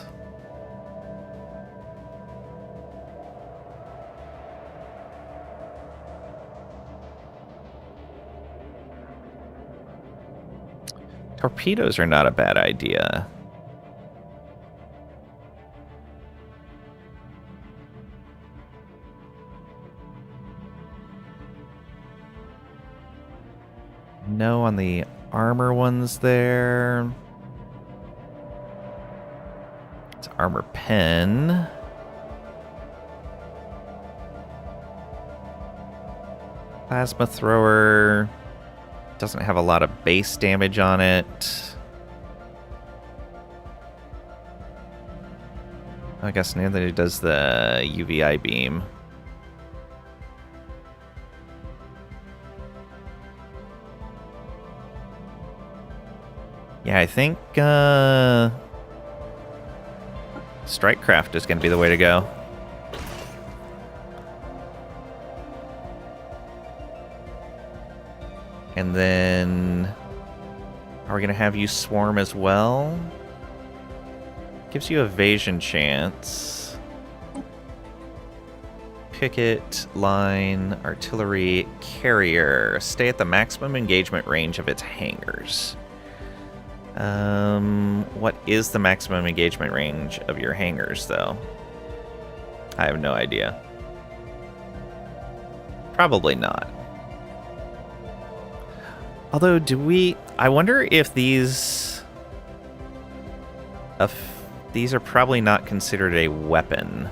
Torpedoes are not a bad idea. No on the armor ones there. It's armor pen. Plasma thrower doesn't have a lot of base damage on it. I guess neither does the UVI beam. Yeah, I think Strikecraft is going to be the way to go. And then, are we going to have you swarm as well? Gives you evasion chance. Picket, line, artillery, carrier. Stay at the maximum engagement range of its hangars. What is the maximum engagement range of your hangars, though? I have no idea. Probably not. Although, I wonder if these... These are probably not considered a weapon.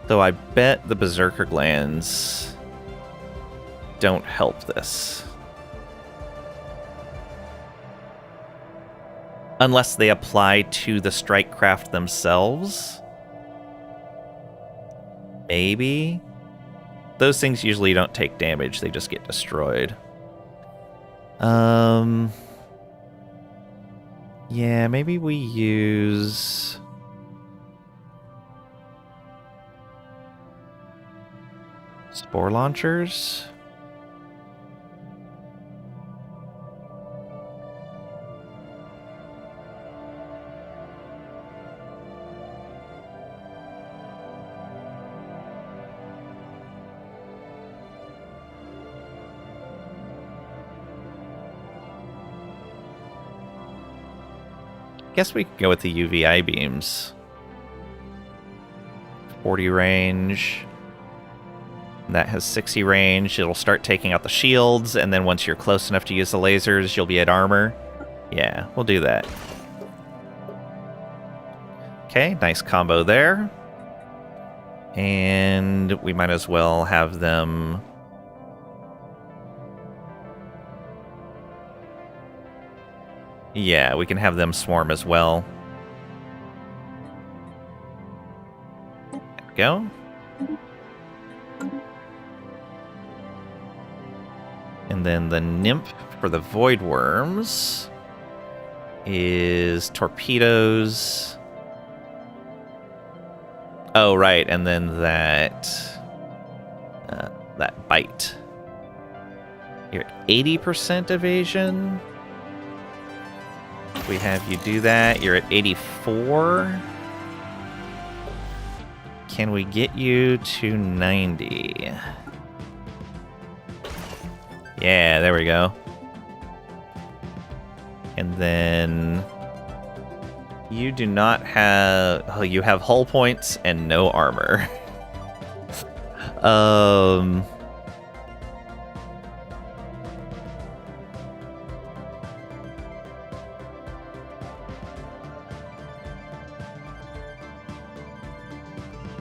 Though I bet the Berserker glands don't help this. Unless they apply to the strike craft themselves. Maybe. Those things usually don't take damage, they just get destroyed. Yeah, maybe we use... spore launchers? Guess we could go with the UVI beams. 40 range. That has 60 range. It'll start taking out the shields, and then once you're close enough to use the lasers, you'll be at armor. Yeah, we'll do that. Okay, nice combo there. And we might as well have them... Yeah, we can have them swarm as well. There we go. And then the nymph for the void worms is torpedoes. Oh, right, and then that bite. You're at 80% evasion. We have you do that. You're at 84. Can we get you to 90? Yeah, there we go. And then you do not have... Oh, you have hull points and no armor.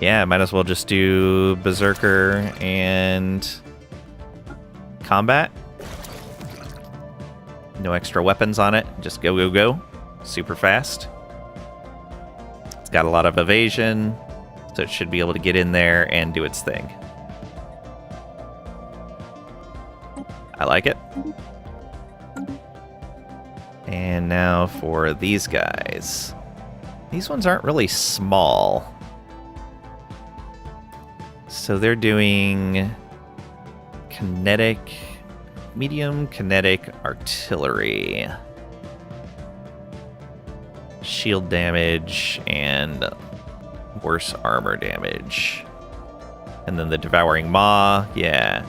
Yeah, might as well just do Berserker and combat. No extra weapons on it. Just go, go, go. Super fast. It's got a lot of evasion, so it should be able to get in there and do its thing. I like it. And now for these guys. These ones aren't really small. So they're doing kinetic, medium kinetic artillery, shield damage, and worse armor damage. And then the Devouring Maw, yeah.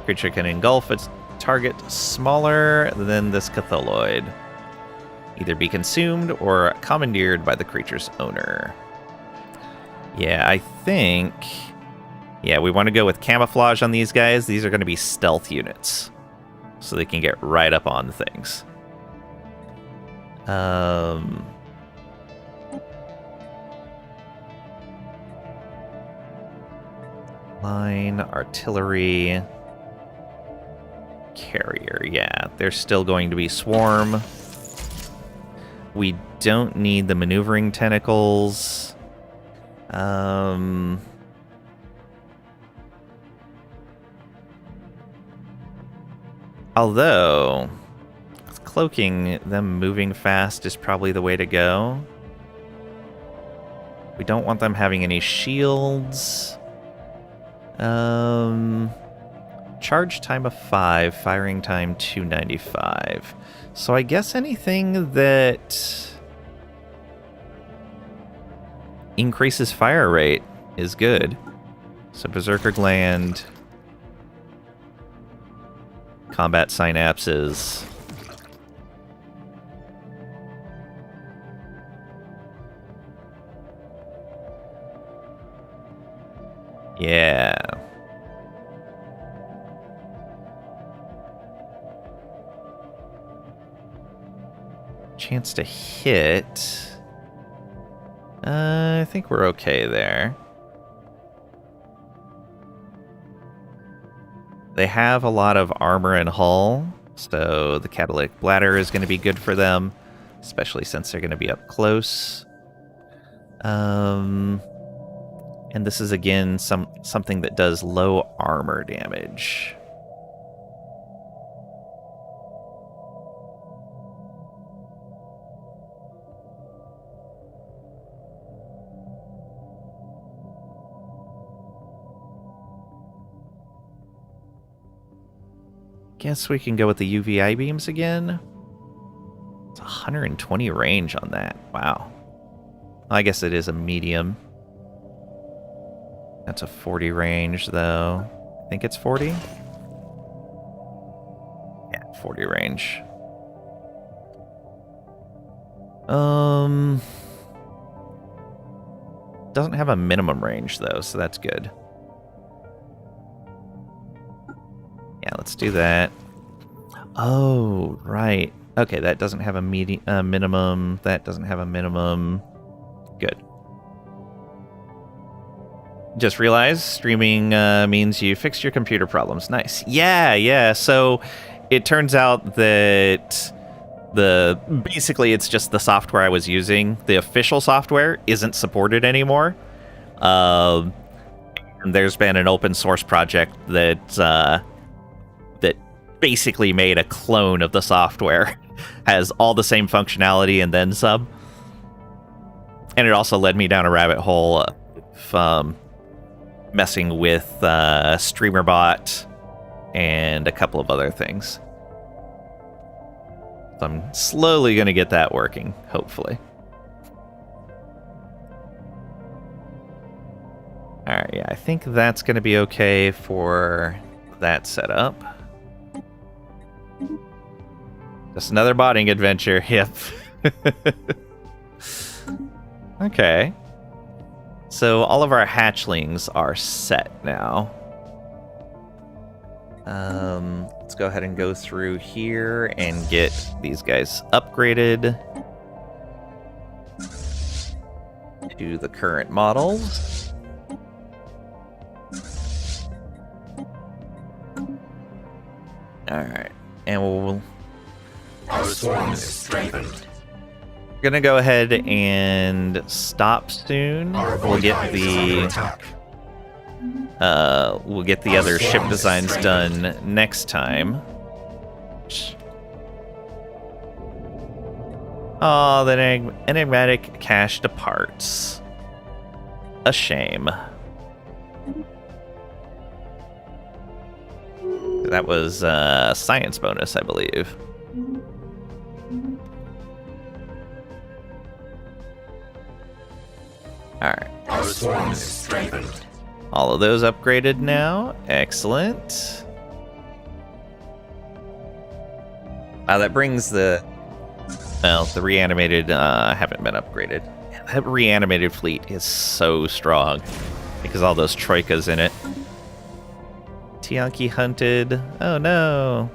Creature can engulf its target smaller than this Catholoid. Either be consumed or commandeered by the creature's owner. Yeah, I think... Yeah, we want to go with camouflage on these guys. These are going to be stealth units, so they can get right up on things. Line, artillery, carrier. Yeah, they're still going to be swarm. We don't need the maneuvering tentacles. Although, cloaking them moving fast is probably the way to go. We don't want them having any shields. Charge time of 5, firing time 295. So I guess anything that increases fire rate is good. So Berserker Gland, combat synapses. Yeah. chance to hit. I think we're okay there. They have a lot of armor and hull, so the catalytic bladder is going to be good for them, especially since they're going to be up close. And this is again something that does low armor damage. Guess we can go with the UVI beams again. It's 120 range on that. Wow. I guess it is a medium. That's a 40 range, though. I think it's 40? Yeah, 40 range. Doesn't have a minimum range, though, so that's good. Yeah, let's do that. Oh, right. Okay, that doesn't have a minimum. That doesn't have a minimum. Good. Just realized streaming means you fixed your computer problems. Nice. Yeah. So it turns out that basically it's just the software I was using. The official software isn't supported anymore. And there's been an open source project that basically made a clone of the software. Has all the same functionality and then some. And it also led me down a rabbit hole of messing with StreamerBot and a couple of other things. So I'm slowly going to get that working, hopefully. Alright, yeah, I think that's going to be okay for that setup. Just another botting adventure, yep. Okay. So all of our hatchlings are set now. Let's go ahead and go through here and get these guys upgraded to the current model. Alright, and we'll... Our swarm is strengthened. We're gonna go ahead and stop soon. We'll get the other ship designs done next time. Oh, the enigmatic cache departs. A shame. That was science bonus, I believe. Alright. Our swarm is strengthened. All of those upgraded now. Excellent. That brings the reanimated haven't been upgraded. That reanimated fleet is so strong because all those troikas in it. Tianki hunted. Oh no.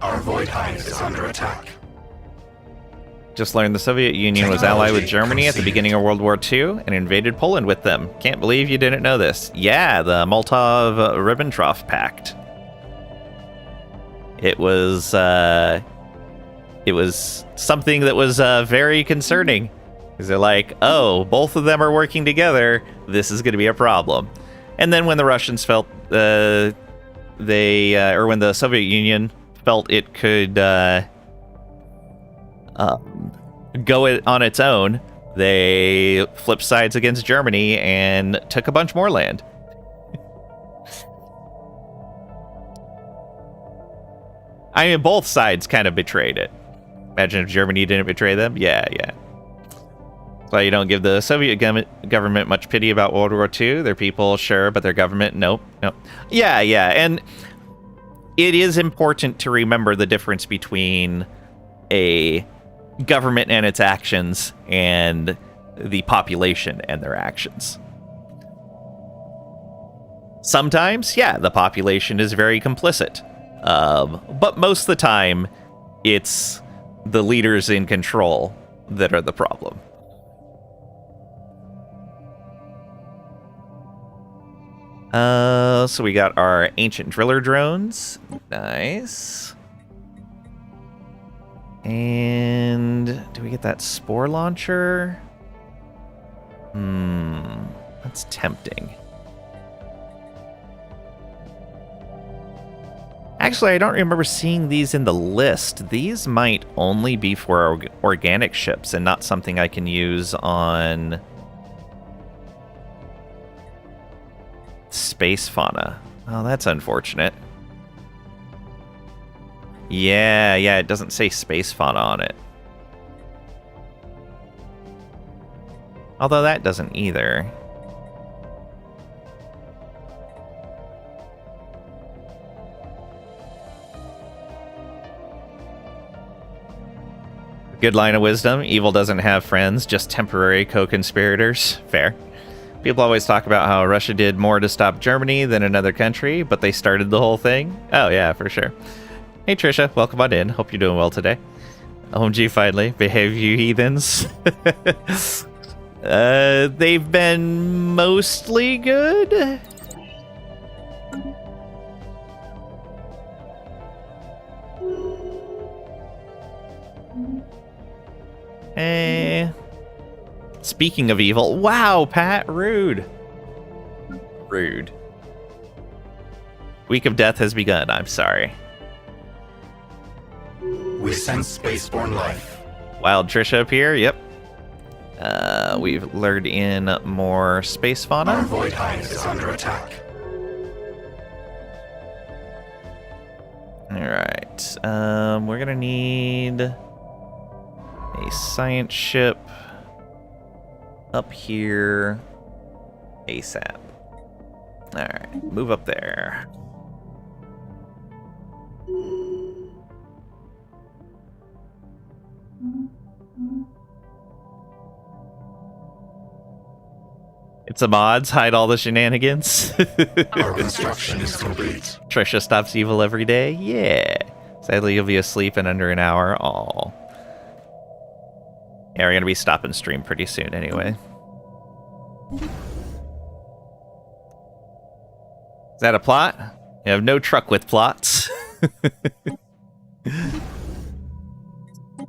Our void hive is under attack. Just learned the Soviet Union was allied with Germany at the beginning of World War II and invaded Poland with them. Can't believe you didn't know this. Yeah, the Molotov-Ribbentrop Pact. It was something that was very concerning. Because they're like, oh, both of them are working together. This is going to be a problem. And then when the Russians felt when the Soviet Union felt it could go it on its own, they flipped sides against Germany and took a bunch more land. I mean, both sides kind of betrayed it. Imagine if Germany didn't betray them. Yeah. That's why you don't give the Soviet government much pity about World War II. Their people, sure, but their government, nope. Yeah, and it is important to remember the difference between a government and its actions and the population and their actions. Sometimes, yeah, the population is very complicit. But most of the time, it's the leaders in control that are the problem. So we got our ancient driller drones. Nice. And do we get that spore launcher? That's tempting. Actually, I don't remember seeing these in the list. These might only be for organic ships and not something I can use on space fauna. Oh, that's unfortunate. Yeah, it doesn't say space fauna on it. Although that doesn't either. Good line of wisdom. Evil doesn't have friends, just temporary co-conspirators. Fair. People always talk about how Russia did more to stop Germany than another country, but they started the whole thing. Oh, yeah, for sure. Hey, Trisha. Welcome on in. Hope you're doing well today. OMG, finally. Behave, you heathens. They've been mostly good. Speaking of evil, wow, Pat, rude. Rude. Week of Death has begun, I'm sorry. We sense spaceborne life. Wild Trisha up here, yep. We've lured in more space fauna. Our void hive is under attack. Alright, we're gonna need a science ship up here ASAP. Alright, move up there. It's a mods, hide all the shenanigans. Our construction is complete. Trisha stops evil every day? Yeah. Sadly, you'll be asleep in under an hour. Aw. Yeah, we're gonna be stopping stream pretty soon anyway. Is that a plot? You have no truck with plots.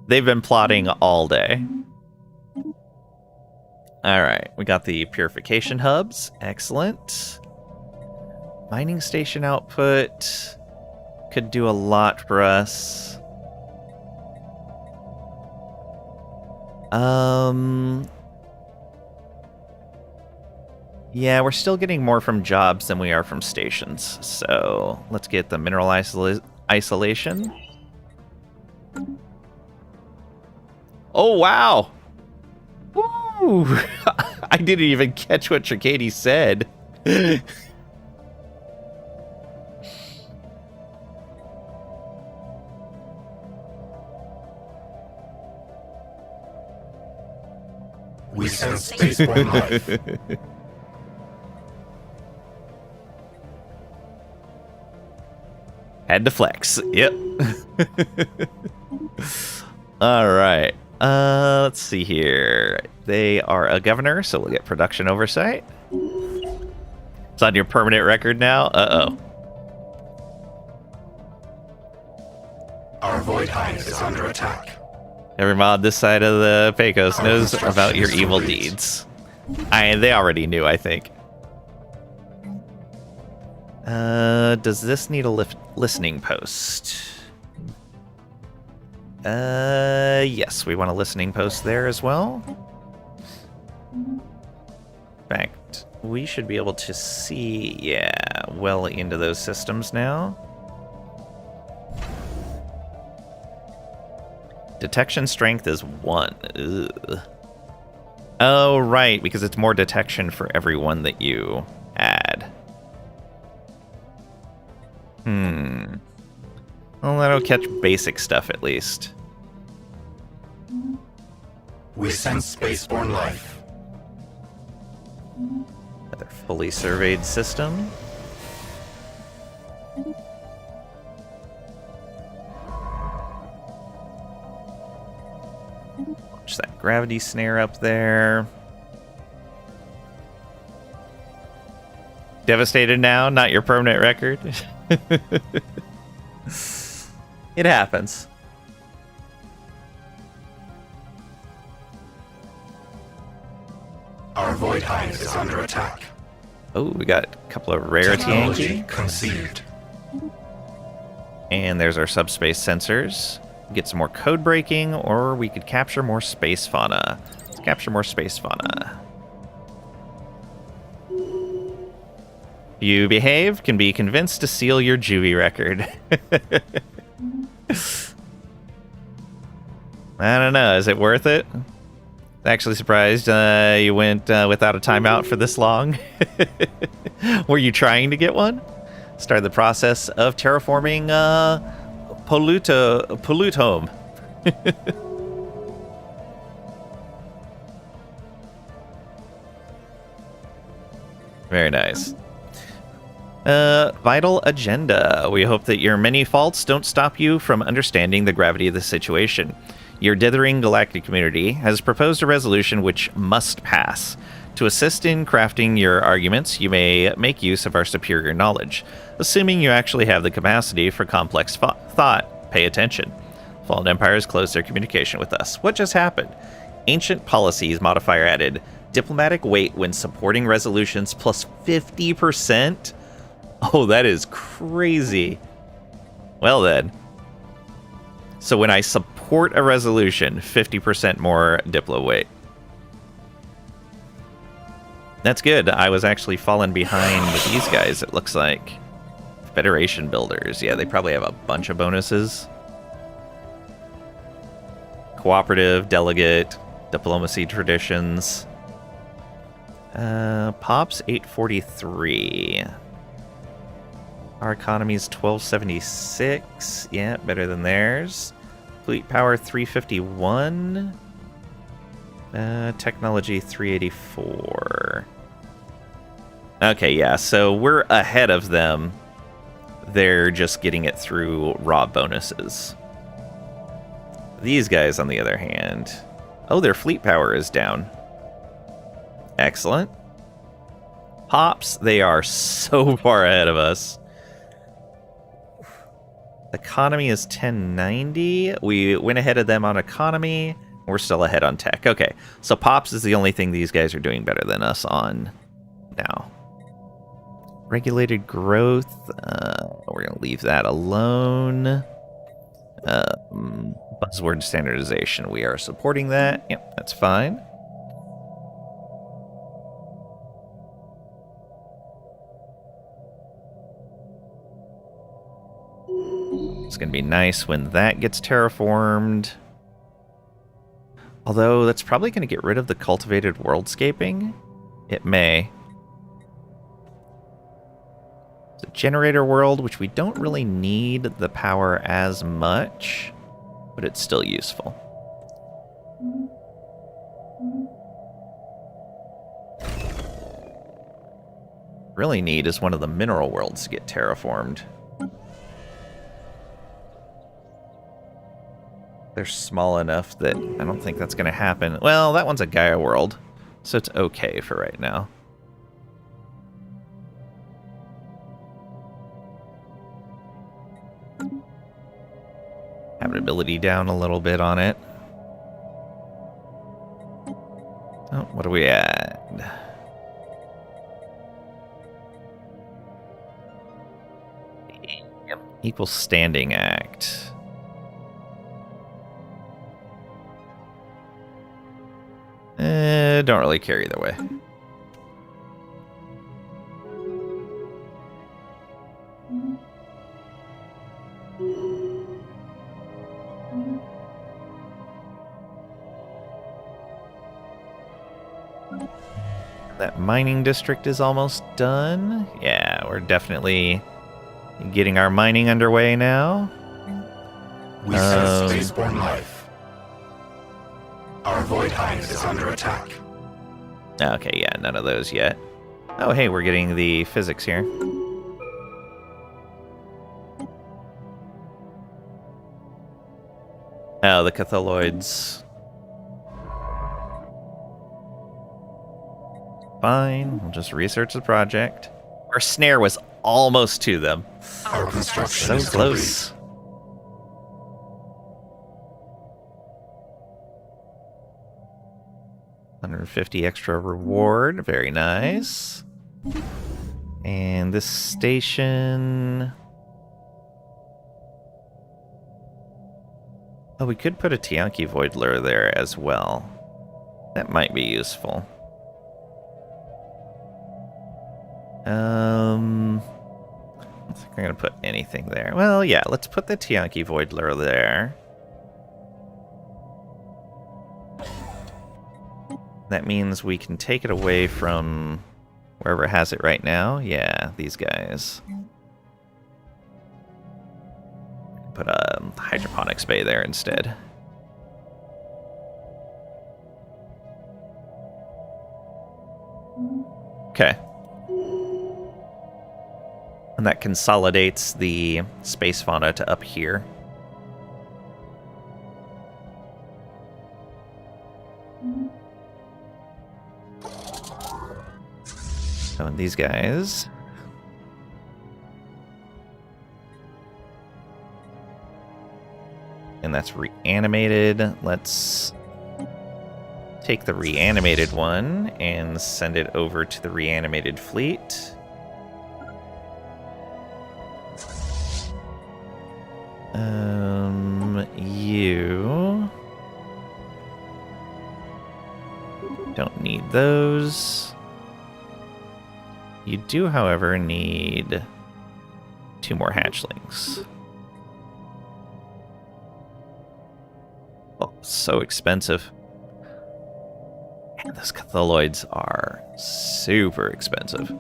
They've been plotting all day. Alright, we got the purification hubs. Excellent. Mining station output could do a lot for us. Yeah, we're still getting more from jobs than we are from stations. So let's get the mineral isolation. Oh, wow. Woo! I didn't even catch what Tricady said. We sense spaceborne life. Had to flex. Yep. All right. Let's see here. They are a governor, so we'll get production oversight. It's on your permanent record now. Uh-oh. Our void hive is under attack. Every mod this side of the Pecos knows about your evil deeds. They already knew, I think. Does this need a listening post? Yes, we want a listening post there as well. In fact, we should be able to see, yeah, well into those systems now. Detection strength is 1. Ugh. Oh, right, because it's more detection for every one that you add. Well, that'll catch basic stuff at least. We sense spaceborne life. Another fully surveyed system. Switch that gravity snare up there. Devastated now, not your permanent record. It happens. Our void hive is under attack. Oh, we got a couple of rarity Technology Yankee. conceived. And there's our subspace sensors. Get some more code breaking, or we could capture more space fauna. Let's capture more space fauna. You behave, can be convinced to seal your juvie record. I don't know, is it worth it? Actually surprised you went without a timeout for this long. Were you trying to get one? Start the process of terraforming Pollutome. Very nice. Vital agenda. We hope that your many faults don't stop you from understanding the gravity of the situation. Your dithering galactic community has proposed a resolution which must pass. To assist in crafting your arguments, you may make use of our superior knowledge. Assuming you actually have the capacity for complex thought, pay attention. Fallen empires closed their communication with us. What just happened? Ancient policies modifier added. Diplomatic weight when supporting resolutions plus 50%? Oh, that is crazy. Well then. So when I support a resolution, 50% more Diplo weight. That's good. I was actually falling behind with these guys, it looks like. Federation builders. Yeah, they probably have a bunch of bonuses. Cooperative, delegate, diplomacy traditions. Pops 843. Our economy's 1276. Yeah, better than theirs. Fleet power 351. Technology 384. Okay, yeah, so we're ahead of them. They're just getting it through raw bonuses. These guys, on the other hand... Oh, their fleet power is down. Excellent. Pops, they are so far ahead of us. Economy is 1090. We went ahead of them on economy. We're still ahead on tech. Okay, so Pops is the only thing these guys are doing better than us on now. Regulated growth. We're going to leave that alone. Buzzword standardization. We are supporting that. Yep, that's fine. It's going to be nice when that gets terraformed. Although, that's probably going to get rid of the cultivated worldscaping. It may. It's a generator world, which we don't really need the power as much, but it's still useful. Really need is one of the mineral worlds to get terraformed. They're small enough that I don't think that's going to happen. Well, that one's a Gaia world, so it's okay for right now. Habitability down a little bit on it. Oh, what are we at? Equal Standing Act. Don't really care either way. That mining district is almost done. Yeah, we're definitely getting our mining underway now. We sense spaceborne life. Our void hive is under attack. Okay, yeah, none of those yet. Oh, hey, we're getting the physics here. Oh, the Catholoids. Fine, we'll just research the project. Our snare was almost to them. Our construction So is close. complete. 150 extra reward. Very nice. And this station... Oh, we could put a Tianki Voidler there as well. That might be useful. I don't think we're going to put anything there. Well, yeah, let's put the Tianki Voidler there. That means we can take it away from wherever it has it right now. Yeah, these guys. Put a hydroponics bay there instead. Okay. And that consolidates the space fauna to up here. So and these guys. And that's reanimated. Let's take the reanimated one and send it over to the reanimated fleet. You don't need those. You do, however, need 2 more hatchlings. Oh, so expensive. Man, those Cthulloids are super expensive.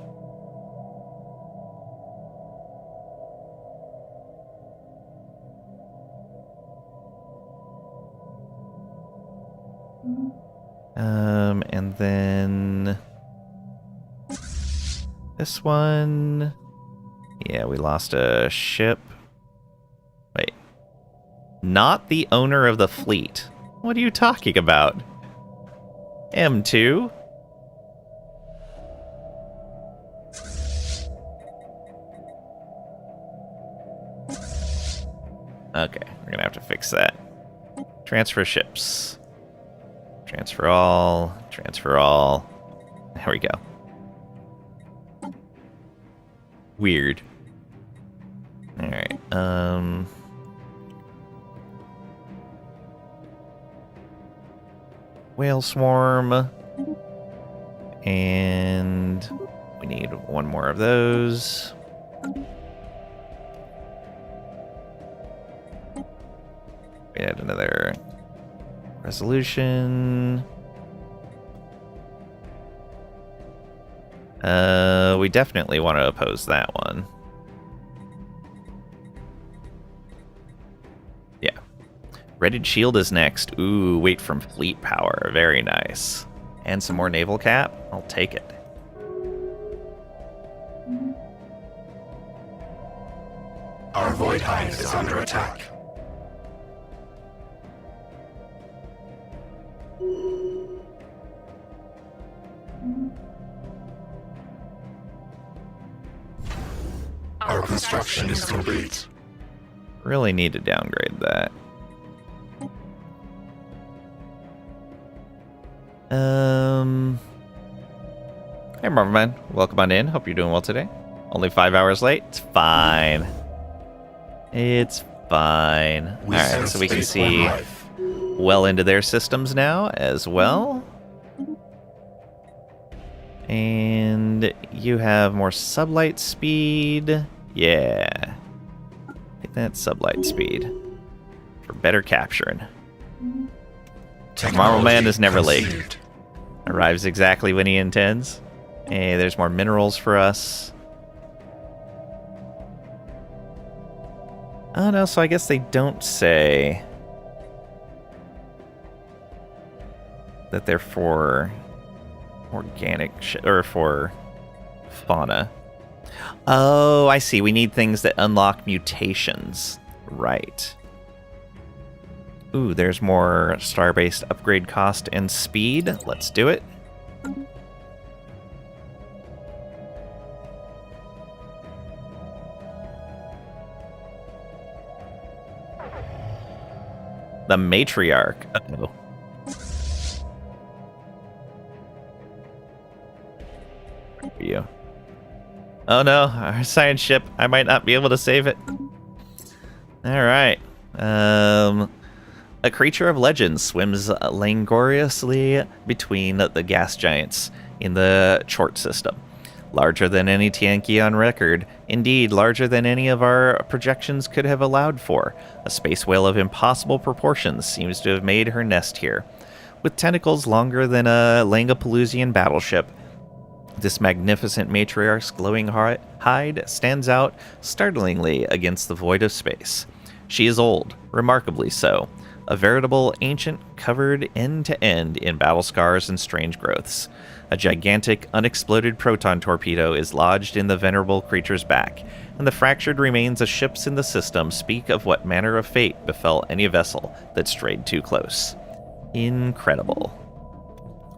And then this one. Yeah, we lost a ship. Wait. Not the owner of the fleet. What are you talking about? M2? Okay, we're gonna have to fix that. Transfer ships. Transfer all. Transfer all. There we go. Weird. Alright, Whale Swarm. And we need 1 more of those. We add another resolution. We definitely want to oppose that one. Yeah. Redded Shield is next. Ooh, weight from fleet power. Very nice. And some more naval cap. I'll take it. Our void hive is under attack. Our construction is complete. Really need to downgrade that. Hey, Marvelman. Welcome on in. Hope you're doing well today. Only 5 hours late? It's fine. It's fine. Alright, so we can see well into their systems now as well. And you have more sublight speed. Yeah. Get that sublight speed for better capturing. Marvel Man is never late. Arrives exactly when he intends. Hey, there's more minerals for us. Oh no, so I guess they don't say that they're for organic or for fauna. Oh, I see. We need things that unlock mutations. Right. Ooh, there's more star-based upgrade cost and speed. Let's do it. The matriarch. Uh-oh. You. Oh no, our science ship. I might not be able to save it. Alright. A creature of legend swims languorously between the gas giants in the Chort system. Larger than any Tianqi on record, indeed larger than any of our projections could have allowed for. A space whale of impossible proportions seems to have made her nest here. With tentacles longer than a Langapalusian battleship, this magnificent matriarch's glowing hide stands out startlingly against the void of space. She is old, remarkably so, a veritable ancient covered end to end in battle scars and strange growths. A gigantic, unexploded proton torpedo is lodged in the venerable creature's back, and the fractured remains of ships in the system speak of what manner of fate befell any vessel that strayed too close. Incredible.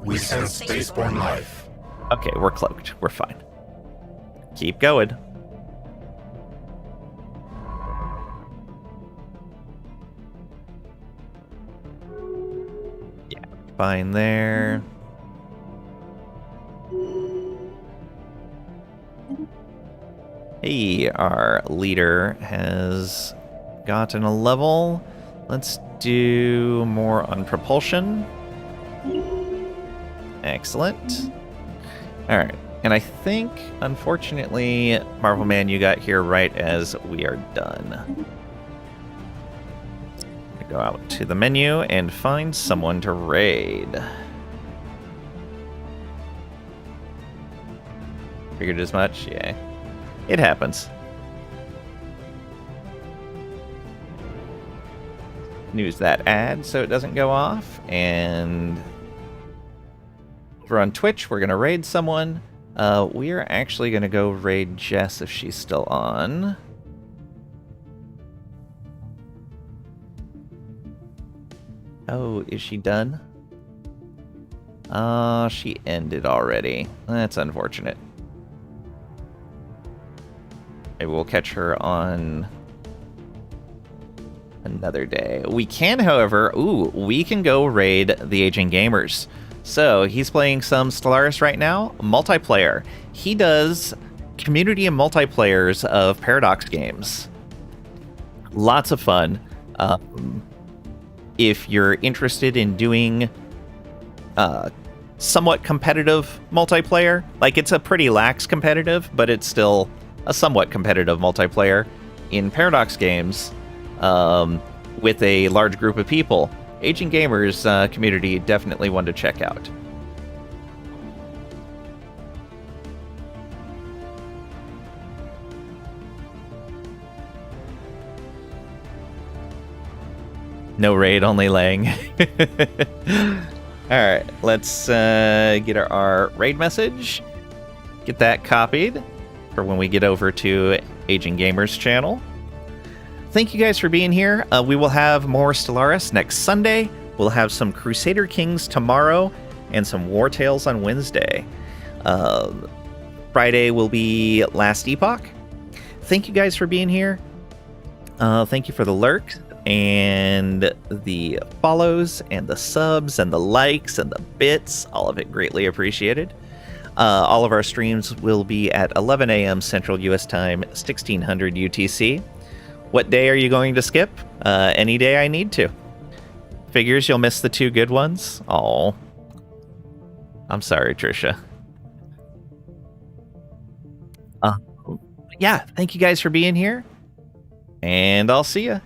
We sense spaceborne life. Okay, we're cloaked. We're fine. Keep going. Yeah, fine there. Hey, our leader has gotten a level. Let's do more on propulsion. Excellent. Alright, and I think, unfortunately, Marvel Man, you got here right as we are done. Go out to the menu and find someone to raid. Figured as much? Yeah. It happens. News that ad so it doesn't go off. And if we're on Twitch, we're going to raid someone. We are actually going to go raid Jess if she's still on. Oh, is she done? She ended already. That's unfortunate. Maybe we'll catch her on another day. We can, however, we can go raid the Aging Gamers. So he's playing some Stellaris right now, multiplayer. He does community and multiplayers of Paradox games. Lots of fun. If you're interested in doing somewhat competitive multiplayer, like it's a pretty lax competitive, but it's still a somewhat competitive multiplayer in Paradox games with a large group of people, Aging Gamers community, definitely one to check out. No raid, only laying. Alright, let's get our raid message. Get that copied for when we get over to Aging Gamers channel. Thank you guys for being here. We will have more Stellaris next Sunday. We'll have some Crusader Kings tomorrow and some War Tales on Wednesday. Friday will be Last Epoch. Thank you guys for being here. Thank you for the lurk and the follows and the subs and the likes and the bits. All of it greatly appreciated. All of our streams will be at 11 a.m. Central U.S. Time, 1600 UTC. What day are you going to skip? Any day I need to. Figures you'll miss the two good ones? Oh, I'm sorry, Trisha. Yeah, thank you guys for being here, and I'll see ya.